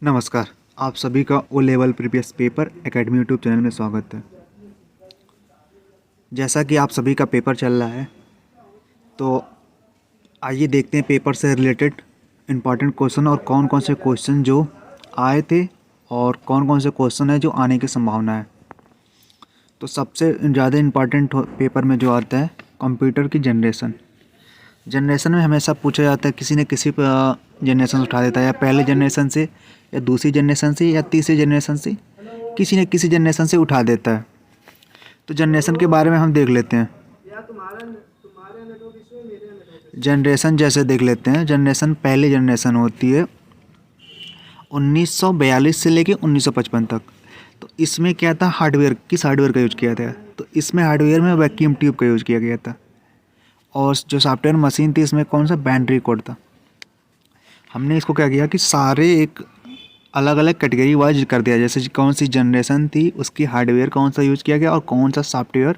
नमस्कार। आप सभी का O level previous paper academy YouTube channel में स्वागत है। जैसा कि आप सभी का पेपर चल रहा है, तो आइए देखते हैं पेपर से रिलेटेड इम्पॉर्टेंट क्वेश्चन और कौन कौन से क्वेश्चन जो आए थे और कौन कौन से क्वेश्चन है जो आने की संभावना है। तो सबसे ज़्यादा इम्पॉर्टेंट पेपर में जो आता है कंप्यूटर की जनरेशन में हमेशा पूछा जाता है, किसी न किसी जनरेशन उठा देता है, या पहले जनरेशन से या दूसरी जनरेशन से या तीसरी जनरेशन से, किसी न किसी जनरेशन से उठा देता है। तो जनरेशन के बारे में हम देख लेते हैं। जनरेशन जैसे देख लेते हैं, जनरेशन पहली जनरेशन होती है 1942 से लेके 1955 तक। तो इसमें क्या था, हार्डवेयर, किस हार्डवेयर का यूज किया था? तो इसमें हार्डवेयर में वैक्यूम ट्यूब का यूज किया गया था। और जो सॉफ्टवेयर मशीन थी, इसमें कौन सा बाइनरी कोड था। हमने इसको क्या किया कि सारे एक अलग अलग कैटेगरी वाइज कर दिया, जैसे कौन सी जनरेशन थी, उसकी हार्डवेयर कौन सा यूज किया गया और कौन सा सॉफ्टवेयर,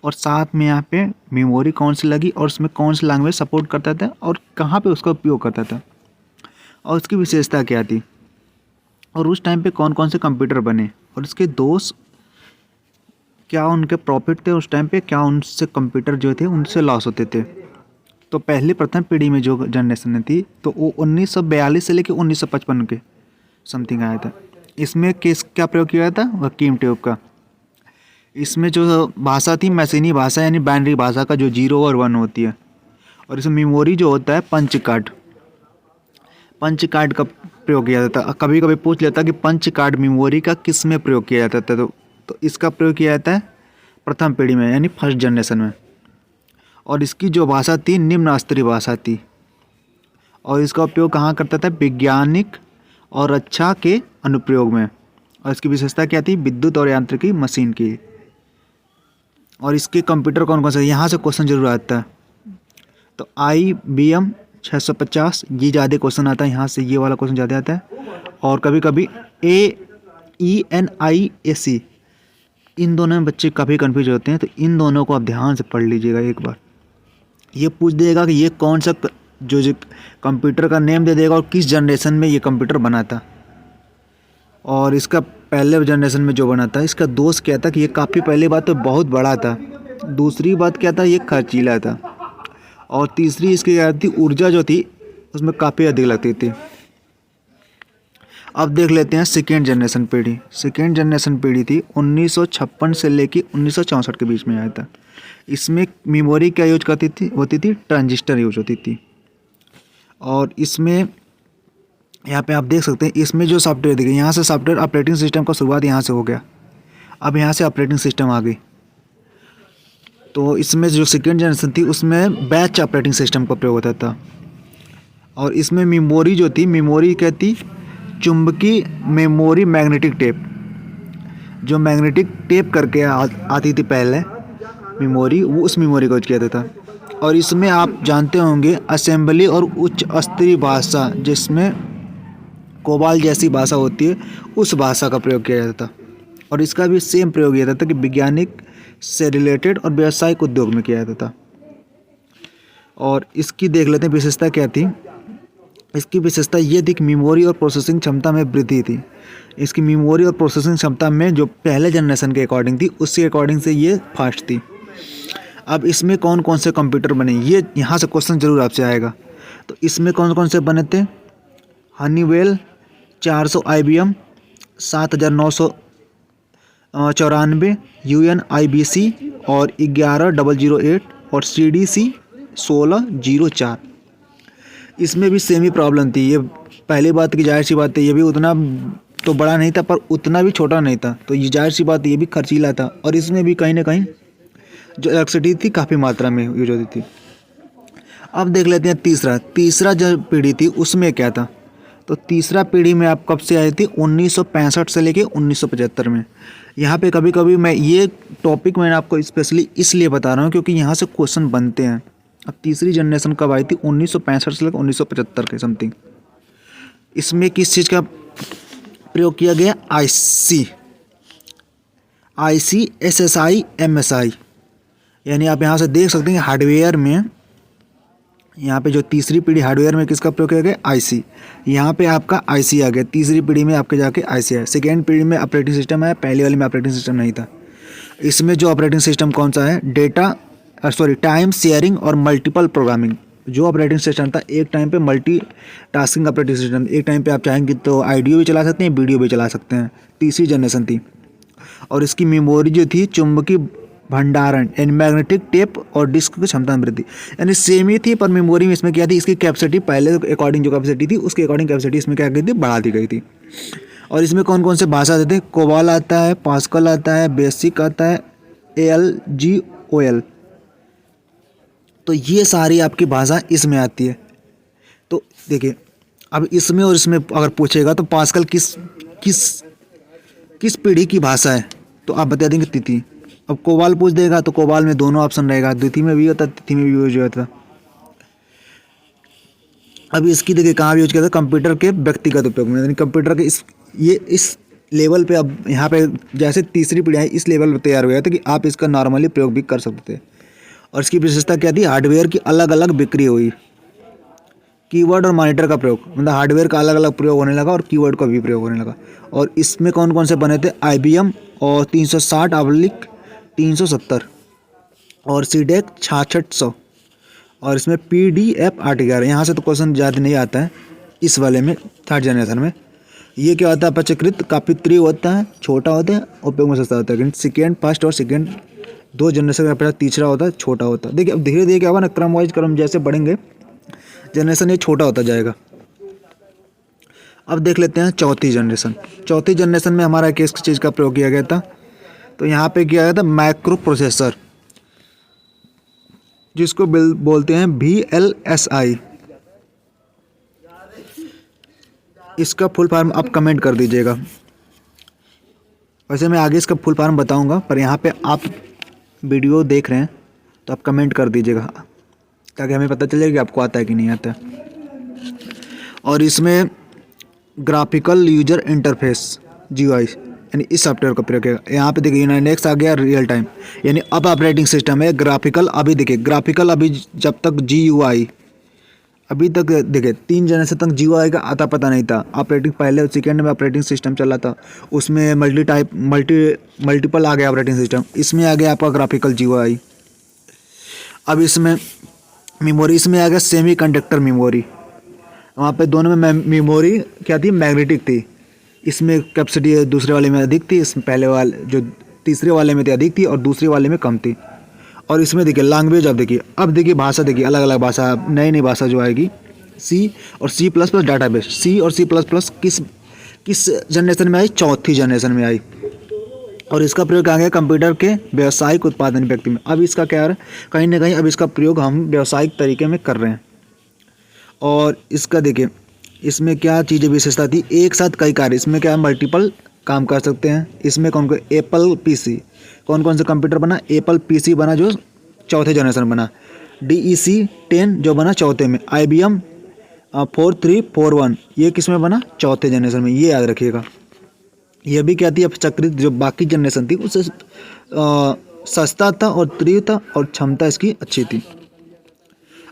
और साथ में यहाँ पे मेमोरी कौन सी लगी और उसमें कौन सी लैंग्वेज सपोर्ट करता था और कहाँ पे उसका उपयोग करता था और उसकी विशेषता क्या थी, और उस टाइम पे कौन कौन से कंप्यूटर बने और उसके दोष क्या, उनके प्रॉफिट थे उस टाइम पे, क्या उनसे कंप्यूटर जो थे उनसे लॉस होते थे। तो पहली प्रथम पीढ़ी में जो जनरेशन थी, तो वो 1942 से लेकर 1955 के समथिंग आया था। इसमें किस क्या प्रयोग किया था, वैक्यूम ट्यूब का। इसमें जो भाषा थी मशीनी भाषा, यानी बाइनरी भाषा का जो 0 और 1 होती है। और इसमें मेमोरी जो होता है पंच कार्ड का प्रयोग किया जाता है। कभी कभी पूछ लेता कि पंच कार्ड मेमोरी का किस में प्रयोग किया जाता था, तो इसका प्रयोग किया जाता है प्रथम पीढ़ी में, यानी फर्स्ट जनरेशन में। और इसकी जो भाषा थी निम्न स्तरीय भाषा थी, और इसका उपयोग कहाँ करता था, वैज्ञानिक और रक्षा के अनुप्रयोग में। और इसकी विशेषता क्या थी, विद्युत और यांत्रिकी मशीन की। और इसके कंप्यूटर कौन कौन से, यहाँ से क्वेश्चन जरूर आता है। तो IBM 650, ये ज़्यादा क्वेश्चन आता है यहाँ से, ये वाला क्वेश्चन ज़्यादा आता है। और कभी कभी AENIAC, इन दोनों में बच्चे काफ़ी कन्फ्यूज होते हैं, तो इन दोनों को आप ध्यान से पढ़ लीजिएगा एक बार। ये पूछ देगा कि ये कौन सा जो कंप्यूटर का नेम दे देगा और किस जनरेशन में ये कंप्यूटर बना था, और इसका पहले जनरेशन में जो बना था, इसका दोष क्या था कि ये काफ़ी, पहली बात तो बहुत बड़ा था, दूसरी बात क्या था, ये खर्चीला था, और तीसरी इसकी क्या थी, ऊर्जा जो थी उसमें काफ़ी अधिक लगती थी। अब देख लेते हैं सेकेंड जनरेशन पीढ़ी। सेकेंड जनरेशन पीढ़ी थी 1956 से लेकर 1964 के बीच में आया था। इसमें मेमोरी क्या यूज करती थी ट्रांजिस्टर यूज होती थी। और इसमें यहाँ पे आप देख सकते हैं, इसमें जो सॉफ्टवेयर देखिए, यहाँ से सॉफ्टवेयर ऑपरेटिंग सिस्टम का शुरुआत यहाँ से हो गया। अब यहाँ से ऑपरेटिंग सिस्टम आ गई। तो इसमें जो सेकेंड जनरेशन थी उसमें बैच ऑपरेटिंग सिस्टम का प्रयोग होता था। और इसमें मेमोरी जो थी, मेमोरी क्या थी, चुंबकीय मेमोरी मैग्नेटिक टेप, जो मैग्नेटिक टेप करके आती थी पहले मेमोरी, वो उस मेमोरी का यूज किया जाता था। और इसमें आप जानते होंगे असेंबली और उच्च स्तरीय भाषा, जिसमें कोबाल जैसी भाषा होती है, उस भाषा का प्रयोग किया जाता था। और इसका भी सेम प्रयोग किया जाता था कि वैज्ञानिक से रिलेटेड और व्यावसायिक उद्योग में किया जाता था। और इसकी देख लेते हैं विशेषता क्या थी। इसकी विशेषता ये थी कि मेमोरी और प्रोसेसिंग क्षमता में वृद्धि थी। इसकी मेमोरी और प्रोसेसिंग क्षमता में जो पहले जनरेशन के अकॉर्डिंग थी, उसके अकॉर्डिंग से ये फास्ट थी। अब इसमें कौन कौन से कंप्यूटर बने, ये यहाँ से क्वेश्चन जरूर आपसे आएगा। तो इसमें कौन कौन से बने थे, हनीवेल 400, IBM 7994, UNIBC और 11008 और CDC 1604। इसमें भी सेम ही प्रॉब्लम थी। ये पहली बात की जाहिर सी बात है, ये भी उतना तो बड़ा नहीं था पर उतना भी छोटा नहीं था, तो ये जाहिर सी बात है ये भी खर्चीला था। और इसमें भी कहीं ना कहीं जो इलेक्ट्रिसिटी थी काफ़ी मात्रा में यूज होती थी। अब देख लेते हैं तीसरा जो पीढ़ी थी उसमें क्या था। तो तीसरा पीढ़ी में आप कब से आई थी, 1965 से लेके 1975 में। यहाँ पे कभी कभी मैं ये टॉपिक मैंने आपको स्पेशली इसलिए बता रहा हूँ क्योंकि यहाँ से क्वेश्चन बनते हैं। अब तीसरी जनरेशन कब आई थी, 1965 से लेकर 1975 के समथिंग। इसमें किस चीज़ का प्रयोग किया गया, IC SSI MSI, यानी आप यहाँ से देख सकते हैं हार्डवेयर में यहाँ पे जो तीसरी पीढ़ी हार्डवेयर में किसका प्रयोग किया गया, आईसी। यहाँ पे आपका आईसी आ गया, तीसरी पीढ़ी में आपके जाके आईसी आया। सेकेंड पीढ़ी में ऑपरेटिंग सिस्टम आया, पहले वाले में ऑपरेटिंग सिस्टम नहीं था। इसमें जो ऑपरेटिंग सिस्टम कौन सा है, टाइम शेयरिंग और मल्टीपल प्रोग्रामिंग। जो ऑपरेटिंग सिस्टम था एक टाइम पे मल्टी टास्किंग ऑपरेटिंग सिस्टम, एक टाइम पे आप चाहेंगे तो ऑडियो भी चला सकते हैं, वीडियो भी चला सकते हैं। तीसरी जनरेशन थी। और इसकी मेमोरी जो थी चुंबकीय भंडारण यानी मैग्नेटिक टेप और डिस्क की क्षमता में वृद्धि, यानी सेम ही थी, पर मेमोरी में इसमें क्या थी, इसकी कैपेसिटी पहले अकॉर्डिंग जो कैपेसिटी थी उसके अकॉर्डिंग कैपेसिटी इसमें क्या गई थी, बढ़ा दी गई थी। और इसमें कौन कौन से भाषा आते थे, कोबाल आता है, पास्कल आता है, बेसिक आता है, ALGOL। तो ये सारी आपकी भाषा इसमें आती है। तो देखिए अब इसमें और इसमें अगर पूछेगा तो पास्कल किस किस किस पीढ़ी की भाषा है, तो आप बता देंगे तिथि। अब कोबाल पूछ देगा तो कोबाल में दोनों ऑप्शन रहेगा, द्वितीय में भी होता है, तिथि में भी यूज होता है। अब इसकी देखिए कहाँ यूज किया था, कंप्यूटर के व्यक्तिगत उपयोग में, यानी कंप्यूटर के इस लेवल पे, अब यहाँ पे जैसे तीसरी पीढ़ी है इस लेवल पे तैयार हो गया था कि आप इसका नॉर्मली प्रयोग भी कर सकते थे। और इसकी विशेषता क्या थी, हार्डवेयर की अलग अलग बिक्री हुई, कीवर्ड और मॉनिटर का प्रयोग, मतलब हार्डवेयर का अलग अलग प्रयोग होने लगा और कीवर्ड का भी प्रयोग होने लगा। और इसमें कौन कौन से बने थे, IBM और 360/370 और सीडेक 6600। और इसमें PDF 811। यहाँ से तो क्वेश्चन ज़्यादा नहीं आता है इस वाले में, थर्ड जनरेशन में। ये क्या होता है, अपेक्षाकृत काफ़ी तीव्र होता है, छोटा होता है, उपयोग में सस्ता होता है। लेकिन सेकेंड फर्स्ट और सेकेंड दो जनरेशन का अपेक्षा तीसरा होता है, छोटा होता है। देखिए अब धीरे धीरे क्या होगा ना, क्रम वाइज क्रम जैसे बढ़ेंगे जनरेशन ये छोटा होता जाएगा। अब देख लेते हैं चौथी जनरेशन। चौथी जनरेशन में हमारा किस चीज़ का प्रयोग किया गया था, तो यहाँ पे किया गया था माइक्रो प्रोसेसर, जिसको बोलते हैं VLSI। इसका फुल फॉर्म आप कमेंट कर दीजिएगा। वैसे मैं आगे इसका फुल फॉर्म बताऊंगा, पर यहाँ पे आप वीडियो देख रहे हैं तो आप कमेंट कर दीजिएगा, ताकि हमें पता चले कि आपको आता है कि नहीं आता है। और इसमें ग्राफिकल यूजर इंटरफेस GUI यानी इस सॉफ्टवेयर का प्रयोग किया। यहाँ पे देखिए यूनाइनेक्स आ गया, रियल टाइम, यानी अब ऑपरेटिंग सिस्टम है ग्राफिकल। अभी देखिए ग्राफिकल, अभी जब तक GUI, अभी तक देखिए 3 जनरेशन तक GUI का आता पता नहीं था। ऑपरेटिंग पहले सेकेंड में ऑपरेटिंग सिस्टम चला था, उसमें मल्टीपल आ गया ऑपरेटिंग सिस्टम, इसमें आ गया आपका ग्राफिकल GUI। अब इसमें मेमोरी, इसमें आ गया सेमी कंडक्टर मेमोरी। वहाँ पे दोनों में मेमोरी क्या थी, मैग्नेटिक थी। इसमें कैपेसिटी दूसरे वाले में अधिक थी, इसमें पहले वाले जो तीसरे वाले में थी अधिक थी और दूसरे वाले में कम थी। और इसमें देखिए लैंग्वेज, अब देखिए भाषा, देखिए अलग अलग भाषा, नई नई भाषा जो आएगी, C और C++ डाटाबेस। C और C++ किस जनरेशन में आई, चौथी जनरेशन में आई। और इसका प्रयोग आ गया कंप्यूटर के व्यावसायिक उत्पादन व्यक्ति में। अब इसका क्या है, कहीं ना कहीं अब इसका प्रयोग हम व्यावसायिक तरीके में कर रहे हैं। और इसका देखिए इसमें क्या चीज़ें विशेषता थी, एक साथ कई कार्य, इसमें क्या मल्टीपल काम कर सकते हैं। इसमें कौन कौन, एप्पल PC, कौन कौन से कंप्यूटर बना, एप्पल PC बना जो चौथे जनरेशन बना, DEC 10 जो बना चौथे में, IBM 4341 ये किस में बना, चौथे जनरेशन में। ये याद रखिएगा। यह भी क्या थी, अपेक्षाकृत जो बाकी जनरेशन थी उससे सस्ता था और तीव्र था और क्षमता इसकी अच्छी थी।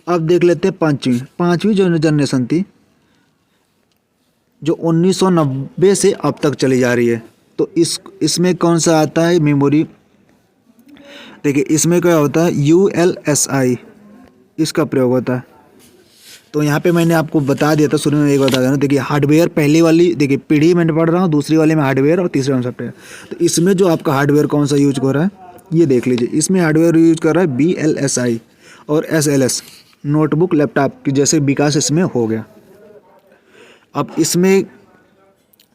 अब देख लेते हैं पाँचवीं जो जनरेशन थी, जो 1990 से अब तक चली जा रही है। तो इसमें कौन सा आता है मेमोरी, देखिए इसमें क्या होता है, ULSI इसका प्रयोग होता है। तो यहाँ पे मैंने आपको बता दिया था शुरू में, एक बता देना। देखिए हार्डवेयर पहली वाली देखिए पीढ़ी में पढ़ रहा हूँ, दूसरी वाले में हार्डवेयर और तीसरे में सॉफ्टवेयर। तो इसमें जो आपका हार्डवेयर कौन सा यूज हो रहा है ये देख लीजिए। इसमें हार्डवेयर यूज कर रहा है VLSI और SLS, नोटबुक लैपटॉप की जैसे विकास इसमें हो गया। अब इसमें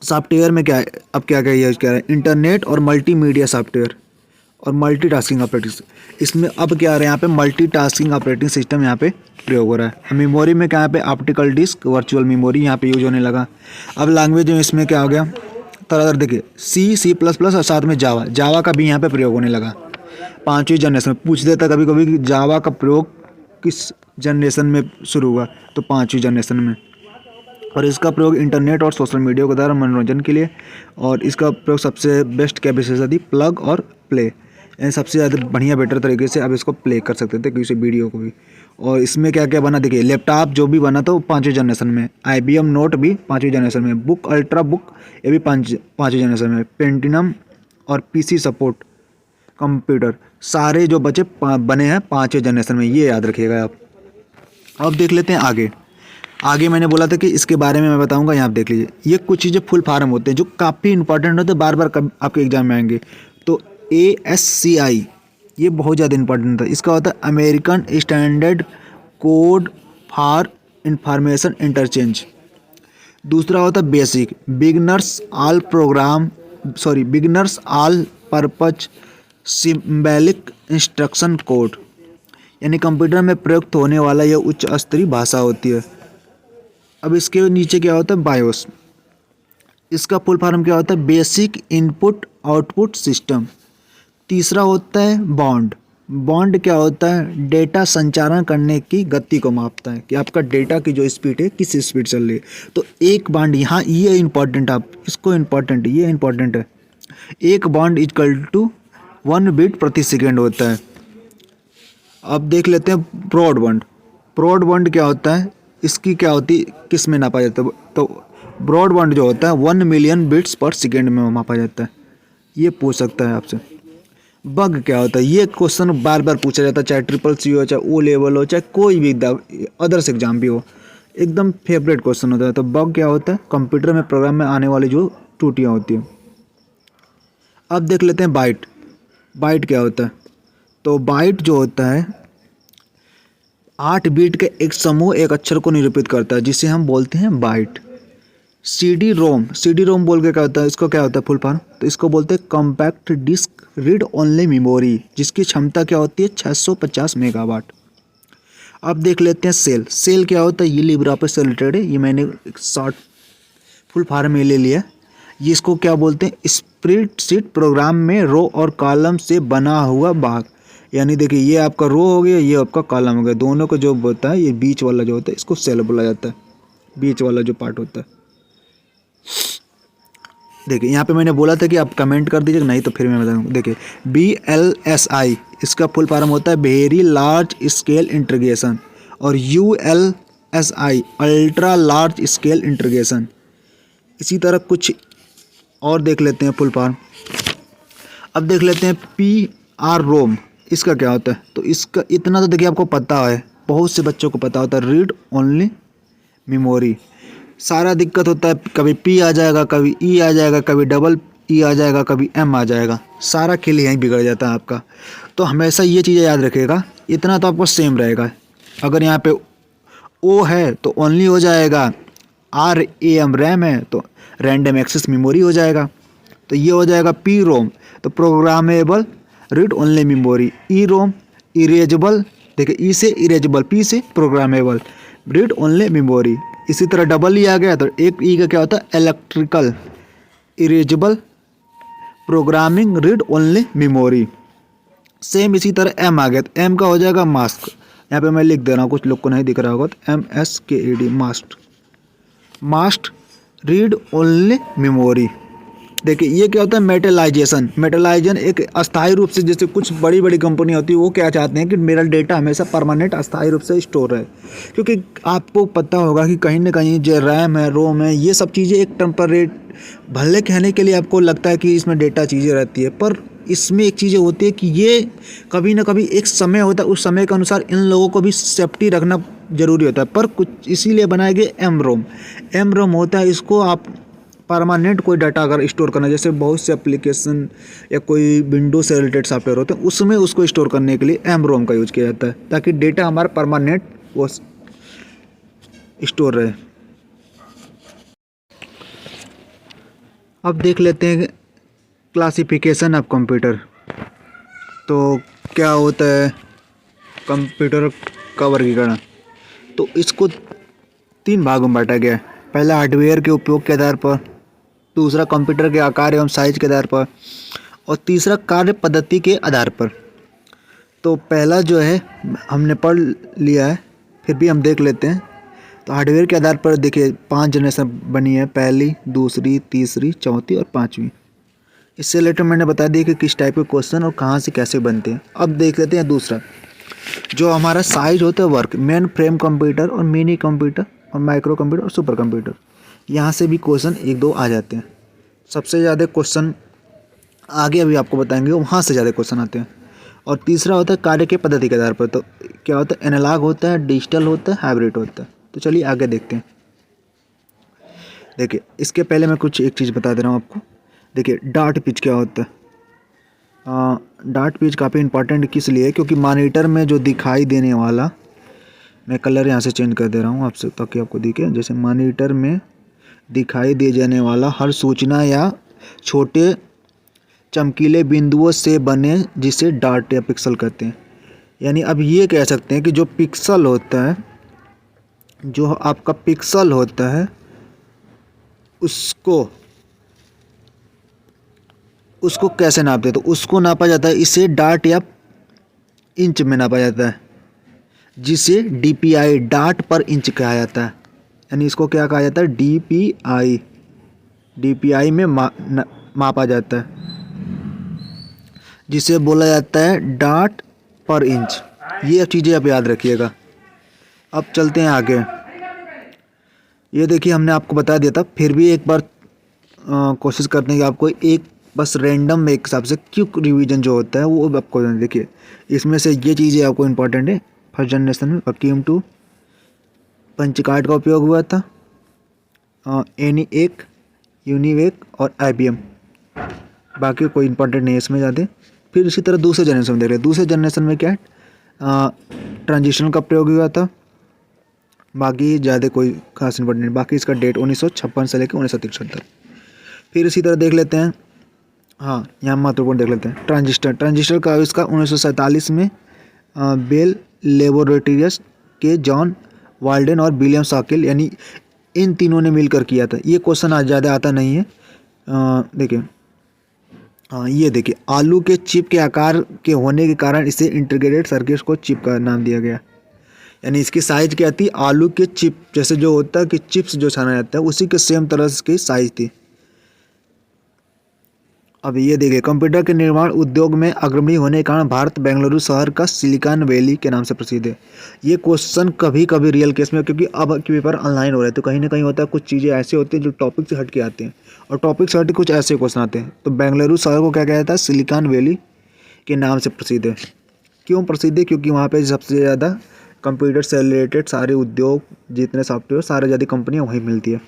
सॉफ्टवेयर में क्या है, अब क्या क्या यूज कर रहा है, इंटरनेट और मल्टीमीडिया सॉफ्टवेयर और मल्टीटास्किंग ऑपरेटिंग। इसमें अब क्या आ रहा है, यहाँ पे मल्टीटास्किंग ऑपरेटिंग सिस्टम यहाँ पे प्रयोग हो रहा है। मेमोरी में क्या यहाँ पे ऑप्टिकल डिस्क, वर्चुअल मेमोरी यहाँ पे यूज होने लगा। अब लैंग्वेज में इसमें क्या हो गया, तरह देखिए C++ और साथ में जावा का भी यहाँ पे प्रयोग होने लगा। पाँचवीं जनरेशन में पूछ देता कभी कभी कि जावा का प्रयोग किस जनरेशन में शुरू हुआ, तो पाँचवीं जनरेशन में। और इसका प्रयोग इंटरनेट और सोशल मीडिया के द्वारा मनोरंजन के लिए, और इसका प्रयोग सबसे बेस्ट क्या विशेषता थी, प्लग और प्ले, यानी सबसे ज़्यादा बढ़िया बेटर तरीके से आप इसको प्ले कर सकते थे किसी वीडियो को भी। और इसमें क्या क्या बना देखिए, लैपटॉप जो भी बना था वो 5वीं जनरेशन में, IBM नोट भी 5वीं जनरेशन में, बुक अल्ट्रा बुक ये भी 5वीं जनरेशन में, पेंटिनम और PC सपोर्ट कंप्यूटर सारे जो बने हैं 5वीं जनरेशन में, ये याद रखिएगा आप। अब देख लेते हैं आगे। आगे मैंने बोला था कि इसके बारे में मैं बताऊंगा, यहाँ आप देख लीजिए। ये कुछ चीज़ें फुल फॉर्म होते हैं जो काफ़ी इंपॉर्टेंट होते हैं, बार बार आपके एग्जाम में आएंगे। तो ASCI ये बहुत ज़्यादा इंपॉर्टेंट था। इसका होता है American standard code for information interchange. दूसरा होता है basic beginners all purpose symbolic instruction code, यानी कंप्यूटर में प्रयुक्त होने वाला यह उच्च स्तरीय भाषा होती है। अब इसके नीचे क्या होता है बायोस, इसका फुल फॉर्म क्या होता है बेसिक इनपुट आउटपुट सिस्टम। तीसरा होता है बॉन्ड क्या होता है डेटा संचारण करने की गति को मापता है कि आपका डेटा की जो स्पीड है किस स्पीड चल रही है। तो एक बॉन्ड यहाँ ये इंपॉर्टेंट, आप इसको इंपॉर्टेंट, ये इंपॉर्टेंट है, एक बॉन्ड इक्वल टू 1 बीट प्रति सेकेंड होता है। अब देख लेते हैं ब्रॉडबैंड क्या होता है, इसकी क्या होती है, किस में नापा जाता है। तो ब्रॉडबैंड जो होता है 1 मिलियन बिट्स पर सेकेंड में मापा जाता है। ये पूछ सकता है आपसे। बग क्या होता है, ये क्वेश्चन बार बार पूछा जाता है, चाहे CCC हो, चाहे O लेवल हो, चाहे कोई भी अदर्स एग्जाम भी हो, एकदम फेवरेट क्वेश्चन होता है। तो बग क्या होता है कंप्यूटर में प्रोग्राम में आने वाली जो त्रुटियाँ होती हैं। अब देख लेते हैं बाइट क्या होता है। तो बाइट जो होता है 8 बीट का एक समूह एक अक्षर को निरूपित करता है, जिसे हम बोलते हैं बाइट। CD रोम बोल के क्या होता है, इसको क्या होता है फुल फॉर्म, तो इसको बोलते हैं compact disc read only memory, जिसकी क्षमता क्या होती है 650 मेगावाट। अब देख लेते हैं सेल क्या होता है, ये लिब्रा ऑफिस से रिलेटेड है, ये मैंने एक शॉर्ट फुल फॉर्म में ले लिया। ये इसको क्या बोलते हैं स्प्रेडशीट प्रोग्राम में रो और कॉलम से बना हुआ भाग, यानी देखिए ये आपका रो हो गया, ये आपका कॉलम हो गया, दोनों को जो होता है ये बीच वाला जो होता है इसको सेल बोला जाता है, बीच वाला जो पार्ट होता है। देखिए यहाँ पे मैंने बोला था कि आप कमेंट कर दीजिएगा, नहीं तो फिर मैं बताऊँगा। देखिए VLSI इसका फुल फॉर्म होता है वेरी लार्ज स्केल इंटीग्रेशन, और ULSI ultra large scale integration. इसी तरह कुछ और देख लेते हैं फुल फॉर्म। अब देख लेते हैं PR रोम, इसका क्या होता है, तो इसका इतना तो देखिए आपको पता है, बहुत से बच्चों को पता होता है, रीड ओनली मेमोरी। सारा दिक्कत होता है, कभी P आ जाएगा, कभी E आ जाएगा, कभी डबल E आ जाएगा, कभी M आ जाएगा, सारा खेल यहीं बिगड़ जाता है आपका। तो हमेशा ये चीज़ें याद रखिएगा, इतना तो आपको सेम रहेगा। अगर यहाँ पे O है तो ओनली हो जाएगा, RAM रैम है तो रैंडम एक्सेस मेमोरी हो जाएगा, तो ये हो जाएगा P रोम, तो programmable read only memory. E रोम इरेजेबल, देखिए E से इरेजेबल, P से प्रोग्रामेबल रीड ओनली मेमोरी। इसी तरह डबल E आ गया तो एक E का क्या होता है electrical erasable programming read only memory. Same इसी तरह M आ गया तो M का हो जाएगा मास्क, यहाँ पे मैं लिख दे रहा हूँ, कुछ लोग को नहीं दिख रहा होगा, तो MSKED मास्ट रीड ओनली मेमोरी। देखिए ये क्या होता है मेटलाइजेशन एक अस्थायी रूप से, जैसे कुछ बड़ी बड़ी कंपनी होती है वो क्या चाहते हैं कि मेरा डेटा हमेशा परमानेंट अस्थायी रूप से स्टोर रहे, क्योंकि आपको पता होगा कि कहीं ना कहीं जो रैम है रोम है ये सब चीज़ें एक टेम्परेरी भले कहने के लिए आपको लगता है कि इसमें डेटा चीज़ें रहती है, पर इसमें एक चीज़ें होती है कि ये कभी ना कभी एक समय होता है, उस समय के अनुसार इन लोगों को भी सेफ्टी रखना ज़रूरी होता है, पर कुछ इसीलिए बनाए गए एम रोम होता है। इसको आप परमानेंट कोई डाटा अगर स्टोर करना, जैसे बहुत से एप्लीकेशन या कोई विंडो से रिलेटेड सॉफ्टवेयर होते हैं उसमें उसको स्टोर करने के लिए एम रोम का यूज किया जाता है, ताकि डेटा हमारा परमानेंट वो स्टोर रहे। अब देख लेते हैं क्लासिफिकेशन ऑफ कंप्यूटर। तो क्या होता है कंप्यूटर का वर्गीकरण, तो इसको 3 भागों में बांटा गया है। पहला हार्डवेयर के उपयोग के आधार पर, दूसरा कंप्यूटर के आकार एवं साइज के आधार पर, और तीसरा कार्य पद्धति के आधार पर। तो पहला जो है हमने पढ़ लिया है, फिर भी हम देख लेते हैं। तो हार्डवेयर के आधार पर देखिए 5 जनरेशन बनी है, पहली, दूसरी, तीसरी, चौथी और 5वीं। इससे रिलेटेड मैंने बता दिया कि किस टाइप के क्वेश्चन और कहाँ से कैसे बनते हैं। अब देख लेते हैं दूसरा जो हमारा साइज होता है वर्क, मेन फ्रेम कंप्यूटर और मिनी कंप्यूटर और माइक्रो कंप्यूटर और सुपर कंप्यूटर, यहाँ से भी क्वेश्चन एक दो आ जाते हैं। सबसे ज़्यादा क्वेश्चन आगे अभी आपको बताएंगे, वहाँ से ज़्यादा क्वेश्चन आते हैं। और तीसरा होता है कार्य के पद्धति के आधार पर। तो क्या होता है, एनालॉग होता है, डिजिटल होता है, हाइब्रिड होता है। तो चलिए आगे देखते हैं। देखिए इसके पहले मैं कुछ एक चीज़ बता दे रहा हूँ आपको। देखिए डार्ट पिच क्या होता है। डार्ट पिच काफ़ी इंपॉर्टेंट किस लिए, क्योंकि मॉनिटर में जो दिखाई देने वाला, मैं कलर यहाँ से चेंज कर दे रहा हूँ आपसे ताकि आपको दिखे। जैसे मॉनिटर में दिखाई दे जाने वाला हर सूचना या छोटे चमकीले बिंदुओं से बने, जिसे डार्ट या पिक्सल कहते हैं। यानी अब ये कह सकते हैं कि जो पिक्सल होता है, जो आपका पिक्सल होता है, उसको कैसे नापते हैं। तो उसको नापा जाता है, इसे डार्ट या इंच में नापा जाता है, जिसे डीपीआई, डार्ट पर इंच कहा जाता है। यानी इसको क्या कहा जाता है, डीपीआई, डीपीआई में मापा जाता है, जिसे बोला जाता है डार्ट पर इंच। ये चीज़ें आप याद रखिएगा। अब चलते हैं आगे। ये देखिए हमने आपको बता दिया था, फिर भी एक बार कोशिश करते हैं कि आपको एक बस रैंडम एक हिसाब से क्विक रिवीजन जो होता है वो आपको देखिए। इसमें से ये चीज़ें आपको इम्पोर्टेंट है। फर्स्ट जनरेशन में वैक्यूम 2 पंच कार्ड का उपयोग हुआ था, ENIAC, यूनिवेक और IBM। बाकी कोई इंपॉर्टेंट नहीं है इसमें ज़्यादा। फिर इसी तरह दूसरे जनरेशन में देख रहे हैं। दूसरे जनरेशन में क्या है, ट्रांजिशन का प्रयोग हुआ था। बाकी ज़्यादा कोई खास इंपॉर्टेंट नहीं। बाकी इसका डेट 1956 से लेकर 1963 तक। फिर इसी तरह देख लेते हैं, हाँ यहाँ महत्वपूर्ण देख लेते हैं। ट्रांजिस्टर का आविष्कार 1947 में बेल लेबोरेटरीज के जॉन वाल्डेन और विलियम शॉकेल, यानी इन तीनों ने मिलकर किया था। ये क्वेश्चन आज ज़्यादा आता नहीं है। देखिए ये देखिए, आलू के चिप के आकार के होने के कारण इसे इंटीग्रेटेड सर्किट को चिप का नाम दिया गया। यानी इसकी साइज़ क्या थी, आलू के चिप जैसे जो होता है कि चिप्स जो छाना जाता है उसी के सेम तरह की साइज़ थी। अब ये देखिए, कंप्यूटर के निर्माण उद्योग में अग्रणी होने के कारण भारत बेंगलुरु शहर का सिलिकॉन वैली के नाम से प्रसिद्ध है। ये क्वेश्चन कभी कभी रियल केस में, क्योंकि अब के पेपर ऑनलाइन हो रहे हैं तो कहीं ना कहीं होता है, कुछ चीज़ें ऐसी होती हैं जो टॉपिक से हट के आते हैं और टॉपिक से हट के कुछ ऐसे क्वेश्चन आते हैं। तो बेंगलुरु शहर को क्या कहा जाता है, सिलिकॉन वैली के नाम से प्रसिद्ध है। क्यों प्रसिद्ध है, क्योंकि वहाँ पर सबसे ज़्यादा कंप्यूटर से रिलेटेड सारे उद्योग, जितने सॉफ्टवेयर, सारे ज़्यादा कंपनियाँ वहीं मिलती है।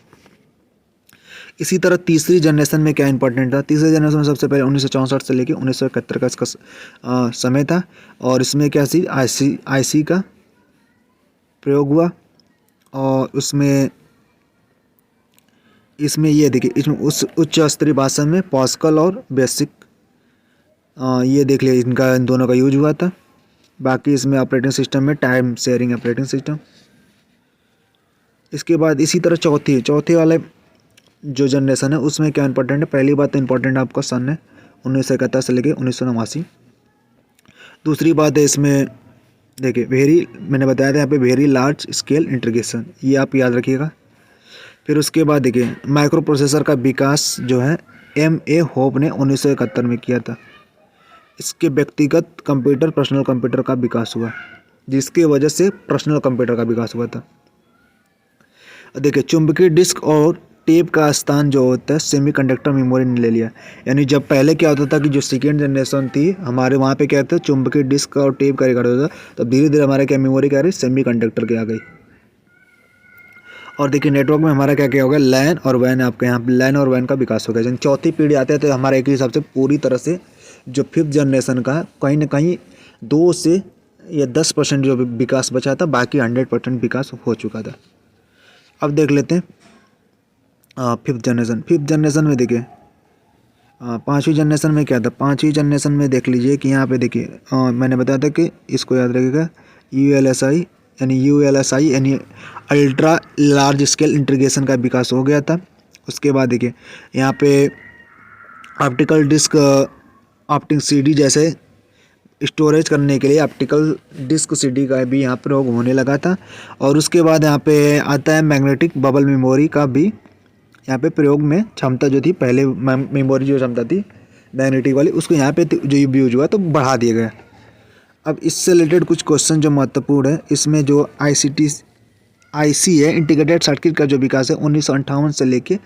इसी तरह तीसरी जनरेशन में क्या इंपॉर्टेंट था, तीसरी जनरेशन में सबसे पहले 1964 से लेकर 1971 का इसका समय था। और इसमें क्या सी आईसी का प्रयोग हुआ। और इसमें ये देखिए, इसमें उच्च स्तरीय भाषा में पास्कल और बेसिक, ये देख लिया, इन दोनों का यूज हुआ था। बाकी इसमें ऑपरेटिंग सिस्टम में टाइम शेयरिंग ऑपरेटिंग सिस्टम। इसके बाद इसी तरह चौथे वाले जो जनरेशन है उसमें क्या इंपॉर्टेंट है, पहली बात तो इंपॉर्टेंट आपका सन है 1971 से लेकर 1989। दूसरी बात है इसमें देखिए मैंने बताया था यहाँ पे वेरी लार्ज स्केल इंटीग्रेशन, ये आप याद रखिएगा। फिर उसके बाद देखिए माइक्रो प्रोसेसर का विकास जो है M.A. होप ने 1971 में किया था। इसके व्यक्तिगत कंप्यूटर, पर्सनल कंप्यूटर का विकास हुआ, जिसकी वजह से पर्सनल कंप्यूटर का विकास हुआ था। देखिए चुंबकीय डिस्क और टेप का स्थान जो होता है सेमीकंडक्टर मेमोरी ने ले लिया। यानी जब पहले क्या होता था कि जो सेकेंड जनरेशन थी हमारे वहाँ पे क्या था, चुंबकीय डिस्क और टेप का रिकॉर्ड होता था, तब धीरे धीरे हमारे क्या मेमोरी क्या आ रही, सेमीकंडक्टर के आ गई। और देखिए नेटवर्क में हमारा क्या क्या होगा, लैन और वैन। आपके यहाँ लैन और वैन का विकास हो गया। जब चौथी पीढ़ी आते हैं तो हमारे एक हिसाब से पूरी तरह से जो फिफ्थ जनरेशन का कहीं ना कहीं 2 से या 10% जो विकास बचा था, बाकी 100% विकास हो चुका था। अब देख लेते हैं फिफ्थ जनरेशन में देखिए पाँचवीं जनरेशन में क्या था। पाँचवीं जनरेशन में देख लीजिए कि यहाँ पे देखिए मैंने बताया था कि इसको याद रखिएगा, ULSI यानी अल्ट्रा लार्ज स्केल इंटीग्रेशन का विकास हो गया था। उसके बाद देखिए यहाँ पे ऑप्टिकल डिस्क, ऑप्टिक CD जैसे स्टोरेज करने के लिए ऑप्टिकल डिस्क CD का भी यहाँ प्रयोग होने लगा था। और उसके बाद यहाँ पे आता है मैग्नेटिक बबल मेमोरी का भी यहाँ पे प्रयोग में क्षमता जो थी, पहले मेमोरी जो क्षमता थी मैग्नेटिक वाली, उसको यहाँ पे जो यूज हुआ तो बढ़ा दिया गया। अब इससे रिलेटेड कुछ क्वेश्चन जो महत्वपूर्ण है, इसमें जो आईसी है, इंटीग्रेटेड सर्किट का जो विकास है 1958 से लेके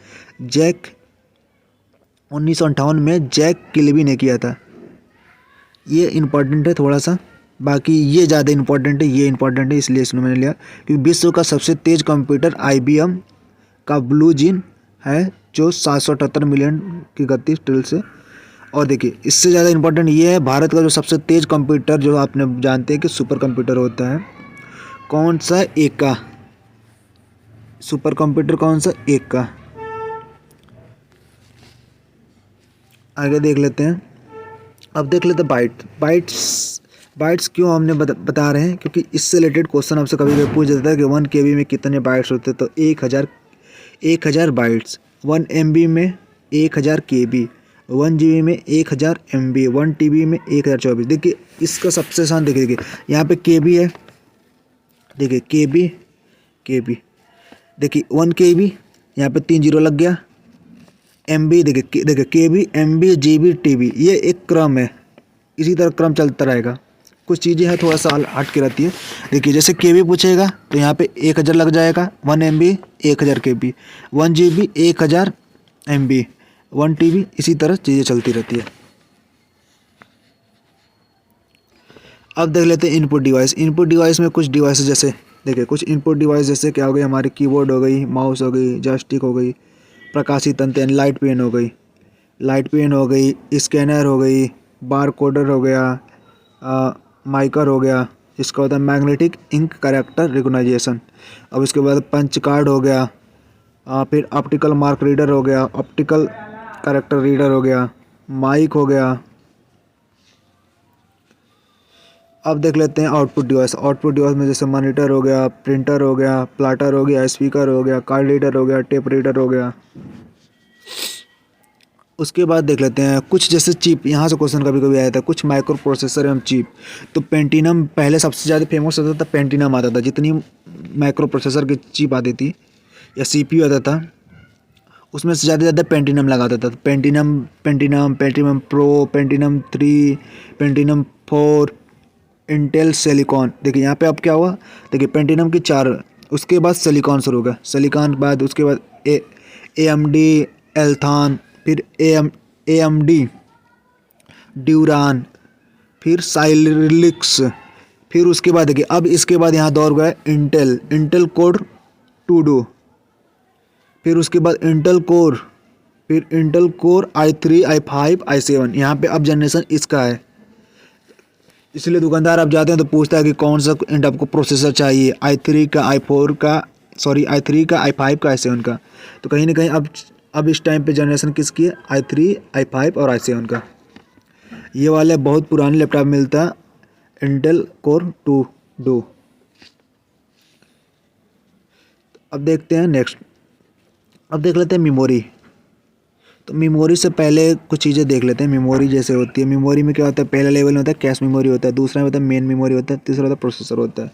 1958 में जैक किलबी ने किया था। ये इम्पोर्टेंट है थोड़ा सा, बाकी ये ज़्यादा इम्पोर्टेंट है, ये इम्पोर्टेंट है इसलिए इसमें मैंने लिया, क्योंकि विश्व का सबसे तेज़ कंप्यूटर IBM का ब्लू जीन है जो 778 मिलियन की गति ट्रिल से। और देखिए इससे ज़्यादा इम्पोर्टेंट ये है, भारत का जो सबसे तेज़ कंप्यूटर जो आपने जानते हैं कि सुपर कंप्यूटर होता है, कौन सा? एक का सुपर कंप्यूटर, कौन सा? एक का। आगे देख लेते हैं। अब देख लेते हैं बाइट्स क्यों हमने बता रहे हैं, क्योंकि इससे रिलेटेड क्वेश्चन आपसे कभी कभी पूछ जाता है कि 1 KB में कितने बाइट्स होते हैं, तो 1000 बाइट्स, 1 MB में 1000 KB, 1 GB में 1000 MB, 1 TB में 1024। देखिए इसका सबसे आसान देखिए यहाँ पे KB है, देखिए KB देखिए 1 KB, यहाँ पे 3 जीरो लग गया। MB देखिए KB, MB, GB, TB, ये एक क्रम है, इसी तरह क्रम चलता रहेगा। कुछ चीज़ें हैं थोड़ा सा हट के रहती है। देखिए जैसे KB पूछेगा तो यहाँ पे 1000 लग जाएगा, 1 MB 1000 KB, 1 GB 1000 MB, 1 TB, इसी तरह चीज़ें चलती रहती है। अब देख लेते हैं इनपुट डिवाइस में कुछ डिवाइस जैसे देखिए, कुछ इनपुट डिवाइस जैसे क्या हो गई, हमारी कीबोर्ड हो गई, माउस हो गई, जॉयस्टिक हो गई, प्रकाशी तंत्र यानी लाइट पेन हो गई, स्कैनर हो गई, बार कोडर हो गया, माइकर हो गया, इसका होता है मैग्नेटिक इंक कैरेक्टर रिकॉग्नाइजेशन। अब इसके बाद पंच कार्ड हो गया, फिर ऑप्टिकल मार्क रीडर हो गया, ऑप्टिकल कैरेक्टर रीडर हो गया, माइक हो गया। अब देख लेते हैं आउटपुट डिवाइस में जैसे मॉनिटर हो गया, प्रिंटर हो गया, प्लाटर हो गया, स्पीकर हो गया, कार्ड रीडर हो गया, टेप रीडर हो गया। उसके बाद देख लेते हैं कुछ जैसे चिप, यहाँ से क्वेश्चन कभी कभी आया था, कुछ माइक्रो प्रोसेसर एवं चिप। तो पेंटिनम पहले सबसे ज़्यादा फेमस होता था, पेंटिनम आता था, जितनी माइक्रो प्रोसेसर की चिप आती थी या CPU आता था उसमें से ज़्यादा पेंटिनम लगाता था। पेंटिनम प्रो, पेंटिनम 3, पेंटिनम 4, इंटेल सिलिकॉन। देखिए यहाँ पे अब क्या हुआ, देखिए पेंटिनम की 4, उसके बाद सिलिकॉन शुरू होगा, सिलिकॉन के बाद उसके बाद AMD एल्थान, फिर AMD ड्यूरान, फिर साइलिक्स, फिर उसके बाद देखिए अब इसके बाद यहाँ दौर गया इंटेल कोर 2 फिर उसके बाद Intel core i3, i5, i7। यहाँ पे अब जनरेशन इसका है, इसलिए दुकानदार आप जाते हैं तो पूछता है कि कौन सा आपको प्रोसेसर चाहिए, i3 का, i4 का, i3 का, i5 का, i7 का। तो कहीं ना कहीं अब इस टाइम पे जनरेशन किसकी है, i3, i5 और i7 का। ये वाले बहुत पुराने लैपटॉप मिलता है इंटेल कोर 2। अब देखते हैं नेक्स्ट, अब देख लेते हैं मेमोरी। तो मेमोरी से पहले कुछ चीज़ें देख लेते हैं। मेमोरी जैसे होती है, मेमोरी में क्या होता है, पहला लेवल में होता है कैश मेमोरी होता है, दूसरा में होता है मेन मेमोरी होता है, तीसरा होता है प्रोसेसर होता है।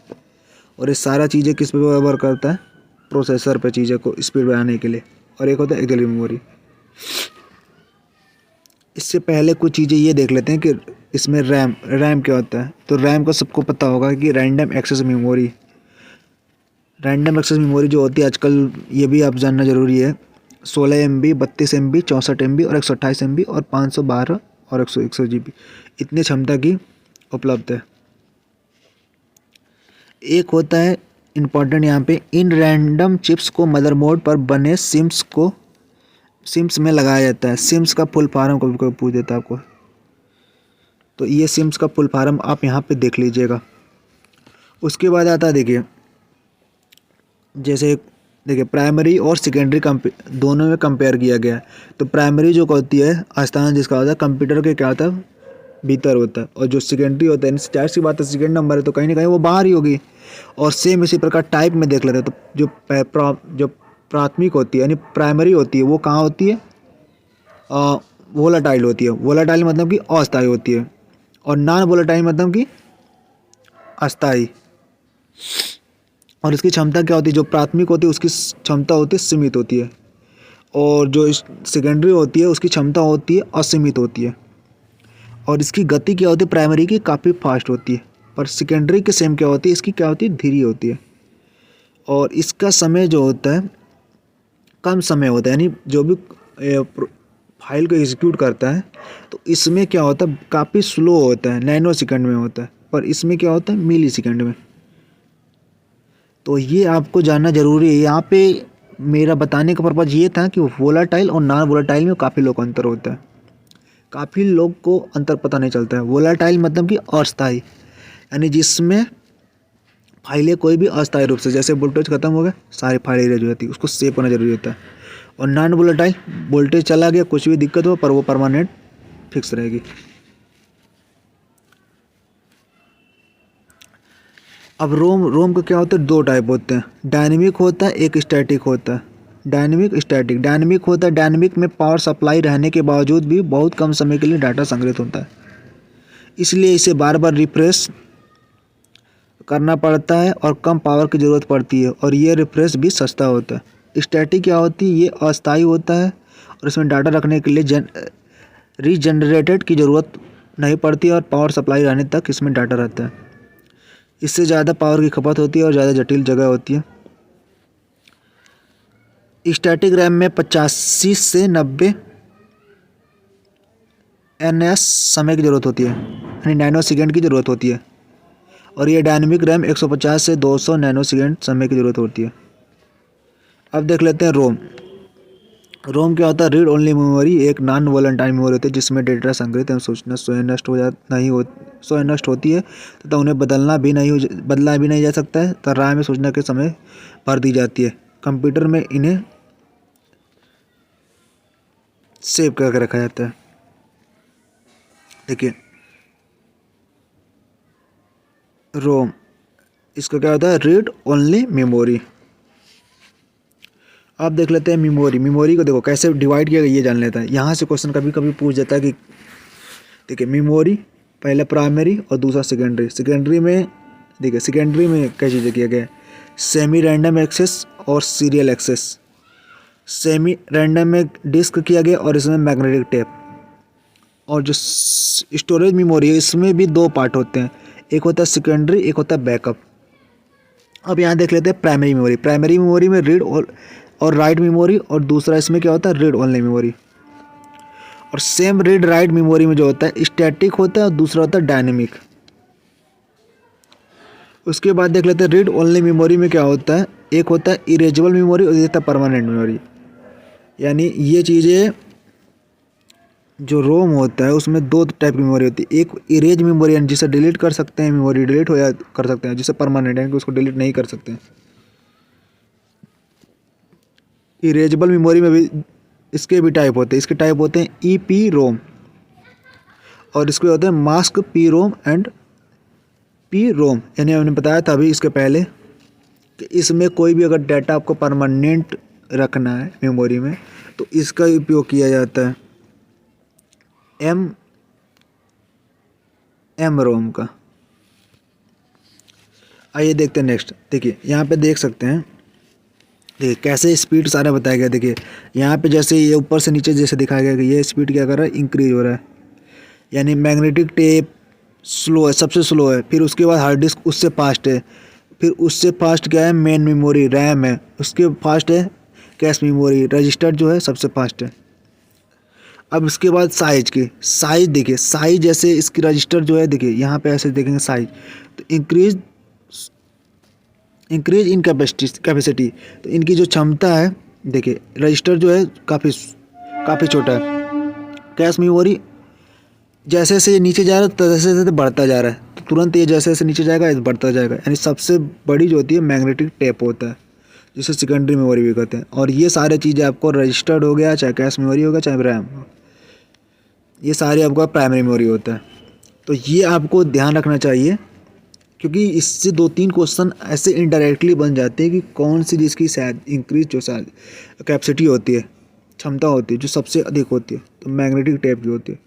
और ये सारा चीज़ें किस पे व्यवहार करता है, प्रोसेसर पे, चीज़ें को स्पीड बढ़ाने के लिए। और एक होता है एक्सिलरी मेमोरी। इससे पहले कुछ चीज़ें ये देख लेते हैं कि इसमें रैम क्या होता है। तो रैम का सबको पता होगा कि रैंडम एक्सेस मेमोरी जो होती है आजकल, ये भी आप जानना ज़रूरी है। 16 MB, 32 MB, 64 MB और 128 MB और 512 और 100 GB इतनी क्षमता की उपलब्ध है। एक होता है इम्पॉर्टेंट यहाँ पे, इन रैंडम चिप्स को मदरबोर्ड पर बने सिम्स में लगाया जाता है। सिम्स का फुल फॉर्म कभी कोई पूछ देता है आपको, तो ये सिम्स का फुल फॉर्म आप यहाँ पे देख लीजिएगा। उसके बाद आता है देखिए प्राइमरी और सेकेंडरी दोनों में कंपेयर किया गया है। तो प्राइमरी जो होती है स्थान जिसका होता है कंप्यूटर के क्या होता है, भीतर होता है, और जो सेकेंडरी होता है, जाहिर सी बात है सेकेंड नंबर है तो कहीं ना कहीं वो बाहर ही होगी। और सेम इसी प्रकार टाइप में देख लेते हैं, तो जो प्राथमिक होती है यानी प्राइमरी होती है वो कहाँ होती है, वोलाटाइल होती है। वोलाटाइल मतलब कि अस्थायी होती है, और नॉन वोलाटाइल मतलब कि अस्थायी। और इसकी क्षमता क्या होती है, जो प्राथमिक होती है उसकी क्षमता होती है सीमित होती है, और जो सेकेंडरी होती है उसकी क्षमता होती है असीमित होती है। और इसकी गति क्या होती है, प्राइमरी की काफ़ी फास्ट होती है, पर सेकेंडरी की सेम क्या होती है, इसकी क्या होती है, धीरे होती है। और इसका समय जो होता है कम समय होता है, यानी जो भी फाइल को एग्जीक्यूट करता है तो इसमें क्या होता है, काफ़ी स्लो होता है, नैनो सेकंड में होता है, पर इसमें क्या होता है, मिली सेकंड में। तो ये आपको जानना ज़रूरी है। यहाँ पे मेरा बताने का पर्पज़ ये था कि वोलाटाइल और नॉन वोलाटाइल में काफ़ी लोग अंतर होता है, काफ़ी लोग को अंतर पता नहीं चलता है। वोलाटाइल मतलब कि अस्थायी, यानी जिसमें फाइलें कोई भी अस्थायी रूप से, जैसे वोल्टेज खत्म हो गया सारी फाइलें इरेज हो जाती है, उसको सेव करना जरूरी होता है। और नॉन वोलेटाइल, वोल्टेज चला गया कुछ भी दिक्कत हो पर वो परमानेंट फिक्स रहेगी। अब रोम का क्या होता है, दो टाइप होते हैं, डायनेमिक होता है, एक स्टैटिक होता है। डायनेमिक स्टैटिक, डायनेमिक होता है, डायनेमिक में पावर सप्लाई रहने के बावजूद भी बहुत कम समय के लिए डाटा संग्रहित होता है, इसलिए इसे बार बार रिफ्रेश करना पड़ता है और कम पावर की ज़रूरत पड़ती है, और ये रिफ्रेश भी सस्ता होता है। स्टैटिक क्या होती है, ये अस्थायी होता है और इसमें डाटा रखने के लिए रीजनरेटेड की ज़रूरत नहीं पड़ती और पावर सप्लाई रहने तक इसमें डाटा रहता है। इससे ज़्यादा पावर की खपत होती है और ज़्यादा जटिल जगह होती है। स्टैटिक रैम में 85 से 90 ns समय की ज़रूरत होती है, यानी नैनो सेकेंड की ज़रूरत होती है, और ये डायनेमिक रैम 150 से 200 नैनो सेकेंड समय की ज़रूरत होती है। अब देख लेते हैं रोम। रोम क्या होता है, रीड ओनली मेमोरी, एक नॉन वोलेटाइल मेमोरी होती है जिसमें डेटा संग्रहित एवं सूचना स्वयं नष्ट हो जा नहीं हो स्वयं नष्ट होती है तथा उन्हें बदला भी नहीं जा सकता है, तथा राह में सूचना के समय भर दी जाती है। कंप्यूटर में इन्हें सेव करके रखा जाता है। देखिए रोम, इसका क्या होता है, रीड ओनली मेमोरी। आप देख लेते हैं मेमोरी। मेमोरी को देखो कैसे डिवाइड किया गया, ये जान लेता है। यहाँ से क्वेश्चन कभी कभी पूछ जाता है कि देखिए मेमोरी पहले प्राइमरी और दूसरा सेकेंडरी। सेकेंडरी में देखिए, सेकेंडरी में क्या चीज़ें किया गया है, सेमी रैंडम एक्सेस और सीरियल एक्सेस। सेमी रैंडम में डिस्क किया गया और इसमें मैग्नेटिक टेप। और जो स्टोरेज मेमोरी है इसमें भी दो पार्ट होते हैं, एक होता है सेकेंडरी, एक होता है बैकअप। अब यहाँ देख लेते हैं प्राइमरी मेमोरी। प्राइमरी मेमोरी में रीड और राइट मेमोरी, और दूसरा इसमें क्या होता है, रीड ओनली मेमोरी। और सेम रीड राइट मेमोरी में जो होता है स्टैटिक होता है और दूसरा होता है डायनेमिक। उसके बाद देख लेते हैं रीड ओनली मेमोरी में क्या होता है, एक होता है इरेजेबल मेमोरी और एक होता है परमानेंट मेमोरी। यानी ये चीज़ें जो रोम होता है उसमें दो टाइप की मेमोरी होती है, एक इरेज मेमोरी यानी जिसे डिलीट कर सकते हैं, मेमोरी डिलीट हो या कर सकते हैं, जिसे परमानेंट यानी कि उसको डिलीट नहीं कर सकते हैं। इरेजेबल मेमोरी में भी इसके भी टाइप होते हैं, इसके टाइप होते हैं ई पी रोम, और इसके होते हैं mask P Rome and P ROM. यानी हमने बताया था अभी इसके पहले कि इसमें कोई भी अगर डाटा आपको परमानेंट रखना है मेमोरी में तो इसका उपयोग किया जाता है, एम रोम का। आइए देखते हैं नेक्स्ट। देखिए यहाँ पे देख सकते हैं, देखिए कैसे स्पीड सारा बताया गया। देखिए यहाँ पे जैसे ये ऊपर से नीचे जैसे दिखाया गया कि ये स्पीड क्या कर रहा है, इंक्रीज हो रहा है, यानी मैग्नेटिक टेप स्लो है, सबसे स्लो है, फिर उसके बाद हार्ड डिस्क उससे फास्ट है, फिर उससे फास्ट क्या है, मेन मेमोरी रैम है, उसके फास्ट है कैश मेमोरी, रजिस्टर जो है सबसे फास्ट है। अब इसके बाद साइज देखिए, साइज जैसे इसकी रजिस्टर जो है, देखिए यहाँ पे ऐसे देखेंगे साइज, तो इंक्रीज इन कैपेसिटी, तो इनकी जो क्षमता है, देखिए रजिस्टर जो है काफ़ी छोटा है। कैश मेमोरी जैसे जैसे ये नीचे जा रहा है तैसे तैसे बढ़ता जा रहा है, तो तुरंत ये जैसे जैसे नीचे जाएगा बढ़ता जाएगा। यानी सबसे बड़ी जो होती है मैग्नेटिक टेप होता है, जिसे सेकेंडरी मेमोरी भी कहते हैं। और ये सारे चीज़ें आपको रजिस्टर्ड हो गया, चाहे कैश मेमोरी होगा चाहे रैम, ये सारे आपका प्राइमरी मेमोरी होता है। तो ये आपको ध्यान रखना चाहिए, क्योंकि इससे 2-3 क्वेश्चन ऐसे इनडायरेक्टली बन जाते हैं कि कौन सी जिसकी शायद इंक्रीज जो शायद कैपेसिटी होती है, क्षमता होती है जो सबसे अधिक होती है, तो मैग्नेटिक टेप की होती है।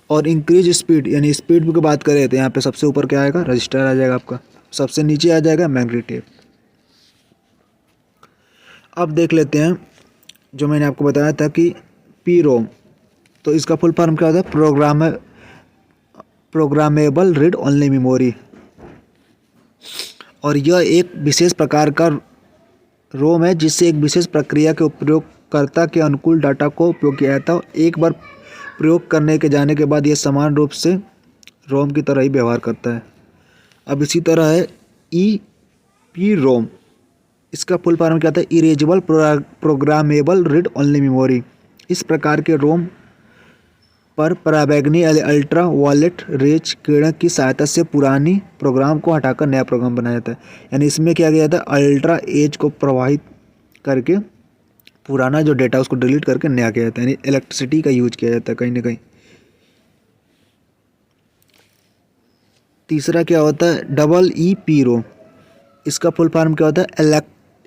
और इंक्रीज स्पीड, यानी स्पीड की बात करें तो यहाँ पे सबसे ऊपर क्या आएगा, रजिस्टर आ जाएगा आपका, सबसे नीचे आ जाएगा मैग्नेटिक टेप। अब देख लेते हैं जो मैंने आपको बताया था कि पी रोम, तो इसका फुल फॉर्म क्या होता है, प्रोग्रामेबल रीड ओनली मेमोरी। और यह एक विशेष प्रकार का रोम है जिससे एक विशेष प्रक्रिया के उपयोगकर्ता के अनुकूल डाटा को उपयोग किया जाता है। एक बार प्रयोग करने के जाने के बाद यह समान रूप से रोम की तरह ही व्यवहार करता है। अब इसी तरह है ई पी रोम। इसका फुल फॉर्म क्या होता है? Erasable programmable read only memory. इस प्रकार के रोम पर पराबैंगनी अल्ट्रा वायलेट रेज किरण की सहायता से पुरानी प्रोग्राम को हटाकर नया प्रोग्राम बनाया जाता है। यानी इसमें क्या किया जाता है? अल्ट्रा एज को प्रवाहित करके पुराना जो डेटा उसको डिलीट करके नया किया जाता है। यानी इलेक्ट्रिसिटी का यूज किया जाता है कहीं ना कहीं। तीसरा क्या होता है? Double E P ROM. इसका फुल फॉर्म क्या होता है?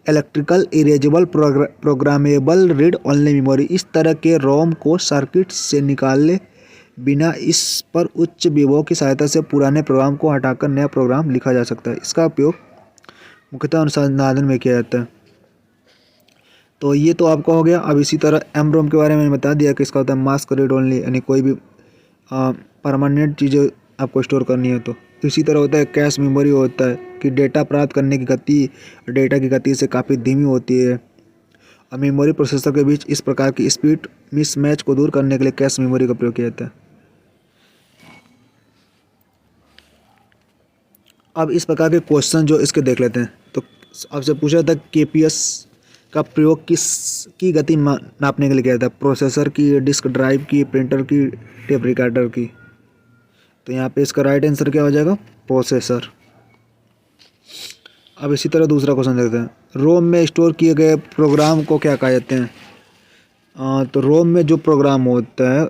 Electrical erasable programmable read only memory. इस तरह के रोम को सर्किट से निकाले बिना इस पर उच्च विभव की सहायता से पुराने प्रोग्राम को हटाकर नया प्रोग्राम लिखा जा सकता है। इसका उपयोग मुख्यतः अनुसंधान में किया जाता है। तो ये तो आपका हो गया। अब इसी तरह एम रोम के बारे में बता दिया कि इसका होता है मास्क रीड ओनली, यानी कोई भी परमानेंट चीज़ें आपको स्टोर करनी है तो। इसी तरह होता है कैश मेमोरी, होता है कि डेटा प्राप्त करने की गति डेटा की गति से काफ़ी धीमी होती है। और मेमोरी प्रोसेसर के बीच इस प्रकार की स्पीड मिसमैच को दूर करने के लिए कैश मेमोरी का प्रयोग किया जाता है। अब इस प्रकार के क्वेश्चन जो इसके देख लेते हैं। तो आपसे पूछा था केपीएस का प्रयोग की गति नापने के लिए किया जाता है? प्रोसेसर की, डिस्क ड्राइव की, प्रिंटर की, टेप रिकॉर्डर की। तो यहाँ पे इसका राइट आंसर क्या हो जाएगा? प्रोसेसर। अब इसी तरह दूसरा क्वेश्चन देखते हैं। रोम में स्टोर किए गए प्रोग्राम को क्या कहा जाते हैं? तो रोम में जो प्रोग्राम होता है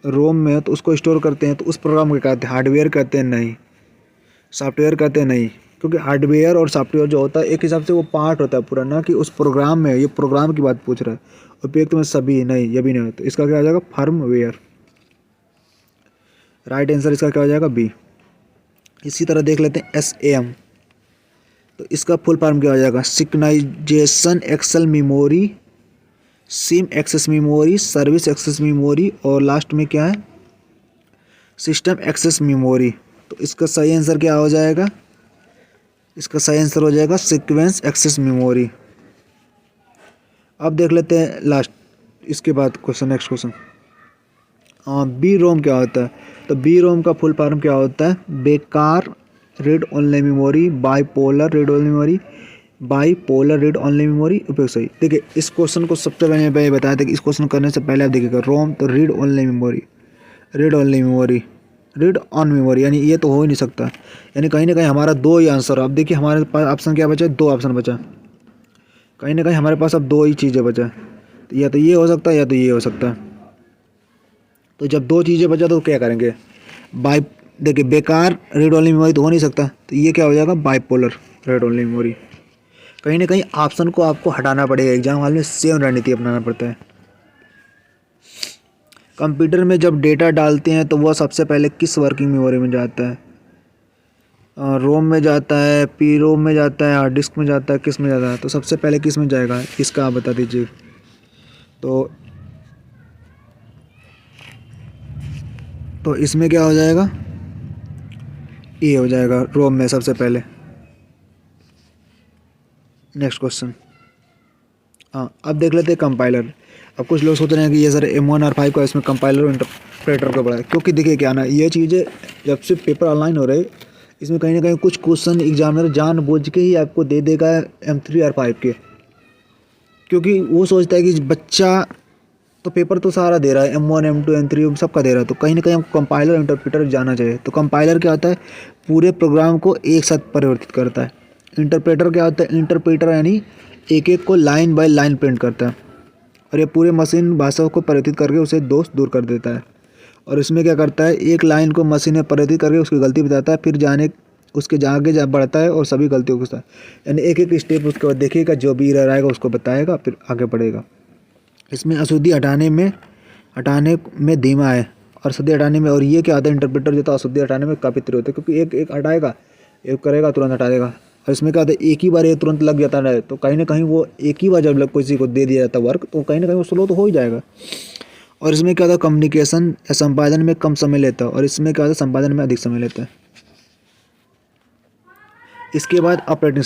रोम में, तो उसको स्टोर करते हैं तो उस प्रोग्राम को क्या कहते हैं? हार्डवेयर कहते हैं? नहीं। सॉफ्टवेयर कहते हैं? नहीं। क्योंकि हार्डवेयर और सॉफ्टवेयर जो होता है एक हिसाब से वो पार्ट होता है पूरा, ना कि उस प्रोग्राम में। ये प्रोग्राम की बात पूछ रहा है। उपयुक्त में सभी नहीं, ये भी नहीं। तो इसका क्या हो जाएगा? फर्मवेयर। राइट आंसर इसका क्या हो जाएगा? बी। इसी तरह देख लेते हैं SAM। तो इसका फुल फॉर्म क्या हो जाएगा? Synchronisation excel memory, sim access memory, service access memory, और लास्ट में क्या है? System access memory. तो इसका सही आंसर क्या हो जाएगा? इसका सही आंसर हो जाएगा सीक्वेंस एक्सेस मेमोरी। अब देख लेते हैं लास्ट, इसके बाद question, next question. B ROM क्या होता है? तो बी रोम का फुल फॉर्म क्या होता है? बेकार read only memory, bipolar read only memory, bipolar read only memory. उपयोग सही। देखिए इस क्वेश्चन को सबसे पहले मैं बताया था कि इस क्वेश्चन करने से पहले आप देखिएगा रोम तो read only memory, read only memory, read on memory, यानी ये तो हो ही नहीं सकता। यानी कहीं ना कहीं हमारा दो ही आंसर। अब देखिए हमारे पास ऑप्शन क्या बचा? दो ऑप्शन बचा। कहीं ना कहीं हमारे पास अब दो ही चीज़ें बचा। तो या तो ये हो सकता है या तो ये हो सकता है। तो जब दो चीज़ें बचा तो क्या करेंगे? बाई देखिए बेकार रीड ओनली मेमोरी तो हो नहीं सकता, तो ये क्या हो जाएगा? Bipolar read only memory. कहीं ना कहीं ऑप्शन को आपको हटाना पड़ेगा, एग्जाम हॉल में सेम रणनीति अपनाना पड़ता है। कंप्यूटर में जब डेटा डालते हैं तो वह सबसे पहले किस वर्किंग मेमोरी में जाता है? रोम में जाता है, पी रोम में जाता है, हार्ड डिस्क में जाता है, किस में जाता है? तो सबसे पहले किस में जाएगा इसका आप बता दीजिए। तो इसमें क्या हो जाएगा? ये हो जाएगा रोम में सबसे पहले। Next question. हाँ अब देख लेते हैं कंपाइलर। अब कुछ लोग सोच रहे हैं कि ये सर M1 और 5 का इसमें कंपाइलर और इंटरप्रेटर को पढ़ा है, क्योंकि देखिए क्या ना, ये चीज़ें जब से पेपर ऑनलाइन हो रहे इसमें कहीं ना कहीं कुछ क्वेश्चन एग्जामिनर जानबूझ के ही आपको दे देगा M3 और 5 के, क्योंकि वो सोचता है कि बच्चा तो पेपर तो सारा दे रहा है, M1 M2 M3 सबका दे रहा है, तो कहीं ना कहीं हमको कंपाइलर और इंटरप्रेटर जाना चाहिए। तो कंपाइलर क्या होता है? पूरे प्रोग्राम को एक साथ परिवर्तित करता है। इंटरप्रेटर क्या होता है? इंटरप्रेटर यानी एक एक को लाइन बाय लाइन प्रिंट करता है, और ये पूरे मशीन भाषा को परिवर्तित करके उसे दोष दूर कर देता है। और इसमें क्या करता है? एक लाइन को मशीन में परिवर्तित करके उसकी गलती बताता है, फिर उसके आगे बढ़ता है और सभी गलतियों के साथ, यानी एक एक स्टेप उसके बाद देखिएगा, जो भी एरर आएगा उसको बताएगा, फिर आगे बढ़ेगा। इसमें अशुद्धि हटाने में धीमा है और अशुद्धि हटाने में, और ये क्या आता है? इंटरप्रेटर जो था अशुद्धि हटाने में काफ़ी तेज होता है, क्योंकि एक एक हटाएगा, एक करेगा तुरंत हटा देगा। और इसमें क्या होता है? एक ही बार ये तुरंत लग जाता है, तो कहीं ना कहीं वो एक ही बार जब किसी को दे दिया जाता है वर्क, तो कहीं ना कहीं वो स्लो तो हो ही जाएगा। और इसमें क्या होता है? कम्युनिकेशन या संपादन में कम समय लेता है, और इसमें क्या होता है? संपादन में अधिक समय लेता है। इसके बाद ऑपरेटिंग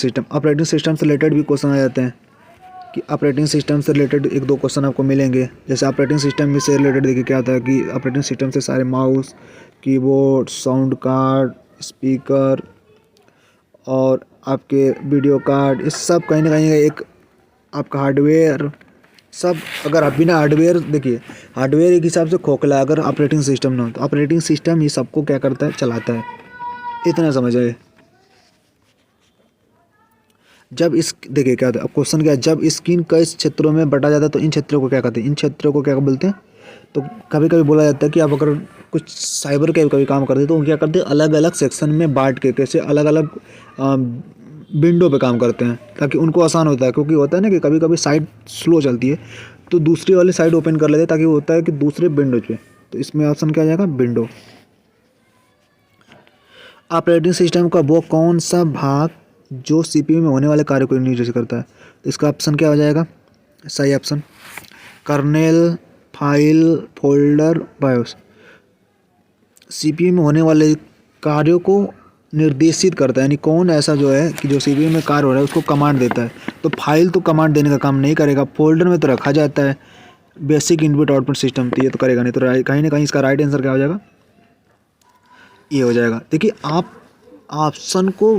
सिस्टम से रिलेटेड भी क्वेश्चन आ जाते हैं कि ऑपरेटिंग सिस्टम से रिलेटेड एक दो क्वेश्चन आपको मिलेंगे। जैसे ऑपरेटिंग सिस्टम में से रिलेटेड देखिए क्या होता है कि ऑपरेटिंग सिस्टम से सारे mouse, keyboard, sound card, speaker और आपके वीडियो कार्ड, इस सब कहीं ना कहीं एक आपका हार्डवेयर सब। अगर आप बिना हार्डवेयर, देखिए हार्डवेयर एक हिसाब से खोखला है, अगर ऑपरेटिंग सिस्टम ना हो तो ऑपरेटिंग सिस्टम ये सबको क्या करता है, चलाता है। इतना समझ आए। जब इस देखिए क्या होता है, अब क्वेश्चन क्या है, जब स्क्रीन कई क्षेत्रों में बटा जाता है तो इन क्षेत्रों को क्या कहते हैं, इन क्षेत्रों को क्या बोलते हैं। तो कभी कभी बोला जाता है कि आप अगर कुछ साइबर के कभी काम करते हैं तो वो क्या करते हैं, अलग अलग सेक्शन में बांट के कैसे अलग अलग विंडो पे काम करते हैं ताकि उनको आसान होता है। क्योंकि होता है ना कि कभी कभी साइट स्लो चलती है तो दूसरी वाली साइट ओपन कर लेते हैं ताकि होता है कि दूसरे विंडो पे। तो इसमें ऑप्शन क्या आ जाएगा, विंडो। ऑपरेटिंग सिस्टम का वो कौन सा भाग जो सीपीयू में होने वाले कार्य को निर्देशित करता है। तो इसका ऑप्शन क्या हो जाएगा, सही option kernel, file, folder, BIOS. CPU में होने वाले कार्यों को निर्देशित करता है, यानी कौन ऐसा जो है कि जो सीपीयू में कार्य हो रहा है उसको कमांड देता है। तो फाइल तो कमांड देने का काम नहीं करेगा, फोल्डर में तो रखा जाता है, बेसिक इनपुट आउटपुट सिस्टम तो ये तो करेगा नहीं। तो कहीं ना कहीं इसका राइट आंसर क्या हो जाएगा, ये हो जाएगा। देखिए आप ऑप्शन को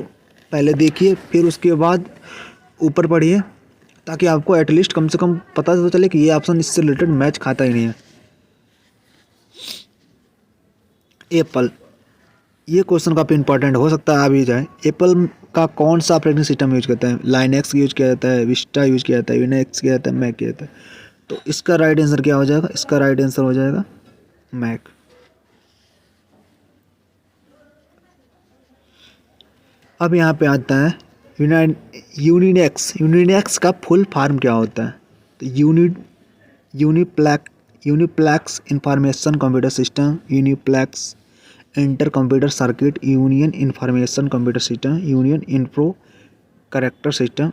पहले देखिए फिर उसके बाद ऊपर पढ़िए ताकि आपको एटलीस्ट कम से कम पता तो चले कि ये ऑप्शन इससे रिलेटेड मैच खाता ही नहीं है। एप्पल, ये क्वेश्चन काफ़ी इंपॉर्टेंट हो सकता है आ भी जाए। एप्पल का कौन सा ऑपरेटिंग सिस्टम यूज करता है, लाइनक्स यूज किया जाता है, विस्टा यूज किया जाता है, यूनिक्स किया जाता है, मैक किया जाता है। तो इसका राइट आंसर क्या हो जाएगा, इसका राइट आंसर हो जाएगा मैक। अब यहाँ पे आता है यूनिनेक्स। यूनिनेक्स का फुल फॉर्म क्या होता है। तो uniplex information computer system, uniplex inter computer circuit, union information computer system, union info character system,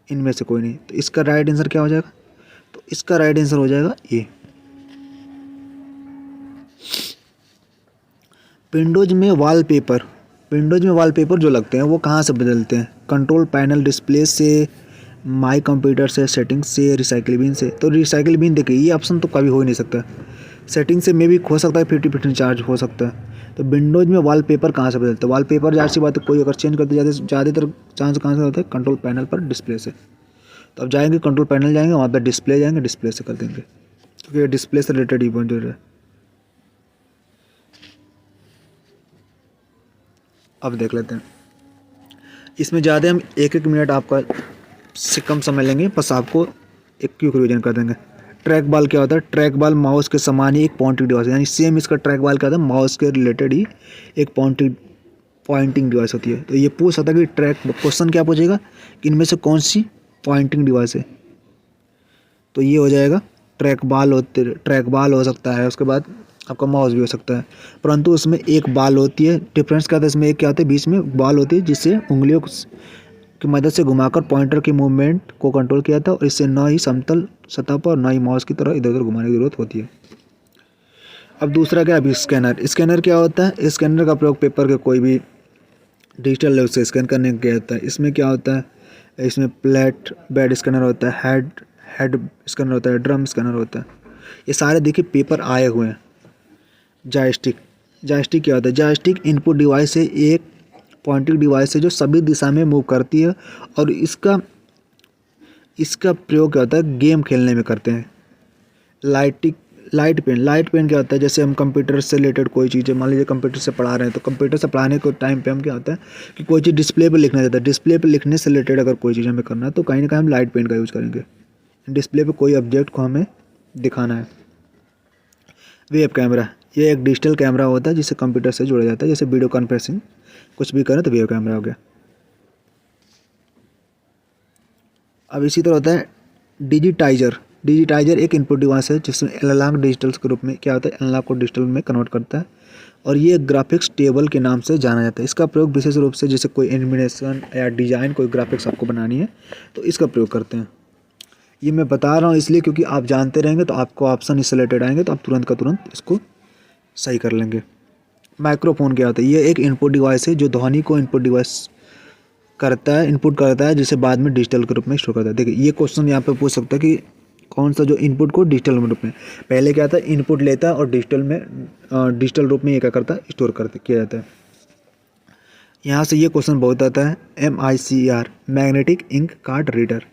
इनमें से कोई नहीं। तो इसका राइट आंसर क्या हो जाएगा, तो इसका राइट आंसर हो जाएगा ये। विंडोज में वॉलपेपर जो लगते हैं वो कहाँ से बदलते हैं, कंट्रोल पैनल, डिस्प्ले से, माई कंप्यूटर से, सेटिंग से, रिसाइकिल बिन से। तो रिसाइकिल बिन देखिए ये ऑप्शन तो कभी हो ही नहीं सकता। सेटिंग से मे भी हो सकता है, 50% चार्ज हो सकता है। तो विंडोज में वॉलपेपर कहाँ से बदलते हैं, वॉलपेपर ज़ाहिर सी बात है कोई अगर चेंज करते ज़्यादातर चांस कहाँ से होता है, कंट्रोल पैनल पर, डिस्प्ले से। तो अब जाएंगे कंट्रोल पैनल जाएंगे, वहाँ पर डिस्प्ले जाएंगे, डिस्प्ले से कर देंगे क्योंकि डिस्प्ले से रिलेटेड ही पॉइंट है। अब देख लेते हैं, इसमें ज़्यादा हम एक मिनट आपका से कम समय लेंगे, बस आपको एक क्विक रिवीजन कर देंगे। ट्रैक बॉल क्या होता है, ट्रैक बॉल माउस के समान ही एक पॉइंटिंग डिवाइस है, यानी सेम इसका ट्रैक बॉल क्या होता है, माउस के रिलेटेड ही एक पॉइंटिंग डिवाइस होती है। तो ये पूछ सकता है कि क्वेश्चन क्या पूछेगा कि इनमें से कौन सी पॉइंटिंग डिवाइस है। तो ये हो जाएगा ट्रैक बॉल हो सकता है, उसके बाद आपका माउस भी हो सकता है, परंतु उसमें एक बॉल होती है। डिफरेंस क्या होता है इसमें, एक क्या होता है बीच में बॉल होती है जिससे उंगलियों की मदद से घुमाकर पॉइंटर के मूवमेंट को कंट्रोल किया था और इससे न ही समतल सतह पर न ही माउस की तरह इधर उधर घुमाने की जरूरत होती है। अब दूसरा क्या है, स्कैनर क्या होता है, स्कैनर का प्रयोग पेपर के कोई भी डिजिटल लेवल से स्कैन करने के होता है। इसमें क्या होता है, इसमें प्लेट बेड स्कैनर होता है, हेड स्कैनर होता है, ड्रम स्कैनर होता है। ये सारे देखिए पेपर आए हुए हैं। जॉयस्टिक क्या होता है, जॉयस्टिक इनपुट डिवाइस है, एक पॉइंटिंग डिवाइस है जो सभी दिशा में मूव करती है और इसका प्रयोग क्या होता है, गेम खेलने में करते हैं। लाइट पेन क्या होता है, जैसे हम कंप्यूटर से रिलेटेड कोई चीज़ है, मान लीजिए कंप्यूटर से पढ़ा रहे हैं तो कंप्यूटर से पढ़ाने के टाइम पे हम क्या होता है कि कोई चीज़ डिस्प्ले पे लिखना चाहता है, डिस्प्ले पे लिखने से रिलेटेड अगर कोई चीज़ हमें करना है तो कहीं ना कहीं हम लाइट पेन का यूज़ करेंगे। डिस्प्ले पे कोई ऑब्जेक्ट को हमें दिखाना है। वेब कैमरा, ये एक डिजिटल कैमरा होता है जिसे कंप्यूटर से जोड़ा जाता है, जैसे वीडियो कॉन्फ्रेंसिंग कुछ भी करें तो वेब कैमरा हो गया। अब इसी तरह होता है डिजिटाइजर एक इनपुट डिवाइस है जिसमें एनालॉग डिजिटल के रूप में क्या होता है, एनालॉग को डिजिटल में कन्वर्ट करता है और ये ग्राफिक्स टेबल के नाम से जाना जाता है। इसका प्रयोग विशेष रूप से जैसे कोई एनिमेशन या डिज़ाइन, कोई ग्राफिक्स आपको बनानी है तो इसका प्रयोग करते हैं। ये मैं बता रहा हूँ इसलिए क्योंकि आप जानते रहेंगे तो आपको ऑप्शन इससे रिलेटेड आएंगे तो आप तुरंत का तुरंत इसको सही कर लेंगे। माइक्रोफोन क्या होता है, ये एक इनपुट डिवाइस है जो ध्वनि को इनपुट डिवाइस करता है, इनपुट करता है, जिसे बाद में डिजिटल के रूप में स्टोर करता है। देखिए ये क्वेश्चन यहाँ पे पूछ सकता है कि कौन सा जो इनपुट को डिजिटल रूप में, पहले क्या था इनपुट लेता है और डिजिटल रूप में ये क्या करता है स्टोर करते किया जाता है। यहाँ से ये क्वेश्चन बहुत आता है, MICR magnetic ink card reader,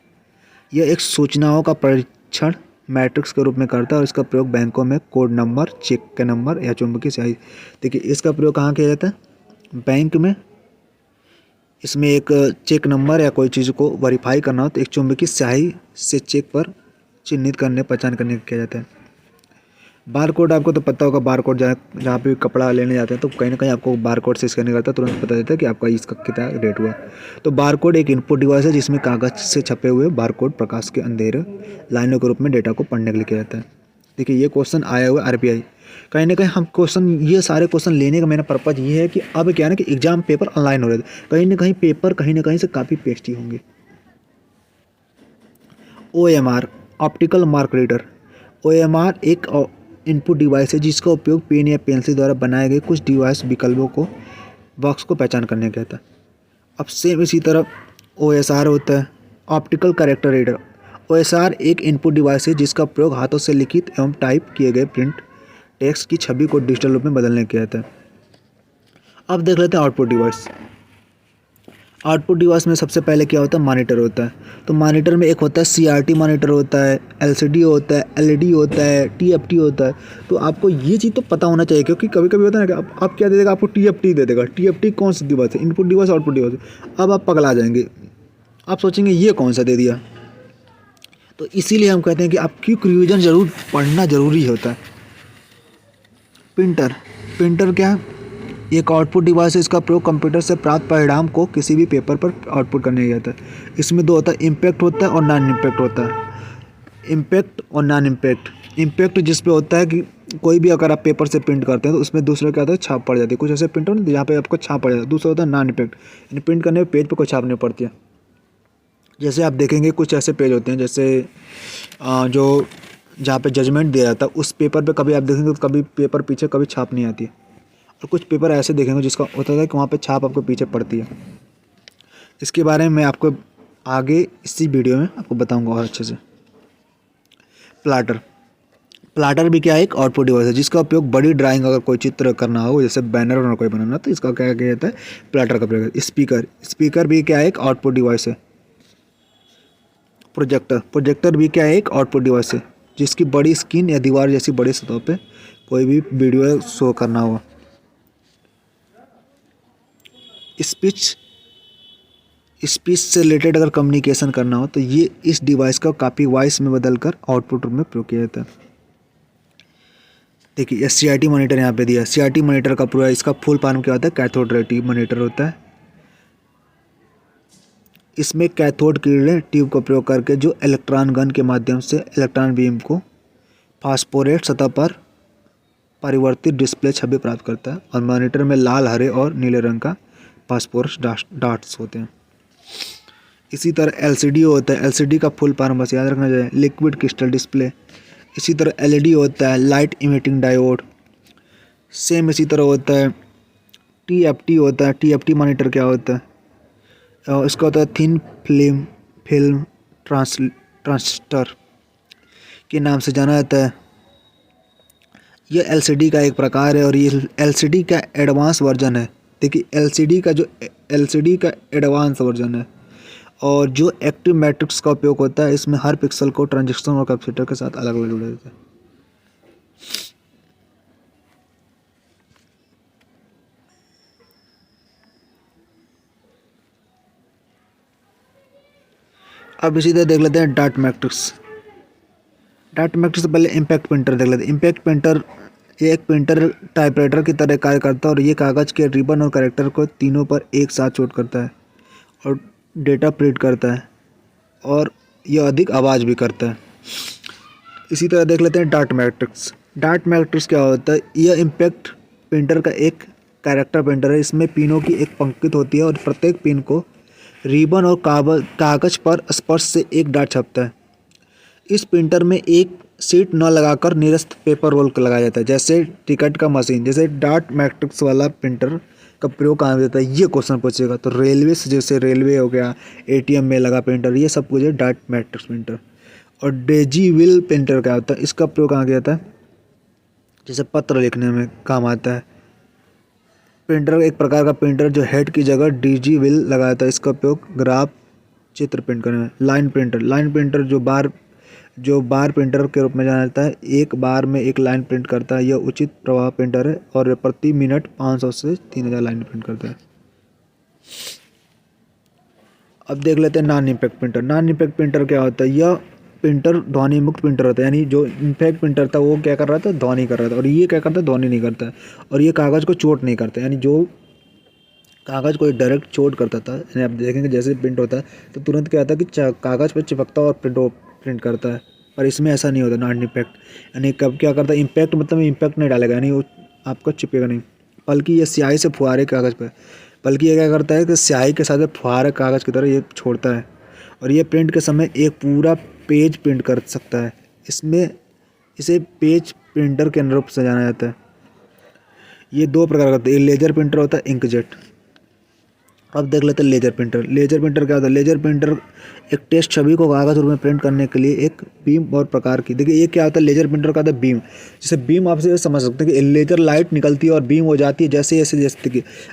यह एक सूचनाओं का परीक्षण मैट्रिक्स के रूप में करता है और इसका प्रयोग बैंकों में कोड नंबर, चेक के नंबर या चुंबकीय स्याही, देखिए इसका प्रयोग कहाँ किया जाता है बैंक में। इसमें एक चेक नंबर या कोई चीज़ को वेरीफाई करना हो तो एक चुंबकीय स्याही से चेक पर चिन्हित करने पहचान करने किया जाता है। बार कोड आपको तो पता होगा, बार कोड जहाँ पे कपड़ा लेने जाते हैं तो कहीं ना कहीं आपको बार कोड से स्कैनिंग करता है, तुरंत पता चलता है कि आपका इसका कितना रेट हुआ। तो बार कोड एक इनपुट डिवाइस है जिसमें कागज से छपे हुए बार कोड प्रकाश के अंधेरे लाइनों के रूप में डेटा को पढ़ने के लिए किया जाता है। देखिए ये क्वेश्चन आया हुआ RBI, कहीं ना कहीं हम क्वेश्चन, ये सारे क्वेश्चन लेने का मेरा पर्पज़ ये है कि अब क्या है ना कि एग्जाम पेपर ऑनलाइन हो रहे थे, कहीं ना कहीं पेपर कहीं ना कहीं से काफ़ी पेस्टी होंगे। OMR optical mark reader, OMR एक इनपुट डिवाइस है जिसका उपयोग पेन या पेंसिल द्वारा बनाए गए कुछ डिवाइस विकल्पों को बॉक्स को पहचान करने का था। अब सेम इसी तरह OSR होता है, ऑप्टिकल कैरेक्टर रीडर। OSR एक इनपुट डिवाइस है जिसका प्रयोग हाथों से लिखित एवं टाइप किए गए प्रिंट टेक्स्ट की छवि को डिजिटल रूप में बदलने किया जाता है। अब देख लेते हैं आउटपुट डिवाइस। आउटपुट डिवाइस में सबसे पहले क्या होता है मॉनिटर होता है। तो मॉनिटर में एक होता है CRT मॉनिटर होता है, LCD होता है, LED होता है, TFT होता है। तो आपको ये चीज़ तो पता होना चाहिए, क्योंकि कभी कभी होता है ना कि आप क्या दे देगा, आपको TFT दे देगा। TFT कौन सी डिवाइस है, इनपुट डिवाइस आउटपुट डिवाइस। अब आप पगला जाएंगे, आप सोचेंगे ये कौन सा दे दिया। तो इसीलिए हम कहते हैं कि आपकी रिवीजन जरूर पढ़ना जरूरी होता है। प्रिंटर क्या है, एक आउटपुट डिवाइस है, इसका प्रयोग कंप्यूटर से प्राप्त परिणाम को किसी भी पेपर पर आउटपुट करने के जाता है। इसमें दो होता है, इम्पैक्ट होता है और नॉन इम्पैक्ट होता है। इम्पैक्ट और नॉन इम्पैक्ट। इम्पैक्ट जिस पे होता है कि कोई भी अगर आप पेपर से प्रिंट करते हैं तो उसमें दूसरे क्या होता है छाप पड़ जाती है, कुछ ऐसे प्रिंट होता है जहाँ पे आपको छाप पड़ जाता है। दूसरा होता है नॉन इम्पैक्ट, यानी प्रिंट करने में पेज पर कोई छाप नहीं पड़ती है। जैसे आप देखेंगे कुछ ऐसे पेज होते हैं जैसे जो जहाँ पे जजमेंट दिया जाता है उस पेपर पे कभी आप देखेंगे तो कभी पेपर पीछे कभी छाप नहीं आती है, और कुछ पेपर ऐसे देखेंगे जिसका होता है कि वहाँ पे छाप आपको पीछे पड़ती है। इसके बारे में मैं आपको आगे इसी वीडियो में आपको बताऊंगा और अच्छे से। प्लाटर भी क्या है, एक आउटपुट डिवाइस है जिसका उपयोग बड़ी ड्राइंग अगर कोई चित्र करना हो, जैसे बैनर और कोई बनाना, तो इसका क्या किया जाता है प्लाटर का प्रयोग। स्पीकर भी क्या है, एक आउटपुट डिवाइस है। प्रोजेक्टर भी क्या है, एक आउटपुट डिवाइस है जिसकी बड़ी स्क्रीन या दीवार जैसी बड़ी सतह पे कोई भी वीडियो शो करना हो। स्पीच से रिलेटेड अगर कम्युनिकेशन करना हो तो ये इस डिवाइस का कॉपी वॉइस में बदलकर आउटपुट रूप में प्रयोग किया जाता है। देखिए ये CRT मॉनिटर यहाँ पे दिया है। CRT मॉनिटर का पूरा इसका फुल फॉर्म क्या होता है, कैथोड रे ट्यूब मॉनिटर होता है। इसमें कैथोड किरणें ट्यूब का प्रयोग करके जो इलेक्ट्रॉन गन के माध्यम से इलेक्ट्रॉन बीम को फास्फोरेट सतह पर परिवर्तित डिस्प्ले छवि प्राप्त करता है, और मॉनिटर में लाल, हरे और नीले रंग का फास्फोरस डाट्स होते हैं। इसी तरह LCD होता है। LCD का फुल फॉर्म बस याद रखना चाहिए, लिक्विड क्रिस्टल डिस्प्ले। इसी तरह LED होता है, लाइट इमिटिंग डायोड। सेम इसी तरह होता है TFT होता है। TFT मॉनिटर क्या होता है, इसका होता है थिन फिल्म ट्रांजिस्टर के नाम से जाना जाता है। यह LCD का एक प्रकार है और ये LCD का एडवांस वर्जन है। देखिए LCD का एडवांस वर्जन है, और जो एक्टिव मैट्रिक्स का उपयोग होता है इसमें हर पिक्सल को ट्रांजिस्टर और कैपेसिटर के साथ अलग अलग जोड़ा जाता है। अब इसी तरह देख लेते हैं डाट मैट्रिक्स से पहले इम्पैक्ट प्रिंटर देख लेते हैं। इम्पैक्ट प्रिंटर ये एक प्रिंटर टाइपराइटर की तरह कार्य करता है, और ये कागज़ के रिबन और कैरेक्टर को तीनों पर एक साथ चोट करता है और डेटा प्रिंट करता है, और यह अधिक आवाज़ भी करता है। इसी तरह देख लेते हैं डाट मैट्रिक्स क्या होता है, यह इम्पैक्ट प्रिंटर का एक कैरेक्टर प्रिंटर है। इसमें पिनों की एक पंक्ति होती है और प्रत्येक पिन को रिबन और कागज़ पर स्पर्श से एक डाट छपता है। इस प्रिंटर में एक सीट न लगाकर निरस्त पेपर रोल लगाया जाता है, जैसे टिकट का मशीन। जैसे डाट मैट्रिक्स वाला प्रिंटर का प्रयोग कहाँ होता है, ये क्वेश्चन पूछेगा। तो रेलवे से, जैसे रेलवे हो गया, एटीएम में लगा प्रिंटर, ये सब कुछ है डॉट मैट्रिक्स प्रिंटर। और डेजीविल प्रिंटर क्या होता है, इसका प्रयोग कहाँ किया जाता है, जैसे पत्र लिखने में काम आता है। प्रिंटर एक प्रकार का प्रिंटर जो हेड की जगह डिजीविल लगाया था, इसका उपयोग ग्राफ चित्र प्रिंट करने में। लाइन प्रिंटर जो बार प्रिंटर के रूप में जाना जाता है, एक बार में एक लाइन प्रिंट करता है। यह उचित प्रवाह प्रिंटर है और प्रति मिनट 500 से 3000 लाइन प्रिंट करता है। अब देख लेते हैं non impact printer. Non impact printer क्या होता है, यह प्रिंटर ध्वनि मुक्त प्रिंटर होता है, यानी जो इम्पैक्ट प्रिंटर था वो क्या कर रहा था, ध्वनि कर रहा था, और ये क्या करता है, ध्वनि नहीं करता है, और ये कागज़ को चोट नहीं करता, यानी जो कागज़ को डायरेक्ट चोट करता था, यानी आप देखेंगे जैसे प्रिंट होता है तो तुरंत क्या होता है कि कागज़ पर चिपकता और प्रिंट करता है, पर इसमें ऐसा नहीं होता नॉन इम्पैक्ट। यानी कब क्या करता है, इम्पैक्ट मतलब इम्पैक्ट नहीं डालेगा, यानी वो आपको चिपकेगा नहीं, बल्कि ये स्याही से फुहारे कागज़ पर, बल्कि ये क्या करता है कि स्याही के साथ फुहारे कागज़ की तरह ये छोड़ता है, और ये प्रिंट के समय एक पूरा पेज प्रिंट कर सकता है। इसे पेज प्रिंटर के अनुरूप से जाना जाता है। ये दो प्रकार का होता है, लेजर प्रिंटर होता है, इंकजेट। अब देख लेते हैं लेजर प्रिंटर। लेजर प्रिंटर क्या होता है, लेजर प्रिंटर एक टेक्स्ट छवि को कागज रूप में प्रिंट करने के लिए एक बीम और प्रकार की, देखिए ये क्या होता है, लेजर प्रिंटर का होता है बीम। जैसे बीम आपसे समझ सकते हैं कि लेजर लाइट निकलती है और बीम हो जाती है, जैसे कि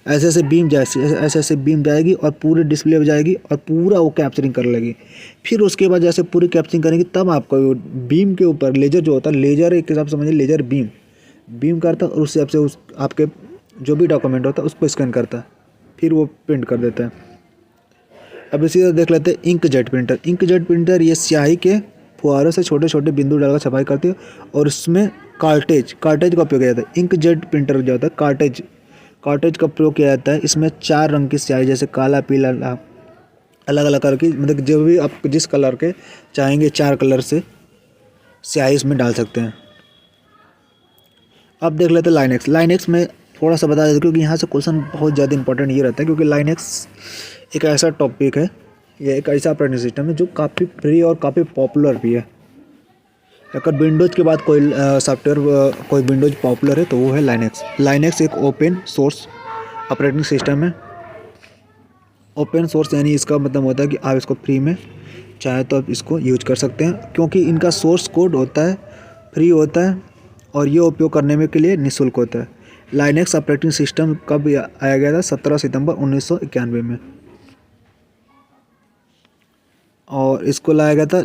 ऐसे बीम ऐसे बीम जाएगी और पूरे डिस्प्ले पे जाएगी और पूरा वो कैप्चरिंग कर लेगी। फिर उसके बाद जैसे पूरी कैप्चरिंग करेगी तब आपको बीम के ऊपर लेजर जो होता है, लेजर एक हिसाब से समझिए लेजर बीम करता है और उस हिसाब से उस आपके जो भी डॉक्यूमेंट होता है उसको स्कैन करता है, फिर वो प्रिंट कर देता है। अब इसी तरह देख लेते हैं इंकजेट प्रिंटर। इंकजेट प्रिंटर ये स्याही के फुहारों से छोटे छोटे बिंदु डालकर छपाई करती है और उसमें कार्टेज का उपयोग किया जाता है। इंकजेट प्रिंटर जो होता है कार्टेज का प्रयोग किया जाता है। इसमें 4 रंग की स्याही, जैसे काला, पीला, अलग अलग कलर की, मतलब जो भी आप जिस कलर के चाहेंगे 4 कलर से स्याही इसमें डाल सकते हैं। अब देख लेते हैं लाइनेक्स। लाइनेक्स में थोड़ा सा बता देते क्योंकि यहाँ से क्वेश्चन बहुत ज़्यादा इंपॉर्टेंट ये रहता है, क्योंकि लाइनेक्स एक ऐसा टॉपिक है, ये एक ऐसा ऑपरेटिंग सिस्टम है जो काफ़ी फ्री और काफ़ी पॉपुलर भी है। अगर विंडोज़ के बाद कोई सॉफ्टवेयर कोई विंडोज़ पॉपुलर है तो वो है लाइनेक्स। लाइनेक्स एक ओपन सोर्स ऑपरेटिंग सिस्टम है। ओपन सोर्स यानी इसका मतलब होता है कि आप इसको फ्री में चाहे तो आप इसको यूज कर सकते हैं, क्योंकि इनका सोर्स कोड होता है, फ्री होता है और ये उपयोग करने में के लिए निःशुल्क होता है। लाइनेक्स ऑपरेटिंग सिस्टम कब आया गया था, 17 सितंबर 1991 में, और इसको लाया गया था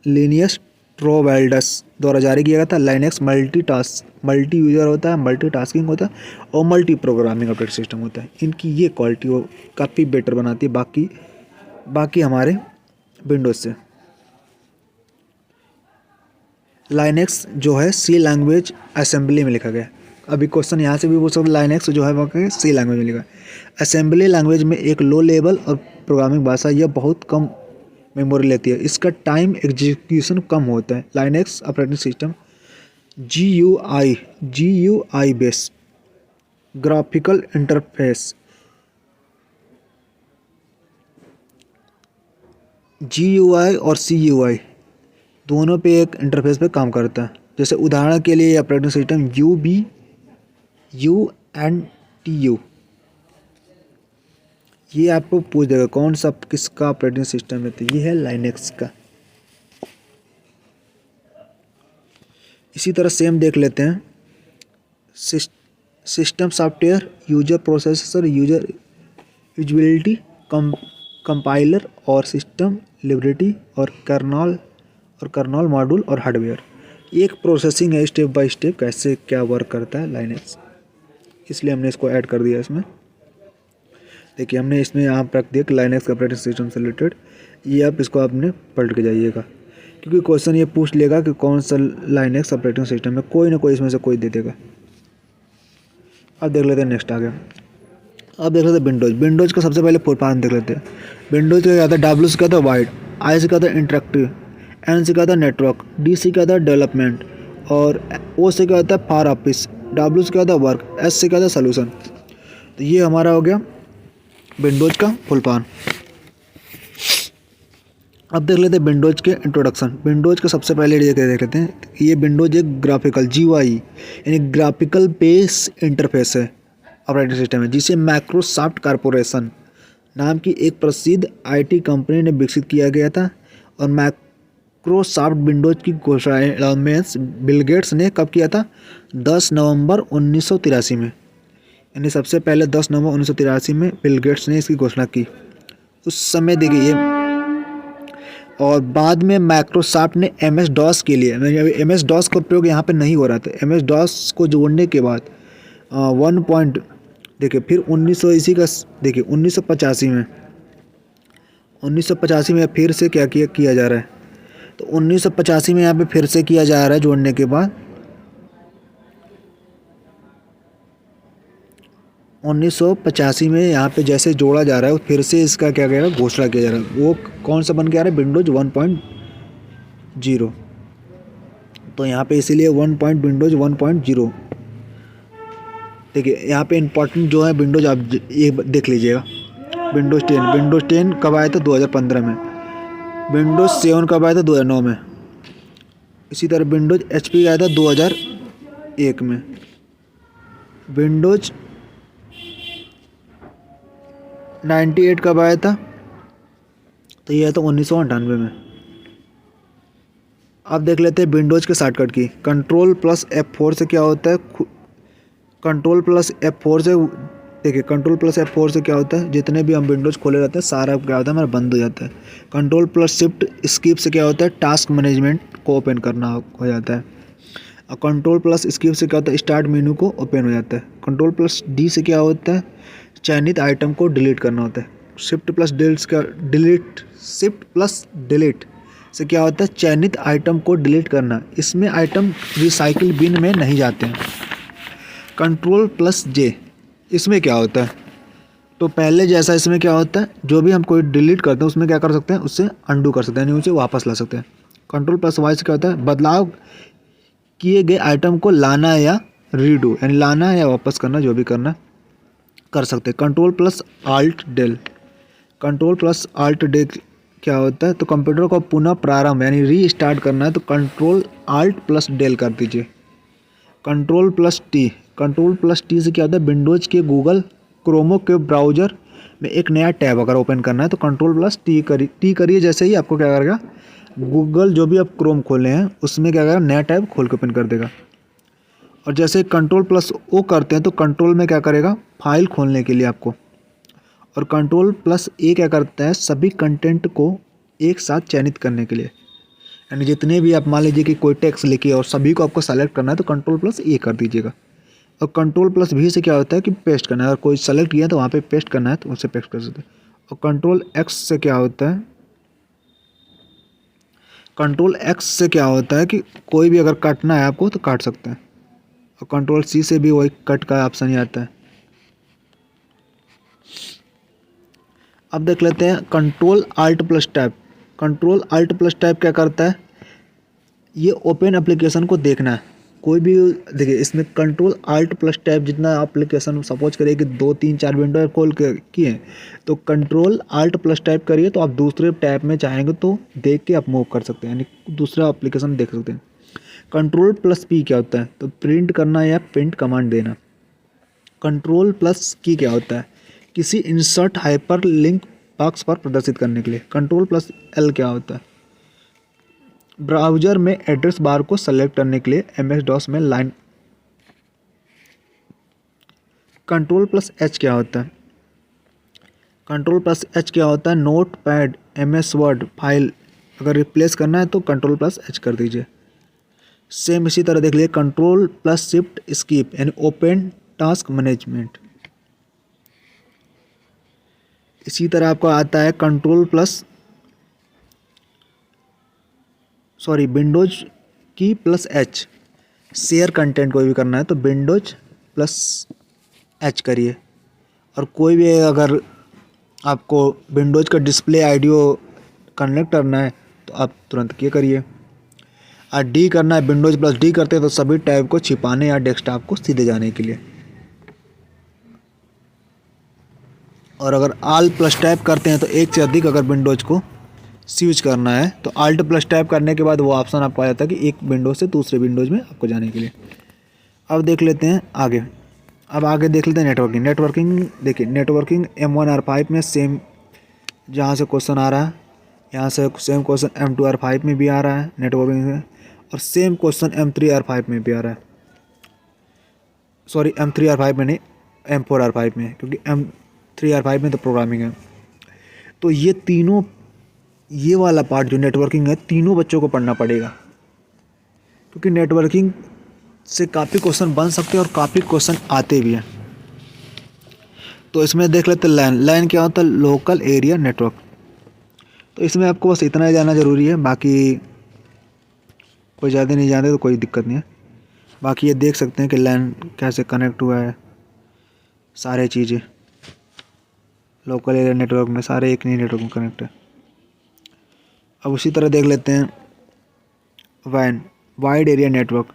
लिनियस टोरवाल्ड्स द्वारा जारी किया गया था। लाइनेक्स मल्टी यूज़र होता है, मल्टीटास्किंग होता है और मल्टी प्रोग्रामिंग ऑपरेटिंग सिस्टम होता है। इनकी ये क्वालिटी वो काफ़ी बेटर बनाती है बाकी हमारे विंडोज़ से। लाइनेक्स जो है सी लैंग्वेज असेंबली में लिखा गया है। अभी क्वेश्चन यहाँ से भी पूछ सकते, लाइनेक्स जो है वो सी लैंग्वेज में लिखा है। असेंबली लैंग्वेज में एक लो लेवल और प्रोग्रामिंग भाषा, यह बहुत कम मेमोरी लेती है, इसका टाइम एग्जीक्यूशन कम होता है। Linux operating system GUI base graphical interface, GUI और CUI दोनों पे एक इंटरफेस पे काम करता है। जैसे उदाहरण के लिए ऑपरेटिंग सिस्टम UNTU, ये आपको पूछ देगा कौन सा किसका ऑपरेटिंग सिस्टम है, तो ये है लाइनेक्स का। इसी तरह सेम देख लेते हैं system software, user processor, user usability, compiler और सिस्टम लिबर्टी और कर्नल मॉड्यूल और हार्डवेयर। एक प्रोसेसिंग है, स्टेप बाय स्टेप कैसे क्या वर्क करता है लाइनेक्स, इसलिए हमने इसको ऐड कर दिया इसमें। देखिए हमने इसमें यहाँ पर रख दिया कि लाइनेक्स का ऑपरेटिंग सिस्टम से रिलेटेड, ये आप इसको आपने पलट के जाइएगा, क्योंकि क्वेश्चन ये पूछ लेगा कि कौन सा लाइनेक्स ऑपरेटिंग सिस्टम है, कोई ना कोई इसमें से कोई दे देगा। अब देख लेते हैं नेक्स्ट आ गया। अब देख लेते हैं विंडोज़ का सबसे पहले फुल फॉर्म देख लेते हैं। विंडोज़ का क्या था, W से क्या था वाइड, I से क्या था इंटरेक्टिव, N से क्या था नेटवर्क, D से क्या था डेवलपमेंट और O से क्या था फार ऑफिस, W से क्या था वर्क, S से क्या था सोल्यूशन। तो ये हमारा हो गया विंडोज़ का फुल फॉर्म। अब देख लेते हैं विंडोज़ के इंट्रोडक्शन। विंडोज़ का सबसे पहले देख लेते हैं, ये विंडोज़ एक ग्राफिकल GUI यानी ग्राफिकल बेस इंटरफेस है ऑपरेटिंग सिस्टम है जिसे माइक्रोसॉफ्ट कॉरपोरेशन नाम की एक प्रसिद्ध आईटी कंपनी ने विकसित किया गया था। और माइक्रोसॉफ्ट विंडोज की घोषणा बिल गेट्स ने कब किया था? 10 नवंबर 1983 में। यानी सबसे पहले 10 नवंबर 1983 में बिल गेट्स ने इसकी घोषणा की। उस समय देखिए ये, और बाद में माइक्रोसॉफ्ट ने MS डॉस के लिए, MS डॉस का प्रयोग यहाँ पे नहीं हो रहा था, MS डॉस को जोड़ने के बाद वन पॉइंट देखिए फिर 1900 इसी का देखिए 1985 में फिर से क्या किया जा रहा है। तो 1985 में यहाँ पे फिर से किया जा रहा है जोड़ने के बाद। 1985 में यहाँ पे जैसे जोड़ा जा रहा है फिर से इसका क्या कह रहा है, घोषणा किया जा रहा है। वो कौन सा बन के आ रहा है? विंडोज 1.0। तो यहाँ पे इसीलिए विंडोज 1.0। देखिए यहाँ पे इम्पोर्टेंट जो है विंडोज, आप ये देख लीजिएगा। विंडोज 10 कब आया था? 2015 में। विंडोज 7 कब आया था? 2009 में। इसी तरह विंडोज HP आया था 2001 में। विंडोज 98 कब आया था? तो ये आया था 1998 में। अब देख लेते हैं विंडोज के शॉर्टकट की। Ctrl+F4 से क्या होता है? Ctrl+F4 से देखिए, Ctrl+F4 से क्या होता है? जितने भी हम विंडोज खोले रहते हैं सारा क्या होता है? हमारा बंद हो जाता है। Ctrl+Shift+Escape से क्या होता है? टास्क मैनेजमेंट को ओपन करना हो जाता है। और Ctrl+Escape से क्या होता है? स्टार्ट मेनू को ओपन हो जाता है। Ctrl+D से क्या होता है? चयनित आइटम को डिलीट करना होता है। Shift+Delete से क्या होता है? चयनित आइटम को डिलीट करना। इसमें आइटम रिसाइकिल बिन में नहीं जाते हैं। Ctrl+J इसमें क्या होता है? तो पहले जैसा इसमें क्या होता है? जो भी हम कोई डिलीट करते हैं उसमें क्या कर सकते हैं? उससे अंडू कर सकते हैं, यानी उसे वापस ला सकते हैं। Ctrl+Y से क्या होता है? बदलाव किए गए आइटम को लाना या रीडू, यानी लाना या वापस करना, जो भी करना कर सकते हैं। Ctrl+Alt+D क्या होता है? तो कंप्यूटर को पुनः प्रारंभ यानी रीस्टार्ट करना है तो Ctrl+Alt+Del कर दीजिए। Ctrl+T से क्या होता है? विंडोज के गूगल क्रोमो के ब्राउज़र में एक नया टैब अगर ओपन करना है तो Ctrl+T करिए। जैसे ही आपको क्या करेगा, गूगल जो भी आप क्रोम खोले हैं उसमें क्या करेगा? नया टैब खोल के ओपन कर देगा। और जैसे Ctrl+O करते हैं तो कंट्रोल में क्या करेगा? फाइल खोलने के लिए आपको। और Ctrl+A क्या करता है? सभी कंटेंट को एक साथ चयनित करने के लिए, यानी जितने भी आप मान लीजिए कि कोई टेक्स्ट लिखिए और सभी को आपको सेलेक्ट करना है तो Ctrl+A कर दीजिएगा। और Ctrl+V से क्या होता है कि पेस्ट करना है। अगर कोई सेलेक्ट किया तो वहाँ पे पेस्ट करना है तो उसे पेस्ट कर सकते हैं। और Ctrl+X से क्या होता है? Ctrl+X से क्या होता है कि कोई भी अगर काटना है आपको तो काट सकते हैं। और Ctrl+C से भी वही कट का ऑप्शन ही आता है। अब देख लेते हैं Ctrl+Alt+Tab। Ctrl+Alt+Tab क्या करता है? ये ओपन एप्लीकेशन को देखना है। कोई भी देखिए इसमें Ctrl+Alt+Tab जितना एप्लीकेशन, सपोज करिए कि 2 3 4 विंडो खोल के किए तो Ctrl+Alt+Tab करिए तो आप दूसरे टैब में चाहेंगे तो देख के आप मूव कर सकते हैं, यानी दूसरा एप्लीकेशन देख सकते हैं। Ctrl+P क्या होता है? तो प्रिंट करना या प्रिंट कमांड देना। Ctrl+K क्या होता है? किसी इंसर्ट हाइपर लिंक बॉक्स पर प्रदर्शित करने के लिए। Ctrl+L क्या होता है? ब्राउज़र में एड्रेस बार को सेलेक्ट करने के लिए MS DOS में लाइन। Ctrl+H क्या होता है? Ctrl+H क्या होता है? Note pad, MS word file अगर रिप्लेस करना है तो Ctrl+H कर दीजिए। सेम इसी तरह देख लीजिए Ctrl+Shift+Escape यानी ओपन टास्क मैनेजमेंट। इसी तरह आपको आता है विंडोज की +H। शेयर कंटेंट कोई भी करना है तो Windows+H करिए। और कोई भी अगर आपको विंडोज का डिस्प्ले आइडियो कनेक्ट करना है तो आप तुरंत क्या करिए। और D करना है, Windows+D करते हैं तो सभी टैब को छिपाने या डेस्कटॉप को सीधे जाने के लिए। और अगर Alt+Tab करते हैं तो एक से अधिक अगर विंडोज को स्विच करना है तो Alt+Tab करने के बाद वो ऑप्शन आपको आ जाता है कि एक विंडोज से दूसरे विंडोज में आपको जाने के लिए। अब देख लेते हैं आगे अब आगे देख लेते हैं नेटवर्किंग। नेटवर्किंग देखिए, नेटवर्किंग M1R5 में सेम जहाँ से क्वेश्चन आ रहा है, यहाँ से सेम क्वेश्चन M2R5 में भी आ रहा है नेटवर्किंग से, और सेम क्वेश्चन M3R5 में भी आ रहा है। सॉरी, M3R5 में नहीं, M4R5 में, क्योंकि M3R5 में तो प्रोग्रामिंग है। तो ये तीनों, ये वाला पार्ट जो नेटवर्किंग है, तीनों बच्चों को पढ़ना पड़ेगा, क्योंकि नेटवर्किंग से काफ़ी क्वेश्चन बन सकते हैं और काफ़ी क्वेश्चन आते भी हैं। तो इसमें देख लेते हैं लैन। लैन क्या होता है? Local area network. तो इसमें आपको बस इतना ही जानना ज़रूरी है, बाकी कोई ज़्यादा नहीं जानते तो कोई दिक्कत नहीं है। बाकी ये देख सकते हैं कि लैन कैसे कनेक्ट हुआ है, सारे चीज़ें लोकल एरिया नेटवर्क में सारे एक नहीं नेटवर्क में कनेक्ट है। अब उसी तरह देख लेते हैं वैन, वाइड एरिया नेटवर्क,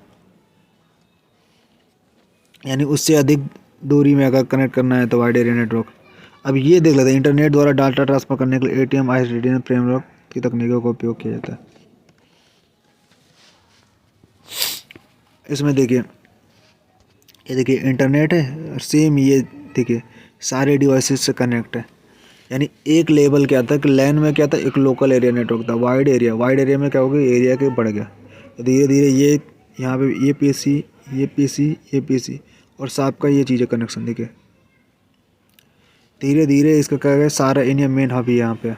यानी उससे अधिक दूरी में अगर कनेक्ट करना है तो वाइड एरिया नेटवर्क। अब ये देख लेते हैं इंटरनेट द्वारा डाटा ट्रांसफर करने के लिए ATM ISDN फ्रेमवर्क की तकनीकों का उपयोग किया जाता है। इसमें देखिए, ये देखिए इंटरनेट है और सेम ये देखिए सारे डिवाइसेस से कनेक्ट है। यानी एक लेवल क्या था कि लैन में क्या था, एक लोकल एरिया नेटवर्क था। वाइड एरिया में क्या हो गया, एरिया के बढ़ गया, तो धीरे धीरे ये यहाँ पे ये PC और सांप का ये चीज़ें कनेक्शन देखिए, धीरे धीरे इसका क्या है, सारा इंडिया मेन हब ही यहाँ पे।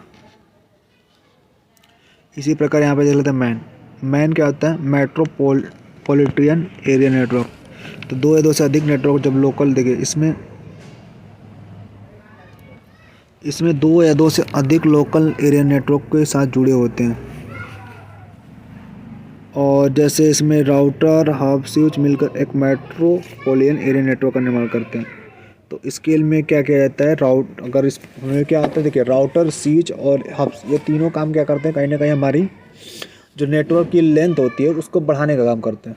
इसी प्रकार यहाँ पे देख लेते हैं मैन। मैन क्या होता है? Metropolitan area network. तो दो या दो से अधिक नेटवर्क जब लोकल, देखिए इसमें दो या दो से अधिक लोकल एरिया नेटवर्क के साथ जुड़े होते हैं, और जैसे इसमें राउटर हब स्विच मिलकर एक मेट्रोपॉलिटन एरिया नेटवर्क का निर्माण करते हैं। तो स्केल में क्या किया जाता है, अगर इसमें क्या आता है, देखिए राउटर स्विच और हब्स, ये तीनों काम क्या करते हैं, कहीं ना कहीं हमारी जो नेटवर्क की लेंथ होती है उसको बढ़ाने का काम करते हैं।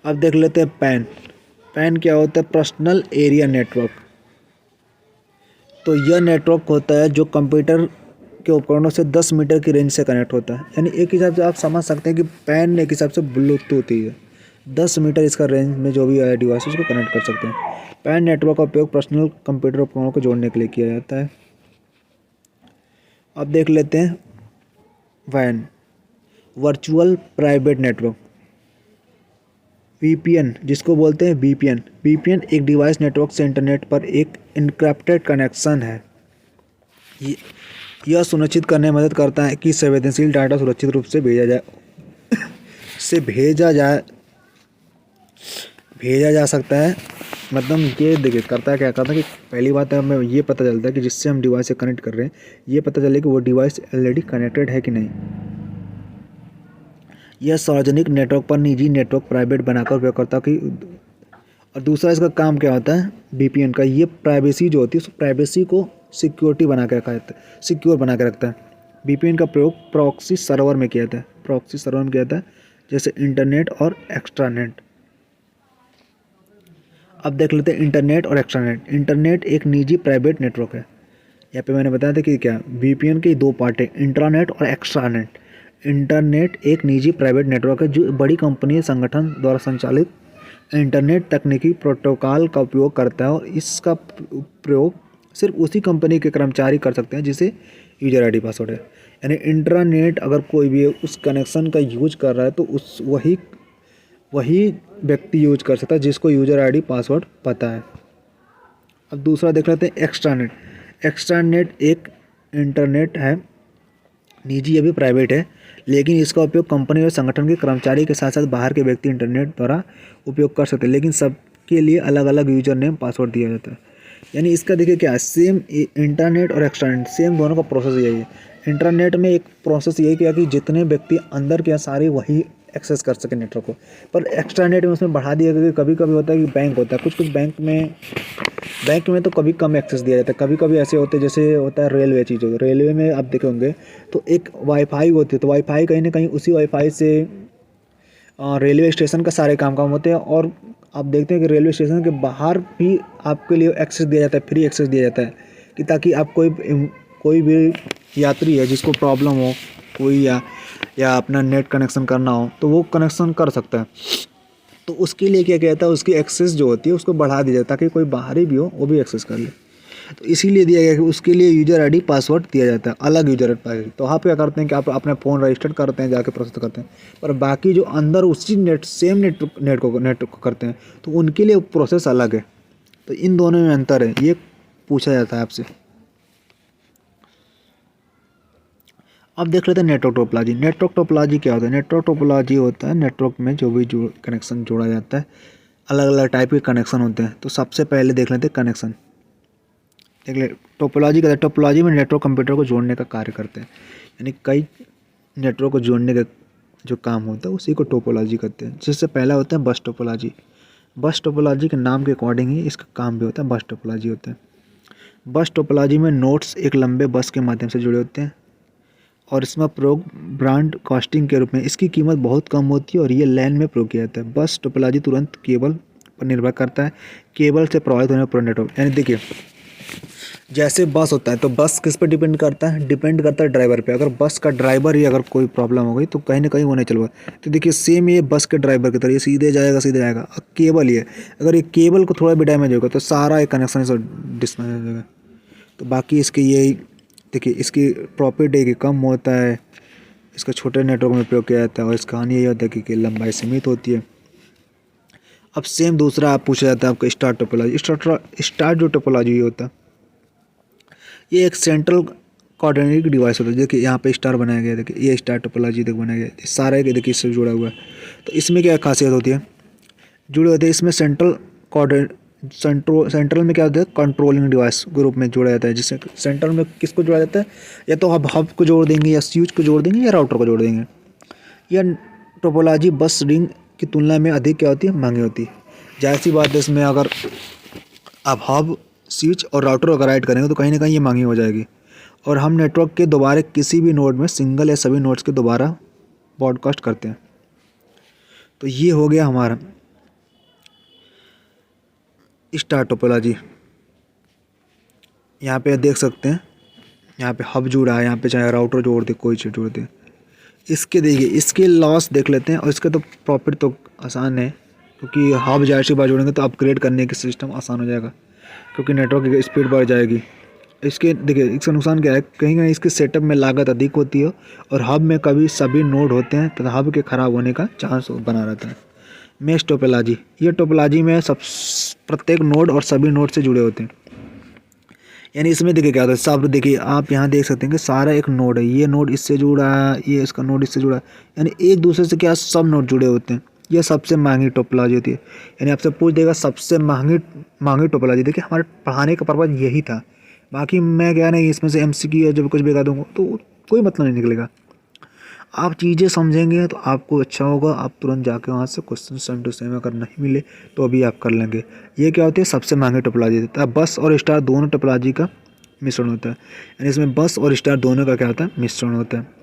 अब देख लेते हैं पैन। पैन क्या होता है? Personal area network. तो यह नेटवर्क होता है जो कंप्यूटर के उपकरणों से 10 मीटर की रेंज से कनेक्ट होता है। यानी एक हिसाब से आप समझ सकते हैं कि पैन एक हिसाब से ब्लूटूथ ही है, 10 मीटर इसका रेंज में जो भी डिवाइस उसको कनेक्ट कर सकते हैं। पैन नेटवर्क का उपयोग पर्सनल कंप्यूटर उपकरणों को जोड़ने के लिए किया जाता है। अब देख लेते हैं वैन, वर्चुअल प्राइवेट नेटवर्क, VPN जिसको बोलते हैं VPN एक डिवाइस नेटवर्क से इंटरनेट पर एक इनक्रिप्टेड कनेक्शन है। यह सुनिश्चित करने में मदद करता है कि संवेदनशील डाटा सुरक्षित रूप से भेजा जा सकता है। मतलब ये देखिए करता है कि पहली बात है हमें ये पता चलता है कि जिससे हम डिवाइस से कनेक्ट कर रहे हैं ये पता चले कि वो डिवाइस ऑलरेडी कनेक्टेड है कि नहीं। यह सार्वजनिक नेटवर्क पर निजी नेटवर्क प्राइवेट बनाकर उपयोगकर्ता की, और दूसरा इसका काम क्या होता है VPN का, ये प्राइवेसी जो होती है उस प्राइवेसी को सिक्योर बना के रखता है। VPN का प्रयोग प्रॉक्सी सर्वर में किया जाता है, जैसे इंटरनेट और एक्स्ट्रानेट। अब देख लेते हैं इंटरनेट और एक्स्ट्रानेट। इंटरनेट एक निजी प्राइवेट नेटवर्क है। यहाँ पे मैंने बताया था कि क्या VPN के दो पार्ट है, इंट्रानेट और एक्स्ट्रानेट। इंटरनेट एक निजी प्राइवेट नेटवर्क है जो बड़ी कंपनी संगठन द्वारा संचालित इंटरनेट तकनीकी प्रोटोकॉल का उपयोग करता है, और इसका प्रयोग सिर्फ उसी कंपनी के कर्मचारी कर सकते हैं जिसे यूजर ID पासवर्ड है। यानी इंटरनेट अगर कोई भी उस कनेक्शन का यूज कर रहा है तो वही व्यक्ति यूज कर सकता है जिसको यूजर ID पासवर्ड पता है। अब दूसरा देख लेते हैं एक्स्ट्रानेट एक इंटरनेट है, निजी या भी प्राइवेट है, लेकिन इसका उपयोग कंपनी और संगठन के कर्मचारी के साथ साथ बाहर के व्यक्ति इंटरनेट द्वारा उपयोग कर सकते हैं, लेकिन सबके लिए अलग अलग यूजर नेम पासवर्ड दिया जाता है। यानी इसका देखिए क्या सेम इंटरनेट और एक्स्ट्रानेट सेम दोनों का प्रोसेस यही है। इंटरनेट में एक प्रोसेस ये किया कि जितने व्यक्ति अंदर के सारे वही एक्सेस कर सके नेटवर्क को, पर एक्स्ट्रानेट में उसमें बढ़ा दिया गया। कभी कभी होता है कि बैंक होता है, कुछ बैंक में तो कभी कम एक्सेस दिया जाता है, कभी कभी ऐसे होते हैं जैसे होता है रेलवे चीज़ होती है। रेलवे में आप देखे होंगे तो एक वाईफाई होती है, तो वाईफाई कहीं ना कहीं उसी वाईफाई से रेलवे स्टेशन का सारे काम होते हैं। और आप देखते हैं कि रेलवे स्टेशन के बाहर भी आपके लिए एक्सेस दिया जाता है, फ्री एक्सेस दिया जाता है, कि ताकि आप कोई भी यात्री है जिसको प्रॉब्लम हो कोई या अपना नेट कनेक्शन करना हो तो वो कनेक्शन कर सकता है। तो उसके लिए क्या कहता है, उसकी एक्सेस जो होती है उसको बढ़ा दिया जाता है ताकि कोई बाहरी भी हो वो भी एक्सेस कर ले। तो इसीलिए दिया गया कि उसके लिए यूज़र आईडी पासवर्ड दिया जाता है, अलग यूज़र पासवर्ड। तो आप क्या करते हैं कि आप अपना फ़ोन रजिस्टर करते हैं, जाके प्रोसेस करते हैं, पर बाकी जो अंदर उसी सेम नेट को करते हैं तो उनके लिए प्रोसेस अलग है। तो इन दोनों में अंतर है, ये पूछा जाता है आपसे। अब देख लेते हैं नेटवर्क टोपोलॉजी। नेटवर्क टोपोलॉजी क्या होता है? नेटवर्क टोपोलॉजी होता है नेटवर्क में जो भी कनेक्शन जोड़ा जाता है, अलग अलग टाइप के कनेक्शन होते हैं। तो सबसे पहले देख लेते हैं कनेक्शन। देख ले टोपोलॉजी का, टोपोलॉजी में नेटवर्क कंप्यूटर को जोड़ने का कार्य करते हैं, यानी कई नेटवर्क को जोड़ने का जो काम होता है उसी को टोपोलॉजी करते हैं। जिससे पहला होता है बस टोपोलॉजी। बस टोपोलॉजी के नाम के अकॉर्डिंग ही इसका काम भी होता है, बस टोपोलॉजी होता है। बस टोपोलॉजी में नोड्स एक लंबे बस के माध्यम से जुड़े होते हैं और इसमें प्रयोग ब्रांड कास्टिंग के रूप में इसकी कीमत बहुत कम होती है और ये लैन में प्रयोग किया जाता है। बस टोपोलॉजी तुरंत केबल पर निर्भर करता है, केबल से प्रभावित होने पर नेटवर्क। यानी देखिए जैसे बस होता है तो बस किस पर डिपेंड करता है? डिपेंड करता है ड्राइवर पे। अगर बस का ड्राइवर ही अगर कोई प्रॉब्लम हो गई तो कहीं ना कहीं वो नहीं चल पाएगा। तो देखिए सेम ये बस के ड्राइवर की तरह ये सीधे जाएगा सीधे जाएगा। अब केबल ही है, अगर ये केबल को थोड़ा भी डैमेज होगा तो सारा एक कनेक्शन डिस्कनेक्ट हो जाएगा। तो बाकी इसके यही देखिए, इसकी प्रॉफिट है कि कम होता है, इसका छोटे नेटवर्क में प्रयोग किया जाता है और इसका हानि यही होता है कि लंबाई सीमित होती है। अब सेम दूसरा आप पूछा जाता है आपका स्टार टोपोलॉजी। स्टार जो टोपोलॉजी होता है ये एक सेंट्रल कोऑर्डिनेट डिवाइस होता है। देखिए यहाँ पे स्टार बनाया गया है, देखिए ये स्टार टोपोलॉजी देखिए बनाया गया है, सारा एक देखिए इससे जुड़ा हुआ है। तो इसमें क्या खासियत होती है? जुड़े होते हैं इसमें सेंट्रल कोऑर्डिनेट, सेंट्रल में क्या होता है कंट्रोलिंग डिवाइस के रूप में जोड़ा जाता है। जिससे सेंट्रल में किसको जोड़ा जाता है? या तो हब को जोड़ देंगे या स्विच को जोड़ देंगे या राउटर को जोड़ देंगे। यह टोपोलॉजी बस रिंग की तुलना में अधिक क्या होती है? महंगी होती है। जाहिर सी बात है इसमें अगर आप हब स्विच और राउटर अगर ऐड करेंगे तो कहीं ना कहीं ये महंगी हो जाएगी। और हम नेटवर्क के दोबारा किसी भी नोड में सिंगल या सभी नोड्स के दोबारा ब्रॉडकास्ट करते हैं। तो ये हो गया हमारा स्टार टोपोलॉजी। यहाँ पे देख सकते हैं, यहाँ पे हब जुड़ा है, यहाँ पे चाहे राउटर जोड़ दे कोई चीज़ जोड़ दे। इसके देखिए इसके लॉस देख लेते हैं और इसका तो प्रॉफिट तो आसान है क्योंकि हब जाहिर सी बात जोड़ेंगे तो अपग्रेड करने की सिस्टम आसान हो जाएगा क्योंकि नेटवर्क की स्पीड बढ़ जाएगी। इसके देखिए इसका नुकसान क्या है? कहीं ना इसके सेटअप में लागत अधिक होती है और हब में कभी सभी नोड होते हैं तथा हब के ख़राब होने का चांस बना रहता है। मेश टोपोलॉजी, ये टोपोलॉजी में सब प्रत्येक नोड और सभी नोड से जुड़े होते हैं। यानी इसमें देखिए क्या होता है, सब देखिए आप यहाँ देख सकते हैं कि सारा एक नोड है, ये नोड इससे जुड़ा है, ये इसका नोड इससे जुड़ा है, यानी एक दूसरे से क्या सब नोड जुड़े होते हैं। ये सबसे महंगी टोपोलॉजी होती है। यानी आपसे पूछ देगा सबसे महंगी टोपोलॉजी। देखिए हमारे पढ़ाने का पर्पज यही था, बाकी मैं क्या नहीं इसमें से एमसीक्यू या जब कुछ भी कह दूँगा तो कोई मतलब नहीं निकलेगा। आप चीज़ें समझेंगे तो आपको अच्छा होगा, आप तुरंत जाके वहाँ से क्वेश्चन सेम टू सेम अगर नहीं मिले तो अभी आप कर लेंगे। ये क्या होती है? सबसे महंगी टोपोलॉजी देता है। बस और स्टार दोनों टोपोलॉजी का मिश्रण होता है, यानी इसमें बस और स्टार दोनों का क्या होता है? मिश्रण होता है।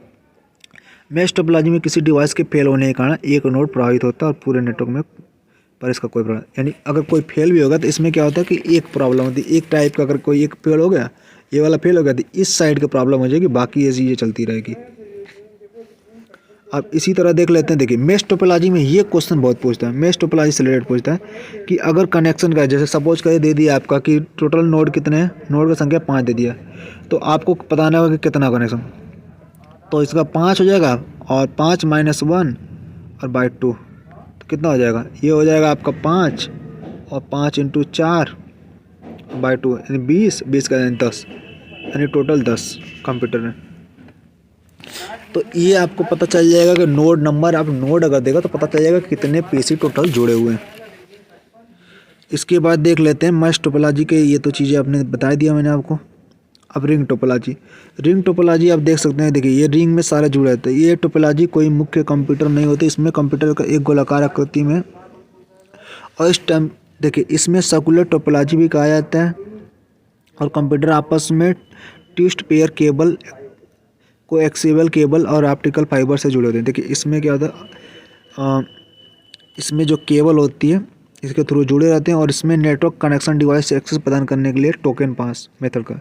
मैश टोपोलॉजी में किसी डिवाइस के फेल होने के कारण एक नोड प्रभावित होता है और पूरे नेटवर्क में पर इसका कोई प्रॉब्लम, यानी अगर कोई फेल भी होगा तो इसमें क्या होता है कि एक प्रॉब्लम होती है, एक टाइप का। अगर कोई एक फेल हो गया, ये वाला फेल हो गया तो इस साइड की प्रॉब्लम हो जाएगी, बाकी ये चीज़ें चलती रहेगी। अब इसी तरह देख लेते हैं, देखिए मेश टोपोलॉजी में ये क्वेश्चन बहुत पूछता है, मेश टोपोलॉजी से रिलेटेड पूछता है कि अगर कनेक्शन का जैसे सपोज कर दे दिया आपका कि टोटल नोड कितने हैं, नोड की संख्या 5 दे दिया, तो आपको बताना होगा कि कितना कनेक्शन। तो इसका 5 हो जाएगा और 5 - 1 और बाई 2 तो कितना हो जाएगा? ये हो जाएगा आपका 5 और 5 × 4 बाई 2 यानी 20 का यानी 10, यानी टोटल 10 कंप्यूटर में। तो ये आपको पता चल जाएगा कि नोड नंबर, आप नोड अगर देगा तो पता चल जाएगा कि कितने पीसी टोटल जुड़े हुए हैं। इसके बाद देख लेते हैं मैश टोपोलॉजी के, ये तो चीज़ें आपने बता दिया मैंने आपको। अब रिंग टोपोलॉजी, रिंग टोपोलॉजी आप देख सकते हैं, देखिए ये रिंग में सारे जुड़े रहते हैं। ये टोपोलॉजी कोई मुख्य कंप्यूटर नहीं होती, इसमें कंप्यूटर का एक गोलाकार आकृति में, और इस टाइम देखिए इसमें सर्कुलर टोपोलॉजी भी कहा जाता है। और कंप्यूटर आपस में twist pair cable, coaxial cable और ऑप्टिकल फाइबर से जुड़े होते हैं। देखिए इसमें क्या होता है, इसमें जो केबल होती है इसके थ्रू जुड़े रहते हैं और इसमें नेटवर्क कनेक्शन डिवाइस से एक्सेस प्रदान करने के लिए टोकन पास मेथड का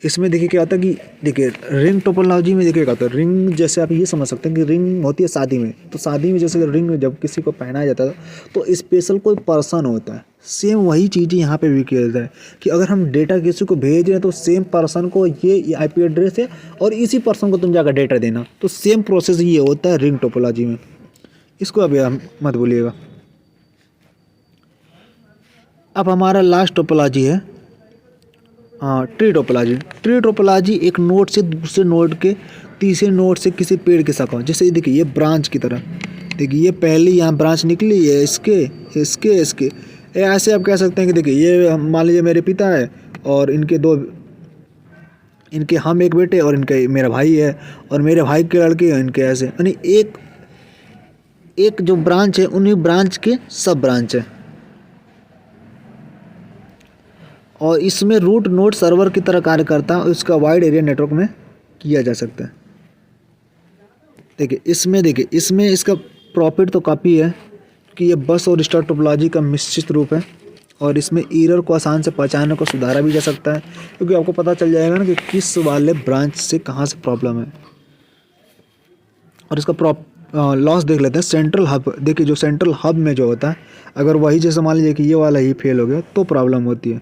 इसमें देखिए क्या होता है कि देखिए रिंग टोपोलॉजी में देखिए क्या होता है, रिंग जैसे आप ये समझ सकते हैं कि रिंग होती है शादी में, तो शादी में जैसे रिंग जब किसी को पहनाया जाता है तो स्पेशल कोई पर्सन होता है, सेम वही चीज़ यहाँ पे भी किया जाता है कि अगर हम डेटा किसी को भेज रहे हैं तो सेम पर्सन को ये आईपी एड्रेस है और इसी पर्सन को तुम जाकर डेटा देना, तो सेम प्रोसेस ये होता है रिंग टोपोलॉजी में। इसको अभी हम मत भूलिएगा। अब हमारा लास्ट टोपोलॉजी है ट्री टोपोलॉजी। ट्री टोपोलॉजी एक नोड से दूसरे नोड के तीसरे नोड से किसी पेड़ की शाखा, जैसे देखिए ये ब्रांच की तरह, देखिए ये पहली यहाँ ब्रांच निकली है इसके इसके इसके, ऐसे आप कह सकते हैं कि देखिए ये मान लीजिए मेरे पिता है और इनके हम एक बेटे और इनके मेरा भाई है और मेरे भाई के लड़के हैं इनके, ऐसे यानी एक जो ब्रांच है उन्हीं ब्रांच के सब ब्रांच है। और इसमें रूट नोड सर्वर की तरह कार्य करता है, इसका वाइड एरिया नेटवर्क में किया जा सकता है। देखिए इसमें इसका प्रॉफिट तो काफ़ी है कि ये बस और स्टार टोपोलॉजी का मिश्रित रूप है और इसमें एरर को आसान से पहचानने को सुधारा भी जा सकता है, क्योंकि आपको पता चल जाएगा ना कि किस वाले ब्रांच से कहाँ से प्रॉब्लम है। और इसका लॉस देख लेते हैं। सेंट्रल हब, देखिए जो सेंट्रल हब में जो होता है अगर वही जैसे मान लीजिए कि ये वाला ही फेल हो गया तो प्रॉब्लम होती है।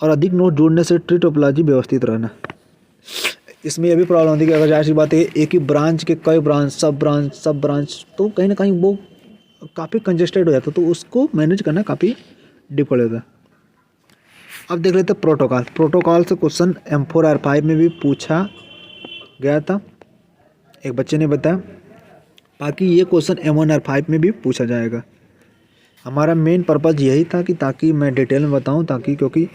और अधिक नोड जोड़ने से ट्री टोपोलॉजी व्यवस्थित रहना, इसमें यह भी प्रॉब्लम होती है कि अगर जाहिर सी बात है एक ही ब्रांच के कई ब्रांच सब ब्रांच तो कहीं ना कहीं वो काफ़ी कंजेस्टेड हो जाता है, तो उसको मैनेज करना काफ़ी डिफिकल्ट होता है। अब देख लेते हैं प्रोटोकॉल से क्वेश्चन M4 R5 में भी पूछा गया था, एक बच्चे ने बताया। बाकी ये क्वेश्चन M1 R5 में भी पूछा जाएगा। हमारा मेन पर्पज़ यही था कि ताकि मैं डिटेल में बताऊं, ताकि क्योंकि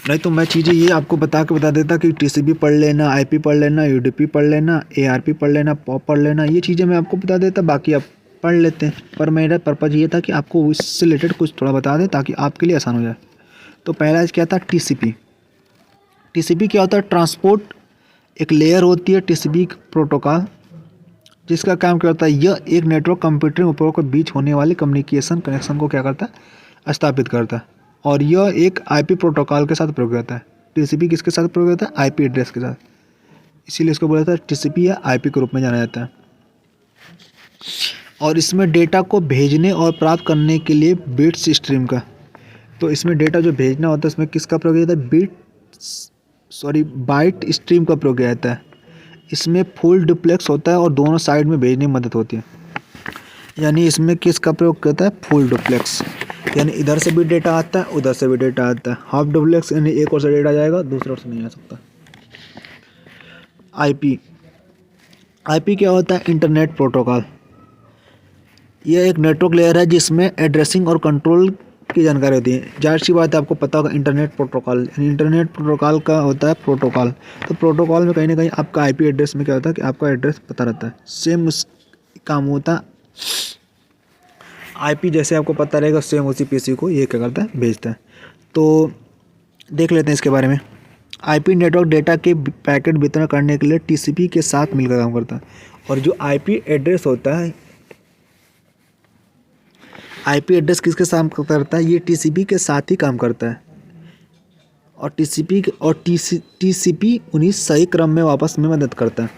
नहीं तो मैं चीज़ें ये आपको बता देता कि TCP पढ़ लेना, IP पढ़ लेना, UDP पढ़ लेना, ARP पढ़ लेना, POP पढ़ लेना, ये चीज़ें मैं आपको बता देता, बाकी आप पढ़ लेते हैं। पर मेरा पर्पज़ ये था कि आपको इससे रिलेटेड कुछ थोड़ा बता दें ताकि आपके लिए आसान हो जाए। तो पहला क्या था TCP क्या होता है? ट्रांसपोर्ट एक लेयर होती है TCP प्रोटोकॉल, जिसका काम क्या होता है, यह एक नेटवर्क कंप्यूटर उपयोग के बीच होने वाले कम्युनिकेशन कनेक्शन को क्या करता है, स्थापित करता है। और यह एक IP प्रोटोकॉल के साथ प्रयोग होता है। TCP किसके साथ प्रयोग होता है? IP एड्रेस के साथ, इसीलिए इसको बोला जाता है TCP या IP के रूप में जाना जाता है। और इसमें डेटा को भेजने और प्राप्त करने के लिए बिट्स स्ट्रीम का, तो इसमें डेटा जो भेजना होता है इसमें किसका प्रयोग किया जाता है? बाइट स्ट्रीम का प्रयोग किया जाता है। इसमें फुल डुप्लेक्स होता है और दोनों साइड में भेजने में मदद होती है। यानी इसमें किसका प्रयोग करता है? फुल डुप्लेक्स, यानी इधर से भी डेटा आता है उधर से भी डेटा आता है। हाफ डुप्लेक्स यानी एक और से डेटा जाएगा दूसरे ओर से नहीं आ सकता। आईपी क्या होता है? Internet protocol. यह एक नेटवर्क लेयर है जिसमें एड्रेसिंग और कंट्रोल की जानकारी होती है। जाहिर सी बात है आपको पता होगा इंटरनेट प्रोटोकॉल का होता है प्रोटोकॉल। तो प्रोटोकॉल में कहीं ना कहीं आपका आईपी एड्रेस में क्या होता है कि आपका एड्रेस पता रहता है। सेम उस काम होता है आईपी, जैसे आपको पता रहेगा सेम उसी पीसी को ये क्या करता है, भेजता है। तो देख लेते हैं इसके बारे में। आईपी नेटवर्क डेटा के पैकेट वितरण करने के लिए टीसीपी के साथ मिलकर काम करता है। और जो आईपी एड्रेस होता है, आईपी एड्रेस किसके साथ करता है? ये टीसीपी के साथ ही काम करता है। और टीसीपी उन्हीं सही क्रम में वापस में मदद करता है।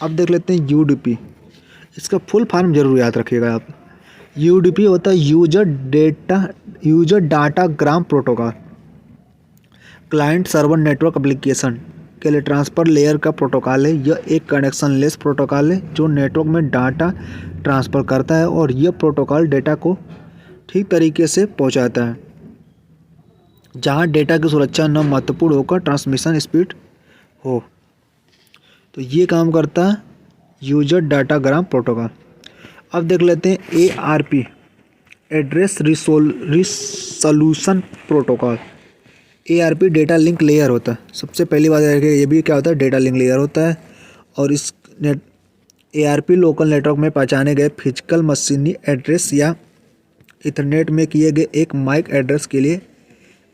अब देख लेते हैं यूडीपी। इसका फुल फॉर्म जरूर याद रखिएगा आप। यूडीपी होता है user datagram protocol. Client server network application के लिए ट्रांसफ़र लेयर का प्रोटोकॉल है। यह एक कनेक्शनलेस प्रोटोकॉल है जो नेटवर्क में डाटा ट्रांसफ़र करता है और यह प्रोटोकॉल डेटा को ठीक तरीके से पहुंचाता है जहां डेटा की सुरक्षा न महत्वपूर्ण होकर ट्रांसमिशन स्पीड हो। तो ये काम करता है यूजर डाटाग्राम प्रोटोकॉल। अब देख लेते हैं ARP, address resolution protocol. ARP data link layer होता है। सबसे पहली बात ये भी क्या होता है, डेटा लिंक लेयर होता है। और इस ARP लोकल नेटवर्क में पहचाने गए फिजिकल मशीनी एड्रेस या इथरनेट में किए गए एक माइक एड्रेस के लिए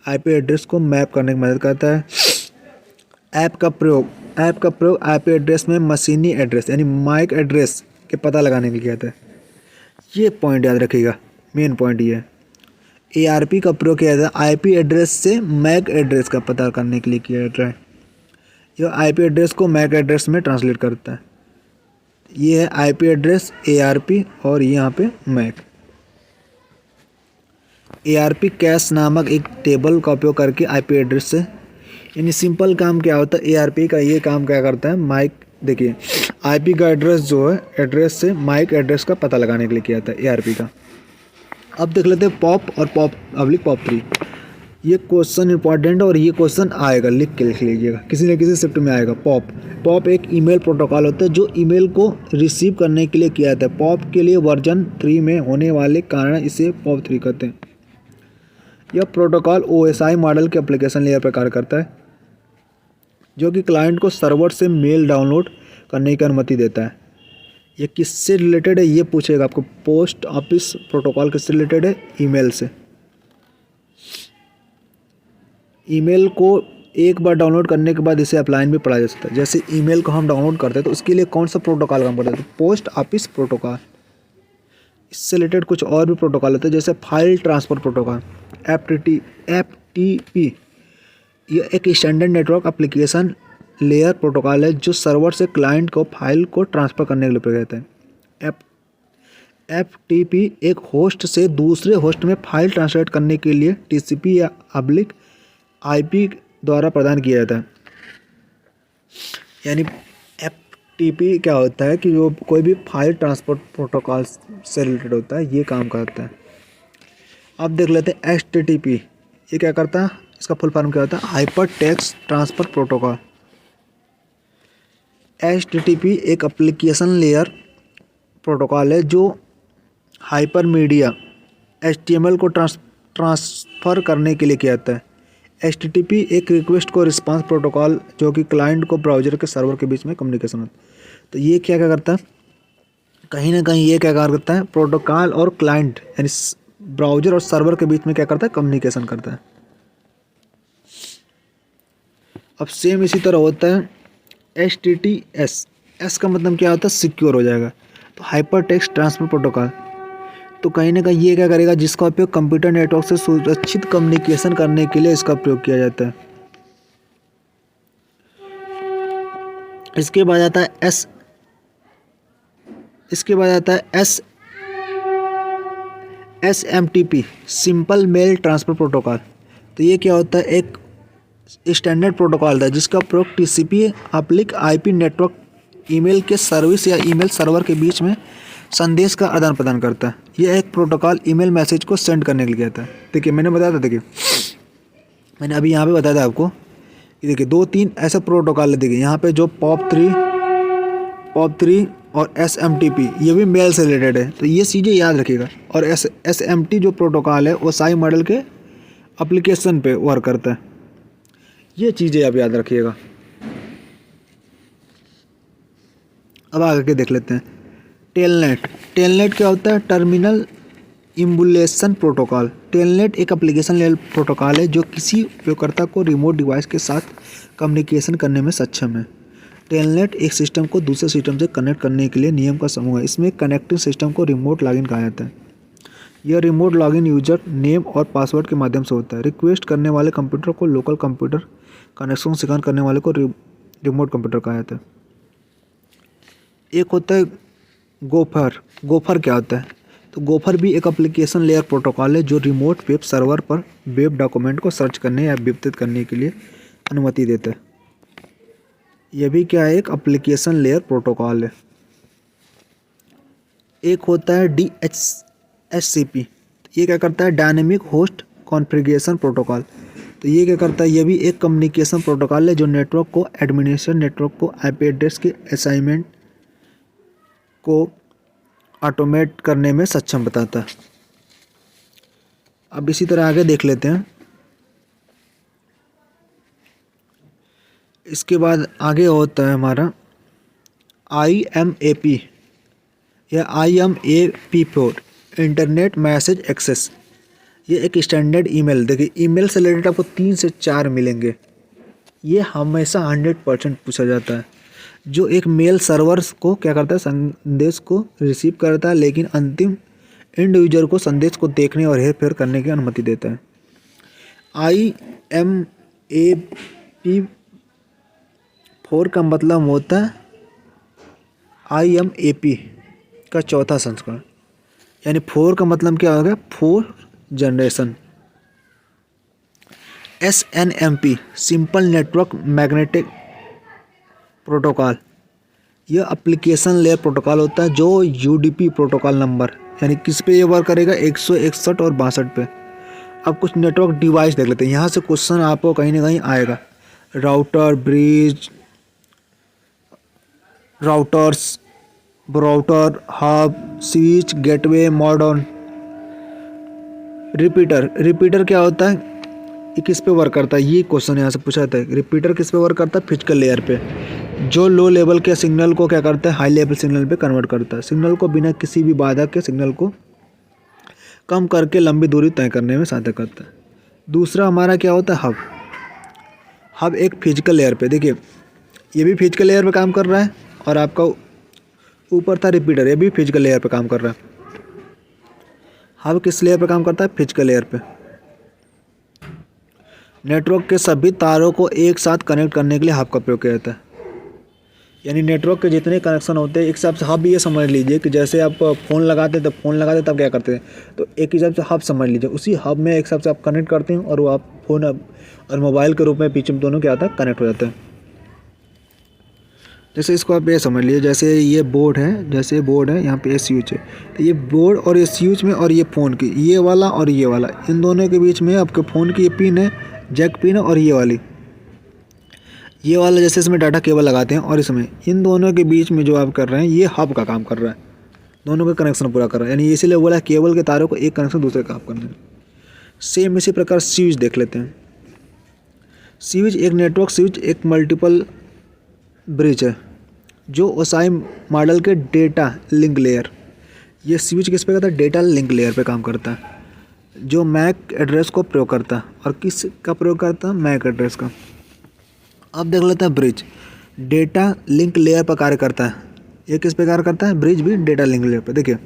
आईपी एड्रेस को मैप करने में मदद करता है। ऐप का प्रयोग आईपी एड्रेस में मशीनी एड्रेस यानी माइक एड्रेस के पता लगाने के लिए किया जाता है। ये पॉइंट याद रखिएगा, मेन पॉइंट ये है। ARP का प्रयोग किया जाता है IP एड्रेस से मैक एड्रेस का पता करने के लिए किया जाता है। यह IP एड्रेस को मैक एड्रेस में ट्रांसलेट करता है। ये है IP एड्रेस, ARP और यहाँ पे मैक। ARP कैश नामक एक टेबल का उपयोग करके IP एड्रेस से, यानी सिंपल काम क्या होता है ARP का, ये काम क्या करता है माइक, देखिए IP का एड्रेस जो है एड्रेस से माइक एड्रेस का पता लगाने के लिए किया जाता है ARP का। अब देख लेते हैं पॉप और POP3। ये क्वेश्चन इंपॉर्टेंट और ये क्वेश्चन आएगा, लिख लीजिएगा, किसी न किसी शिफ्ट में आएगा। पॉप एक ईमेल प्रोटोकॉल होता है जो ईमेल को रिसीव करने के लिए किया जाता है। पॉप के लिए वर्जन 3 में होने वाले कारण इसे POP3 कहते हैं। यह प्रोटोकॉल OSI मॉडल के एप्लीकेशन लेयर पर कार्य करता है, जो कि क्लाइंट को सर्वर से मेल डाउनलोड करने की अनुमति देता है। ये किससे रिलेटेड है ये पूछेगा आपको। पोस्ट ऑफिस प्रोटोकॉल किससे रिलेटेड है? ईमेल से। ईमेल को एक बार डाउनलोड करने के बाद इसे ऑफलाइन भी पढ़ा जा सकता है। जैसे ईमेल को हम डाउनलोड करते हैं तो उसके लिए कौन सा प्रोटोकॉल काम करता है? तो पोस्ट ऑफिस प्रोटोकॉल। इससे रिलेटेड कुछ और भी प्रोटोकॉल होते हैं, जैसे फाइल ट्रांसफ़र प्रोटोकॉल FTP। यह एक standard network application layer protocol है जो सर्वर से क्लाइंट को फाइल को ट्रांसफ़र करने के लिए प्रयोग होता है। FTP एक होस्ट से दूसरे होस्ट में फाइल ट्रांसलेट करने के लिए TCP या IP द्वारा प्रदान किया जाता है। यानी FTP क्या होता है कि जो कोई भी फाइल ट्रांसपोर्ट प्रोटोकॉल से रिलेटेड होता है, ये काम करता है। अब देख लेते हैं HTTP। ये क्या करता है? इसका फुल फॉर्म क्या होता है? Hyper text transfer protocol. HTTP एक एप्लीकेशन लेयर प्रोटोकॉल है जो हाइपर मीडिया HTML को ट्रांसफ़र करने के लिए किया जाता है। HTTP एक रिक्वेस्ट को रिस्पांस प्रोटोकॉल जो कि क्लाइंट को ब्राउज़र के सर्वर के बीच में कम्युनिकेशन होता है। तो ये क्या करता है? कहीं ना कहीं ये क्या कार्य करता है? प्रोटोकॉल और क्लाइंट यानी ब्राउज़र और सर्वर के बीच में क्या करता है? कम्युनिकेशन करता है। अब सेम इसी तरह होता है HTTS। S का मतलब क्या होता है? सिक्योर हो जाएगा। तो हाइपर टेक्स्ट ट्रांसफ़र प्रोटोकॉल, तो कहीं ना कहीं ये क्या करेगा? जिसका उपयोग कंप्यूटर नेटवर्क से सुरक्षित कम्युनिकेशन करने के लिए इसका प्रयोग किया जाता है। इसके बाद आता है SMTP, simple mail transfer protocol. तो ये क्या होता है? एक स्टैंडर्ड प्रोटोकॉल है जिसका प्रयोग TCP/IP नेटवर्क ईमेल के सर्विस या ईमेल सर्वर के बीच में संदेश का आदान प्रदान करता है। यह एक प्रोटोकॉल ईमेल मैसेज को सेंड करने के लिए आता है। देखिए मैंने बताया था, देखिए मैंने अभी यहाँ पे बताया था आपको कि देखिए 2-3 ऐसे प्रोटोकॉल है। देखिए यहाँ पे जो POP3 और SMTP ये भी मेल से रिलेटेड है, तो ये चीज़ें याद रखिएगा। और SMT जो प्रोटोकॉल है वो OSI मॉडल के एप्लीकेशन पे वर्क करता है। ये चीज़ें आप याद रखिएगा। अब आगे के देख लेते हैं टेलनेट क्या होता है? Terminal emulation protocol. टेलनेट एक एप्लीकेशन लेवल प्रोटोकॉल है जो किसी उपयोगकर्ता को रिमोट डिवाइस के साथ कम्युनिकेशन करने में सक्षम है। टेलनेट एक सिस्टम को दूसरे सिस्टम से कनेक्ट करने के लिए नियम का समूह है। इसमें कनेक्टिंग सिस्टम को रिमोट लॉगिन कहा जाता है। यह रिमोट लॉगिन यूजर नेम और पासवर्ड के माध्यम से होता है। रिक्वेस्ट करने वाले कंप्यूटर को लोकल कंप्यूटर कनेक्शन स्वीकार करने वाले को रिमोट कंप्यूटर कहा जाता है। एक होता है गोफर क्या होता है? तो गोफर भी एक एप्लीकेशन लेयर प्रोटोकॉल है जो रिमोट वेब सर्वर पर वेब डॉक्यूमेंट को सर्च करने या वितरित करने के लिए अनुमति देता है। यह भी क्या है? एक एप्लीकेशन लेयर प्रोटोकॉल है। एक होता है DHCP। ये क्या करता है? Dynamic host configuration protocol. तो ये क्या करता है? ये भी एक कम्युनिकेशन प्रोटोकॉल है जो नेटवर्क को एडमिनिस्ट्रेशन नेटवर्क को IP एड्रेस के असाइनमेंट को ऑटोमेट करने में सक्षम बताता है। अब इसी तरह आगे देख लेते हैं। इसके बाद आगे होता है हमारा IMAP या IMAP4 इंटरनेट मैसेज एक्सेस। ये एक स्टैंडर्ड ईमेल, देखिए ईमेल से रिलेटेड आपको 3 से 4 मिलेंगे। ये हमेशा 100% पूछा जाता है। जो एक मेल सर्वर को क्या करता है? संदेश को रिसीव करता है, लेकिन अंतिम एंड यूजर को संदेश को देखने और हेर फेर करने की अनुमति देता है। IMAP4 का मतलब होता है IMAP का चौथा संस्करण, यानी 4 का मतलब क्या हो गया, 4 generation. SNMP simple network magnetic protocol, यह एप्लीकेशन लेयर प्रोटोकॉल होता है जो UDP प्रोटोकॉल नंबर, यानी किस पे ये वर्क करेगा, 161 और 62 पे। अब कुछ नेटवर्क डिवाइस देख लेते हैं, यहाँ से क्वेश्चन आपको कहीं ना कहीं आएगा। Router, bridge, routers, brouter, hub, switch, gateway, modern, repeater क्या होता है, ये किस पे वर्क करता है, ये क्वेश्चन यहाँ से पूछा जाता है। रिपीटर किस पे वर्क करता है, फिजिकल लेयर पे, जो लो लेवल के सिग्नल को क्या करता है, हाई लेवल सिग्नल पे कन्वर्ट करता है। सिग्नल को बिना किसी भी बाधा के सिग्नल को कम करके लंबी दूरी तय करने में सहायता करता है। दूसरा हमारा क्या होता है, हब एक फिजिकल लेयर पे, देखिए ये भी फिजिकल लेयर पे काम कर रहा है, और आपका ऊपर था रिपीटर, ये भी फिजिकल लेयर पे काम कर रहा है। हब किस लेयर पे काम करता है, फिजिकल लेयर पे। नेटवर्क के सभी तारों को एक साथ कनेक्ट करने के लिए हब का प्रयोग किया जाता है। यानी नेटवर्क के जितने कनेक्शन होते हैं, एक हिसाब से हब ये समझ लीजिए कि जैसे आप फ़ोन लगाते तब तब क्या करते हैं, तो एक हिसाब से हब समझ लीजिए, उसी हब में एक हिसाब से आप कनेक्ट करते हैं और वो आप फ़ोन और मोबाइल के रूप में पीछे में दोनों क्या आता है, कनेक्ट हो जाते हैं। जैसे इसको आप ये समझ लीजिए, जैसे ये बोर्ड है, यहाँ पे ये स्विच है, तो ये बोर्ड और ये स्विच में, और ये फ़ोन की ये वाला और ये वाला, इन दोनों के बीच में आपके फ़ोन की ये पिन है, जैक पिन है, और ये वाला जैसे इसमें डाटा केबल लगाते हैं, और इसमें इन दोनों के बीच में जो आप कर रहे हैं, ये हब का काम कर रहा है, दोनों का कनेक्शन पूरा कर रहा है। यानी इसीलिए बोला केबल के तारों को एक कनेक्शन दूसरे का आप करना है। सेम इसी प्रकार स्विच देख लेते हैं। स्विच एक नेटवर्क स्विच एक मल्टीपल ब्रिज है जो ओसाई मॉडल के डेटा लिंक लेयर, ये स्विच किस पे करता है, डेटा लिंक लेयर पे काम करता है, जो मैक एड्रेस को प्रयोग करता है। और किस का प्रयोग करता है, मैक एड्रेस का। अब देख लेते हैं ब्रिज, डेटा लिंक लेयर पर कार्य करता है। ये किस पे कार्य करता है, ब्रिज भी डेटा लिंक लेयर पे। देखिए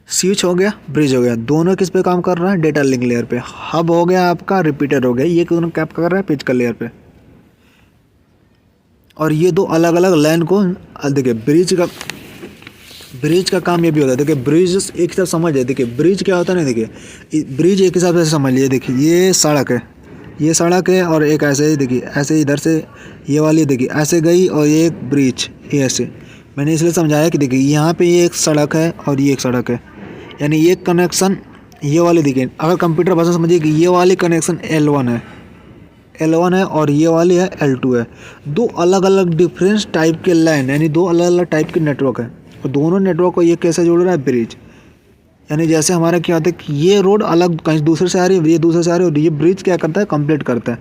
स्विच हो गया, ब्रिज हो गया, दोनों किस पे काम कर रहा है, डेटा लिंक लेयर पे। हब हो गया आपका, रिपीटर हो गया, ये दोनों कैप कर रहा है फिजिकल लेयर पे। और ये दो अलग अलग लाइन को, देखिए ब्रिज का काम ये भी होता है। देखिए ब्रिज एक हिसाब समझ जाए, देखिए ब्रिज क्या होता है ना, देखिए ब्रिज एक हिसाब से समझ लीजिए। देखिए ये सड़क है, और एक ऐसे ही, देखिए ऐसे इधर से ये वाली देखिए ऐसे गई, और ये एक ब्रिज, ये ऐसे मैंने इसलिए समझाया कि देखिए यहाँ पे ये एक सड़क है और ये एक सड़क है, यानी ये कनेक्शन ये वाली, देखिए अगर कंप्यूटर भाषा समझिए कि ये वाली कनेक्शन L1 है और ये वाली है L2 है। दो अलग अलग डिफरेंस टाइप के लाइन, यानी दो अलग अलग टाइप के नेटवर्क है, और दोनों नेटवर्क को ये कैसे जोड़ रहा है, ब्रिज। यानी जैसे हमारा क्या होता है कि ये रोड अलग कहीं दूसरे से आ रही है, ये दूसरे से आ रही है, और ये ब्रिज क्या करता है, कंप्लीट करता है।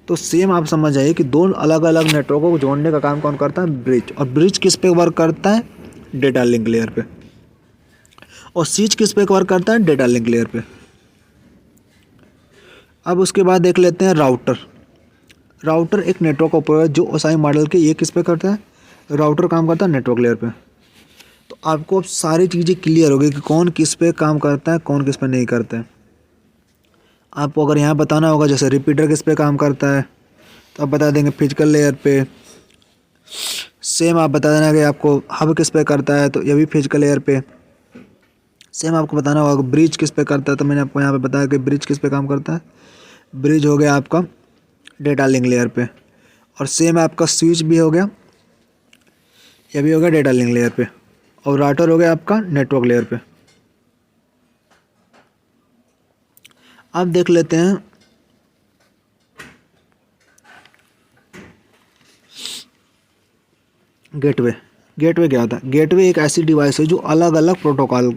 तो सेम आप समझ जाइए कि दो अलग अलग नेटवर्कों को जोड़ने का काम कौन करता है, ब्रिज। और ब्रिज किस पे वर्क करता है, डेटा लिंक लेयर पे। और स्विच किस पे वर्क करता है, डेटा लिंक लेयर पे। अब उसके बाद देख लेते हैं राउटर एक नेटवर्क ऑपरेटर जो ओसाई मॉडल के, ये किस पे करता है, राउटर काम करता है नेटवर्क लेयर पे। तो आपको अब सारी चीज़ें क्लियर हो गई कि कौन किस पे काम करता है, कौन किस पे नहीं करता है। आपको अगर यहाँ बताना होगा जैसे रिपीटर किस पे काम करता है, तो आप बता देंगे फिजिकल लेयर पे। सेम आप बता देना कि आपको हब किस पे करता है, तो ये भी फिजिकल लेयर पे। सेम आपको बताना होगा ब्रिज किस पे करता है, तो मैंने आपको यहाँ पे बताया कि ब्रिज किस पे काम करता है, ब्रिज हो गया आपका डेटा लिंक लेयर पे। और सेम आपका स्विच भी हो गया, यह भी हो गया डेटा लिंक लेयर पे। और राउटर हो गया आपका नेटवर्क लेयर पे। अब देख लेते हैं गेटवे क्या होता है। गेटवे एक ऐसी डिवाइस है जो अलग अलग प्रोटोकॉल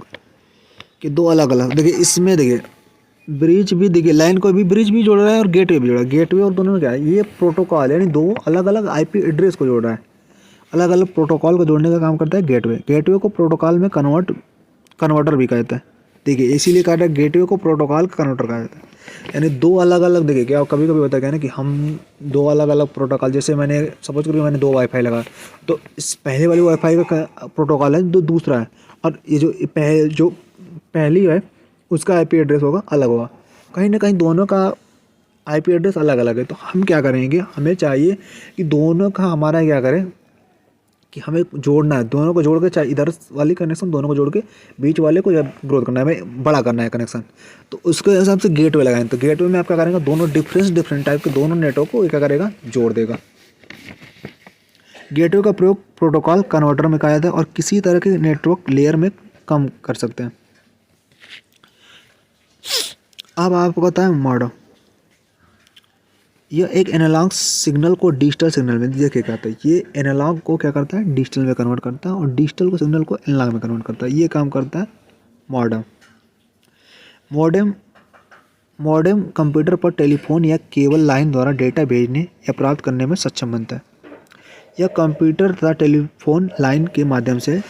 के दो अलग अलग, देखिए इसमें देखिए ब्रिज भी, देखिए लाइन को भी ब्रिज भी जोड़ रहा है और गेटवे भी जोड़ रहा है। गेटवे और दोनों में क्या है, ये प्रोटोकॉल यानी दो अलग अलग IP एड्रेस को जोड़ रहा है, अलग अलग प्रोटोकॉल को जोड़ने का काम करता है गेटवे को प्रोटोकॉल में कन्वर्टर भी कहता है। देखिए इसीलिए कहा था गेटवे को प्रोटोकॉल का कन्वर्टर कहा जाता है। यानी दो अलग अलग, देखिए क्या कभी कभी होता है क्या ना कि हम दो अलग अलग प्रोटोकॉल, जैसे मैंने सपोज करिए मैंने दो वाईफाई लगा, तो इस पहले वाली वाईफाई का प्रोटोकॉल है जो दूसरा है, और ये जो पहली है उसका आईपी एड्रेस होगा अलग होगा, कहीं ना कहीं दोनों का आईपी एड्रेस अलग अलग है। तो हम क्या करेंगे, हमें चाहिए कि दोनों का हमारा क्या करें कि हमें जोड़ना है, दोनों को जोड़ के, चाहे इधर वाली कनेक्शन दोनों को जोड़ के बीच वाले को जब ग्रोथ करना है, हमें बड़ा करना है कनेक्शन, तो उसके हिसाब से गेटवे लगाएं। तो गेटवे में आप क्या करेंगे, दोनों डिफरेंट टाइप के दोनों नेटवर्क को क्या करेगा, जोड़ देगा। गेटवे का प्रयोग प्रोटोकॉल कन्वर्टर में किया जाता है और किसी तरह के नेटवर्क लेयर में कम कर सकते हैं। अब आपको पता है मॉडम, यह एक एनालॉग सिग्नल को डिजिटल सिग्नल में, देखिए क्या होता है, ये एनालॉग को क्या करता है, डिजिटल में कन्वर्ट करता है, और डिजिटल को सिग्नल को एनालॉग में कन्वर्ट करता है। ये काम करता है मॉडेम। मॉडेम मॉडेम कंप्यूटर पर टेलीफोन या केबल लाइन द्वारा डेटा भेजने या प्राप्त करने में सक्षम बनता है। यह कंप्यूटर तथा टेलीफोन लाइन के माध्यम से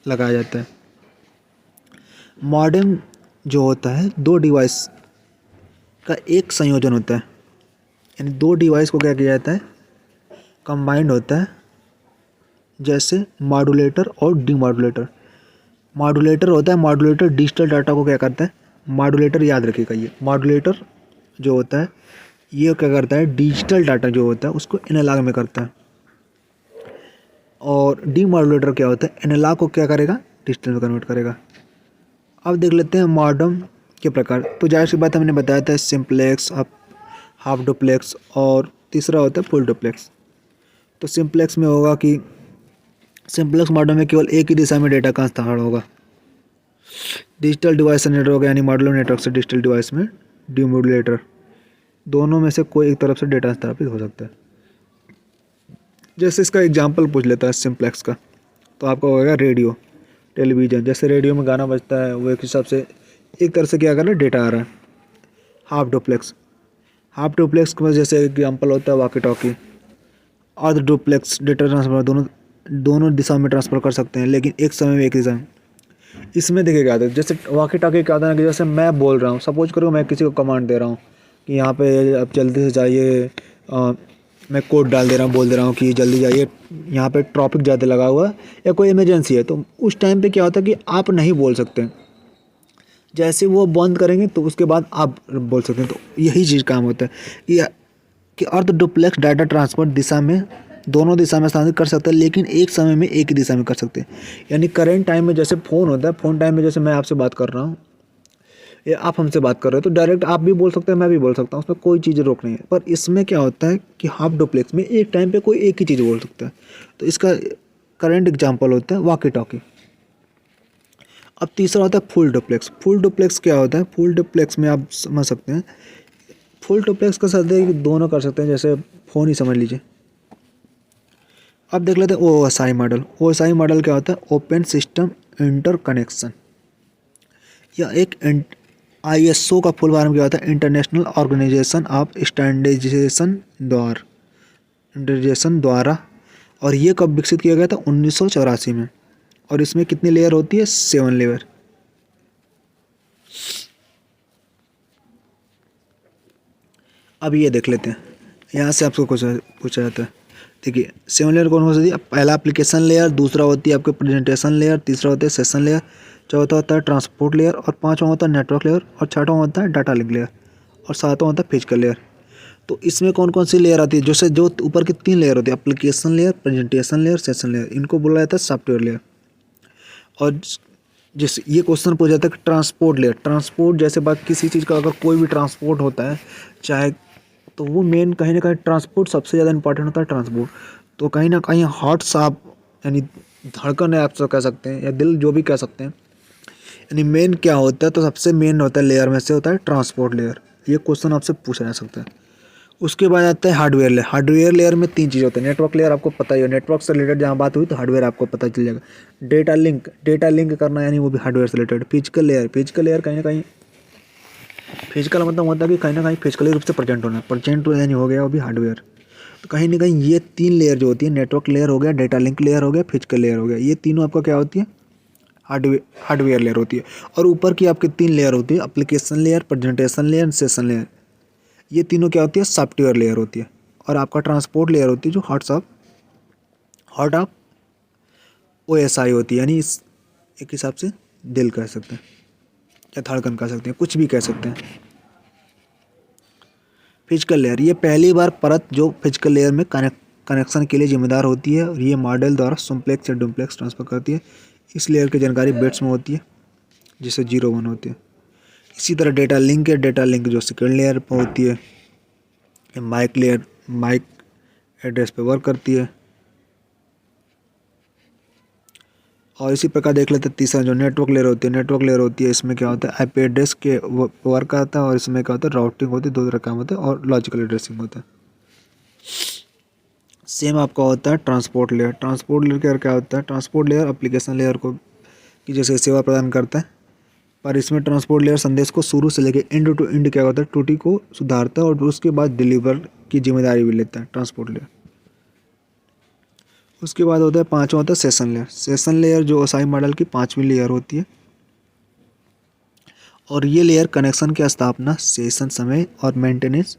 लगाया जाता है। मॉडेम जो होता है दो डिवाइस का एक संयोजन होता है, यानी दो डिवाइस को क्या किया जाता है, कंबाइंड होता है, जैसे मॉड्यूलेटर और डीमॉड्यूलेटर। मॉड्यूलेटर होता है, मॉड्यूलेटर डिजिटल डाटा को क्या करता है, मॉड्यूलेटर याद रखिएगा, ये मॉड्यूलेटर जो होता है ये क्या करता है, डिजिटल डाटा जो होता है उसको एनालॉग में करता है, और डीमॉड्यूलेटर क्या होता है, एनालॉग को क्या करेगा, डिजिटल में कन्वर्ट करेगा। अब देख लेते हैं मॉडेम के प्रकार। तो जाहिर सी बात हमने बताया था सिंप्लेक्स, हाफ डुप्लेक्स, और तीसरा होता है फुल डुप्लेक्स। तो सिंप्लेक्स में होगा कि सिंप्लेक्स मॉडेम में केवल एक ही दिशा में डेटा का स्थानांतरण होगा। डिजिटल डिवाइस नेटवर्क यानी मॉड्यूलर नेटवर्क से डिजिटल डिवाइस में डीमॉड्यूलेटर, दोनों में से कोई एक तरफ से डेटा स्थापित हो सकता है। जैसे इसका एग्जांपल पूछ लेता है सिंप्लेक्स का, तो आपका होगा रेडियो टेलीविज़न, जैसे रेडियो में गाना बजता है वो एक हिसाब से एक तरह से क्या कर रहा है, डेटा आ रहा है। हाफ डुप्लेक्स के जैसे एग्जांपल होता है वॉकी टॉकी। अर्ध डुप्लेक्स डेटा ट्रांसफर दोनों दिशा में ट्रांसफ़र कर सकते हैं, लेकिन एक समय में एक दिशा में। इसमें देखिए क्या होता है, जैसे वॉकी टॉकी क्या होता है कि जैसे मैं बोल रहा हूँ, सपोज करो मैं किसी को कमांड दे रहा हूँ कि यहाँ पे अब जल्दी से जाइए, मैं कोड डाल दे रहा हूँ, बोल दे रहा हूँ कि जल्दी जाइए, यहाँ पे ट्रैफिक ज़्यादा लगा हुआ है या कोई इमरजेंसी है, तो उस टाइम पे क्या होता है कि आप नहीं बोल सकते, जैसे वो बंद करेंगे तो उसके बाद आप बोल सकते हैं। तो यही चीज़ काम होता है कि अर्ध डुप्लेक्स डाटा ट्रांसफर दिशा में, दोनों दिशा में स्थानांतरित कर सकते हैं, लेकिन एक समय में एक ही दिशा में कर सकते हैं। यानी करेंट टाइम में जैसे फ़ोन होता है, फ़ोन टाइम में जैसे मैं आपसे बात कर रहा हूँ या आप हमसे बात कर रहे हो, तो डायरेक्ट आप भी बोल सकते हैं, मैं भी बोल सकता हूँ, उसमें कोई चीज़ रोक नहीं है। पर इसमें क्या होता है कि हाफ डुप्लेक्स में एक टाइम पे कोई एक ही चीज़ बोल सकता है। तो इसका करंट एग्जांपल होता है वॉकी टॉकी। अब तीसरा होता है फुल डुप्लेक्स। फुल डुप्लेक्स क्या होता है, फुल डुप्लेक्स में आप समझ सकते हैं, फुल डुप्लेक्स का साथ है कि दोनों कर सकते हैं, जैसे फ़ोन ही समझ लीजिए। अब देख लेते हैं OSI मॉडल। OSI मॉडल क्या होता है, ओपन सिस्टम इंटरकनेक्शन। यह एक ISO का फुल फॉर्म क्या होता है, इंटरनेशनल ऑर्गेनाइजेशन ऑफ स्टैंडर्डाइजेशन द्वारा, और ये कब विकसित किया गया था, 1984 में। और इसमें कितनी लेयर होती है, 7 लेयर। अब ये देख लेते हैं, यहाँ से आपको कुछ पूछा जाता है। देखिए 7 लेयर कौन हो सकती है, पहला एप्लीकेशन लेयर, दूसरा होती है आपके प्रेजेंटेशन लेयर, तीसरा होता है सेशन लेयर, चौथा होता है ट्रांसपोर्ट लेयर, और पांचवा होता है नेटवर्क लेयर, और छठवां होता है डाटा लिंक लेयर, और सातवां होता है फिजिकल लेयर। तो इसमें कौन कौन सी लेयर आती है, जो ऊपर की 3 लेयर होती है, application layer, presentation layer, session layer, इनको बोला जाता है सॉफ्टवेयर लेयर। और जैसे ये क्वेश्चन पूछा जाता है कि ट्रांसपोर्ट लेयर, ट्रांसपोर्ट जैसे बात किसी चीज़ का अगर कोई भी ट्रांसपोर्ट होता है, चाहे तो वो मेन कहीं ना कहीं ट्रांसपोर्ट सबसे ज़्यादा इंपॉर्टेंट होता है ट्रांसपोर्ट। तो कहीं ना कहीं हार्ट्स आप यानी धड़कन है आप सब कह सकते हैं, या दिल जो भी कह सकते हैं, यानी मेन क्या होता है, तो सबसे मेन होता है लेयर में से होता है ट्रांसपोर्ट लेयर। ये क्वेश्चन आपसे पूछा जा सकता है। उसके बाद आता है हार्डवेयर लेयर। हार्डवेयर लेयर में 3 चीज़ होते हैं, नेटवर्क लेयर आपको पता ही है, नेटवर्क से रिलेटेड जहाँ बात हुई तो हार्डवेयर आपको पता चल जाएगा। डेटा लिंक करना यानी वो भी हार्डवेयर से रिलेटेड। फिजिकल लेयर कहीं ना कहीं, फिजिकल मतलब होता है कि कहीं ना कहीं फिजिकली रूप से प्रेजेंट होना, प्रेजेंट यानी हो गया वो भी हार्डवेयर। तो कहीं ना कहीं ये 3 लेयर जो होती है, नेटवर्क लेयर हो गया, डेटा लिंक लेयर हो गया, फिजिकल लेयर हो गया, ये तीनों आपका क्या होती है, हार्डवेयर लेयर होती है। और ऊपर की आपकी 3 लेयर होती है, application layer, presentation layer, session layer. ये तीनों क्या होती है, सॉफ्टवेयर लेयर होती है। और आपका ट्रांसपोर्ट लेयर होती है जो हार्ट ऑफ OSI होती है, यानी इस एक हिसाब से दिल कह सकते हैं या धड़कन कह सकते हैं, कुछ भी कह सकते हैं। फिजिकल लेयर, ये पहली बार परत जो फिजिकल लेयर में कनेक्शन के लिए जिम्मेदार होती है, और ये मॉडल द्वारा सिंप्लेक्स या डुप्लेक्स ट्रांसफर करती है। इस लेयर की जानकारी बिट्स में होती है, जिससे 0 1 होती है। इसी तरह डेटा लिंक है, डेटा लिंक जो सेकेंड लेयर पर होती है। माइक लेयर माइक एड्रेस पे वर्क करती है। और इसी प्रकार देख लेते हैं तीसरा जो नेटवर्क लेयर होती है। नेटवर्क लेयर होती है, इसमें क्या होता है, IP एड्रेस के वर्क आता है। और इसमें क्या होता है, राउटिंग होती है, 2 तरह काम होता है, और लॉजिकल एड्रेसिंग होता है। सेम आपका होता है ट्रांसपोर्ट लेयर। ट्रांसपोर्ट लेयर क्या होता है, ट्रांसपोर्ट लेयर एप्लीकेशन लेयर को की जैसे सेवा प्रदान करता है, पर इसमें ट्रांसपोर्ट लेयर संदेश को शुरू से लेकर एंड टू एंड क्या होता है, त्रुटि को सुधारता है और उसके बाद डिलीवर की जिम्मेदारी भी लेता है ट्रांसपोर्ट लेयर। उसके बाद होता है 5वां होता है सेशन लेयर। सेशन लेयर जो OSI मॉडल की 5वीं लेयर होती है, और ये लेयर कनेक्शन की स्थापना, सेशन समय और मेंटेनेंस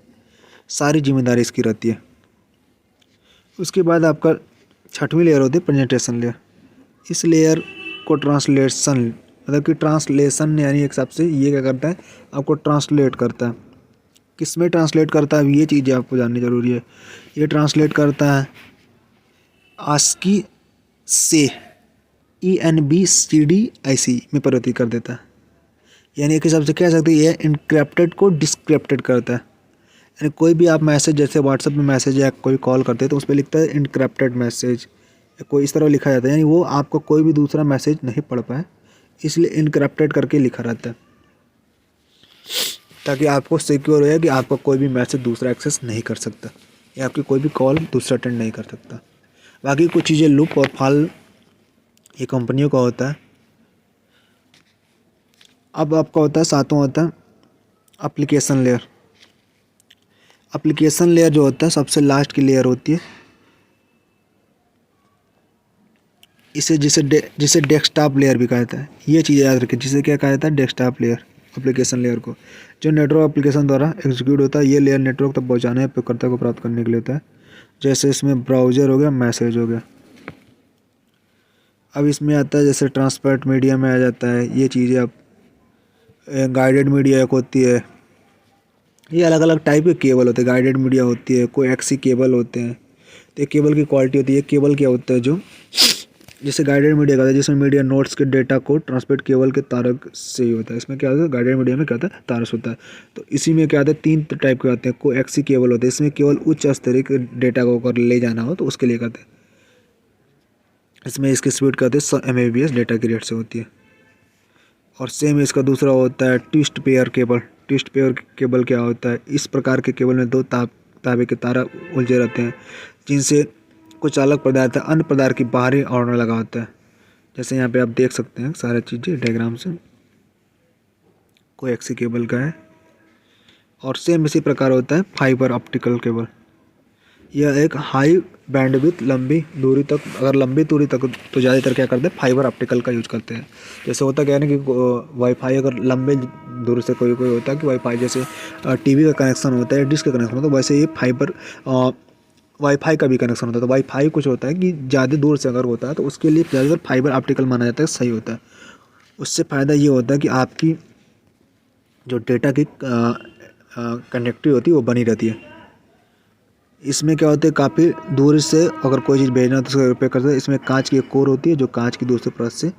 सारी जिम्मेदारी इसकी रहती है। उसके बाद आपका 6वीं लेयर होती है प्रेजेंटेशन लेयर। इस लेयर को ट्रांसलेशन मतलब कि ट्रांसलेशन यानी एक हिसाब से ये क्या करता है, आपको ट्रांसलेट करता है। किस में ट्रांसलेट करता है, ये चीज़ें आपको जाननी ज़रूरी है। ये ट्रांसलेट करता है ASCII से ENBCDIC में परिवर्तित कर देता है। यानी एक हिसाब से कह सकते हैं ये इनक्रिप्टेड को डिस्क्रिप्टेड करता है। यानी कोई भी आप मैसेज जैसे व्हाट्सएप में मैसेज या कोई कॉल करते हैं तो उस पर लिखता है इनक्रिप्टेड मैसेज, कोई इस तरह लिखा जाता है, यानी वो आपको कोई भी दूसरा मैसेज नहीं पढ़ पाए, इसलिए इनक्रिप्टेड करके लिखा रहता है, ताकि आपको सिक्योर हो जाए कि आपका कोई भी मैसेज दूसरा एक्सेस नहीं कर सकता या आपकी कोई भी कॉल दूसरा अटेंड नहीं कर सकता। बाकी कुछ चीज़ें लूप और फाल ये कंपनियों का होता है। अब आपका होता है 7वां होता है एप्लीकेशन लेयर। एप्लीकेशन लेयर जो होता है सबसे लास्ट की लेयर होती है। जिसे डेस्कटॉप लेयर भी कहता है। ये चीज़ याद रखें, जिसे क्या कहा जाता है, डेस्कटॉप लेयर। एप्लीकेशन लेयर को जो नेटवर्क एप्लीकेशन द्वारा एग्जीक्यूट होता है, ये लेयर नेटवर्क तक पहुँचाने उपयोगकर्ता को प्राप्त करने के लिए होता है। जैसे इसमें ब्राउज़र हो गया, मैसेज हो गया। अब इसमें आता है जैसे ट्रांसपेरेंट मीडिया में आ जाता है ये चीज़ें। अब गाइडेड मीडिया एक होती है, ये अलग अलग टाइप के केबल होते हैं। गाइडेड मीडिया होती है, कोई एक्सी केबल होते हैं। तो ये केबल की क्वालिटी होती है। केबल क्या होता है, जो जैसे गाइडेड मीडिया का है, जिसमें मीडिया नोट्स के डेटा को ट्रांसमिट केबल के तारक से ही होता है। इसमें क्या होता है, गाइडेड मीडिया में क्या होता है, तारक होता है। तो इसी में क्या होता है, 3 टाइप के आते हैं। कोई एक्सी केबल होते हैं, इसमें केवल उच्च स्तरीय के डेटा को अगर ले जाना हो तो उसके लिए करते हैं। इसमें इसकी स्पीड कहते हैं 100 Mbps डेटा की रेट से होती है। और सेम इसका दूसरा होता है twist pair cable. Twist pair cable क्या होता है, इस प्रकार के केबल में 2 ताबे के तारा उलझे रहते हैं, जिनसे कुछ अलग पदार्थ अन्य पदार्थ की बाहरी आवरण लगा होता है। जैसे यहाँ पे आप देख सकते हैं सारी चीज़ें डायग्राम से, कोई एक्सी केबल का है। और सेम इसी प्रकार होता है फाइबर ऑप्टिकल केबल। यह एक हाई बैंडविड्थ लंबी दूरी तक, अगर लंबी दूरी तक तो ज़्यादातर क्या करते हैं, फाइबर ऑप्टिकल का यूज करते हैं। जैसे होता क्या है ना कि वाईफाई अगर लंबे दूर से कोई होता है कि वाईफाई जैसे टीवी का कनेक्शन होता है, डिश का कनेक्शन होता है, वैसे ये फाइबर वाईफाई का भी कनेक्शन होता है। तो वाईफाई कुछ होता है कि ज़्यादा दूर से अगर होता है तो उसके लिए ज़्यादातर फाइबर ऑप्टिकल माना जाता है, सही होता है। उससे फ़ायदा ये होता है कि आपकी जो डेटा की कनेक्टिविटी होती है वो बनी रहती है। इसमें क्या होता है, काफ़ी दूर से अगर कोई चीज़ भेजना है तो उसका उपयोग करते हैं। इसमें कांच की एक कोर होती है जो कांच की दूसरी परत से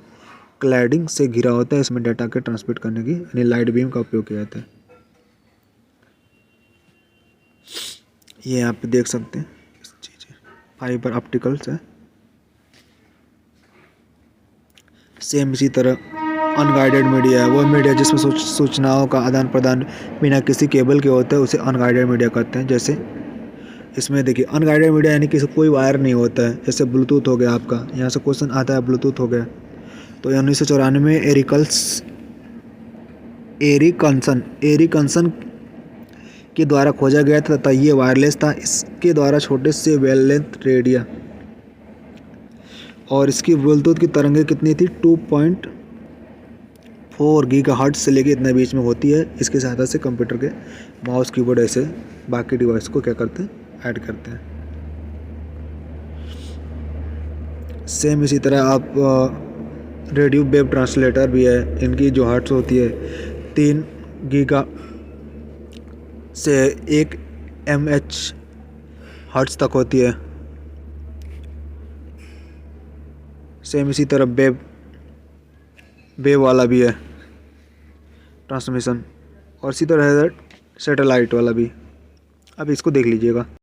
क्लैडिंग से घिरा होता है। इसमें डाटा के ट्रांसमिट करने की यानी लाइट बीम का उपयोग किया जाता है। ये यहाँ पे देख सकते हैं चीज़ें फाइबर ऑप्टिकल्स है। सेम इसी तरह अनगाइडेड मीडिया है, वो मीडिया जिसमें सूचनाओं का आदान प्रदान बिना किसी केबल के होता है, उसे अनगाइडेड मीडिया कहते हैं। जैसे इसमें देखिए अनगाइडेड मीडिया यानी कि कोई वायर नहीं होता है। जैसे ब्लूटूथ हो गया, आपका यहाँ से क्वेश्चन आता है ब्लूटूथ हो गया। तो 1994 में एरिकन्सन के द्वारा खोजा गया था तथा ये वायरलेस था। इसके द्वारा छोटे से वेवलेंथ रेडिया और इसकी ब्लूटूथ की तरंगें कितनी थी, 4 गीगाहर्ट्ज़ से लेके इतने बीच में होती है। इसकी सहायता से कंप्यूटर के माउस कीबोर्ड ऐसे बाकी डिवाइस को क्या करते हैं, ऐड करते हैं। सेम इसी तरह आप रेडियो वेब ट्रांसलेटर भी है। इनकी जो हर्ट्ज़ होती है 3 गीगा से 1 MH हर्ट्ज़ तक होती है। सेम इसी तरह वेब वाला भी है ट्रांसमिशन, और इसी तरह है सैटेलाइट वाला भी। अब इसको देख लीजिएगा।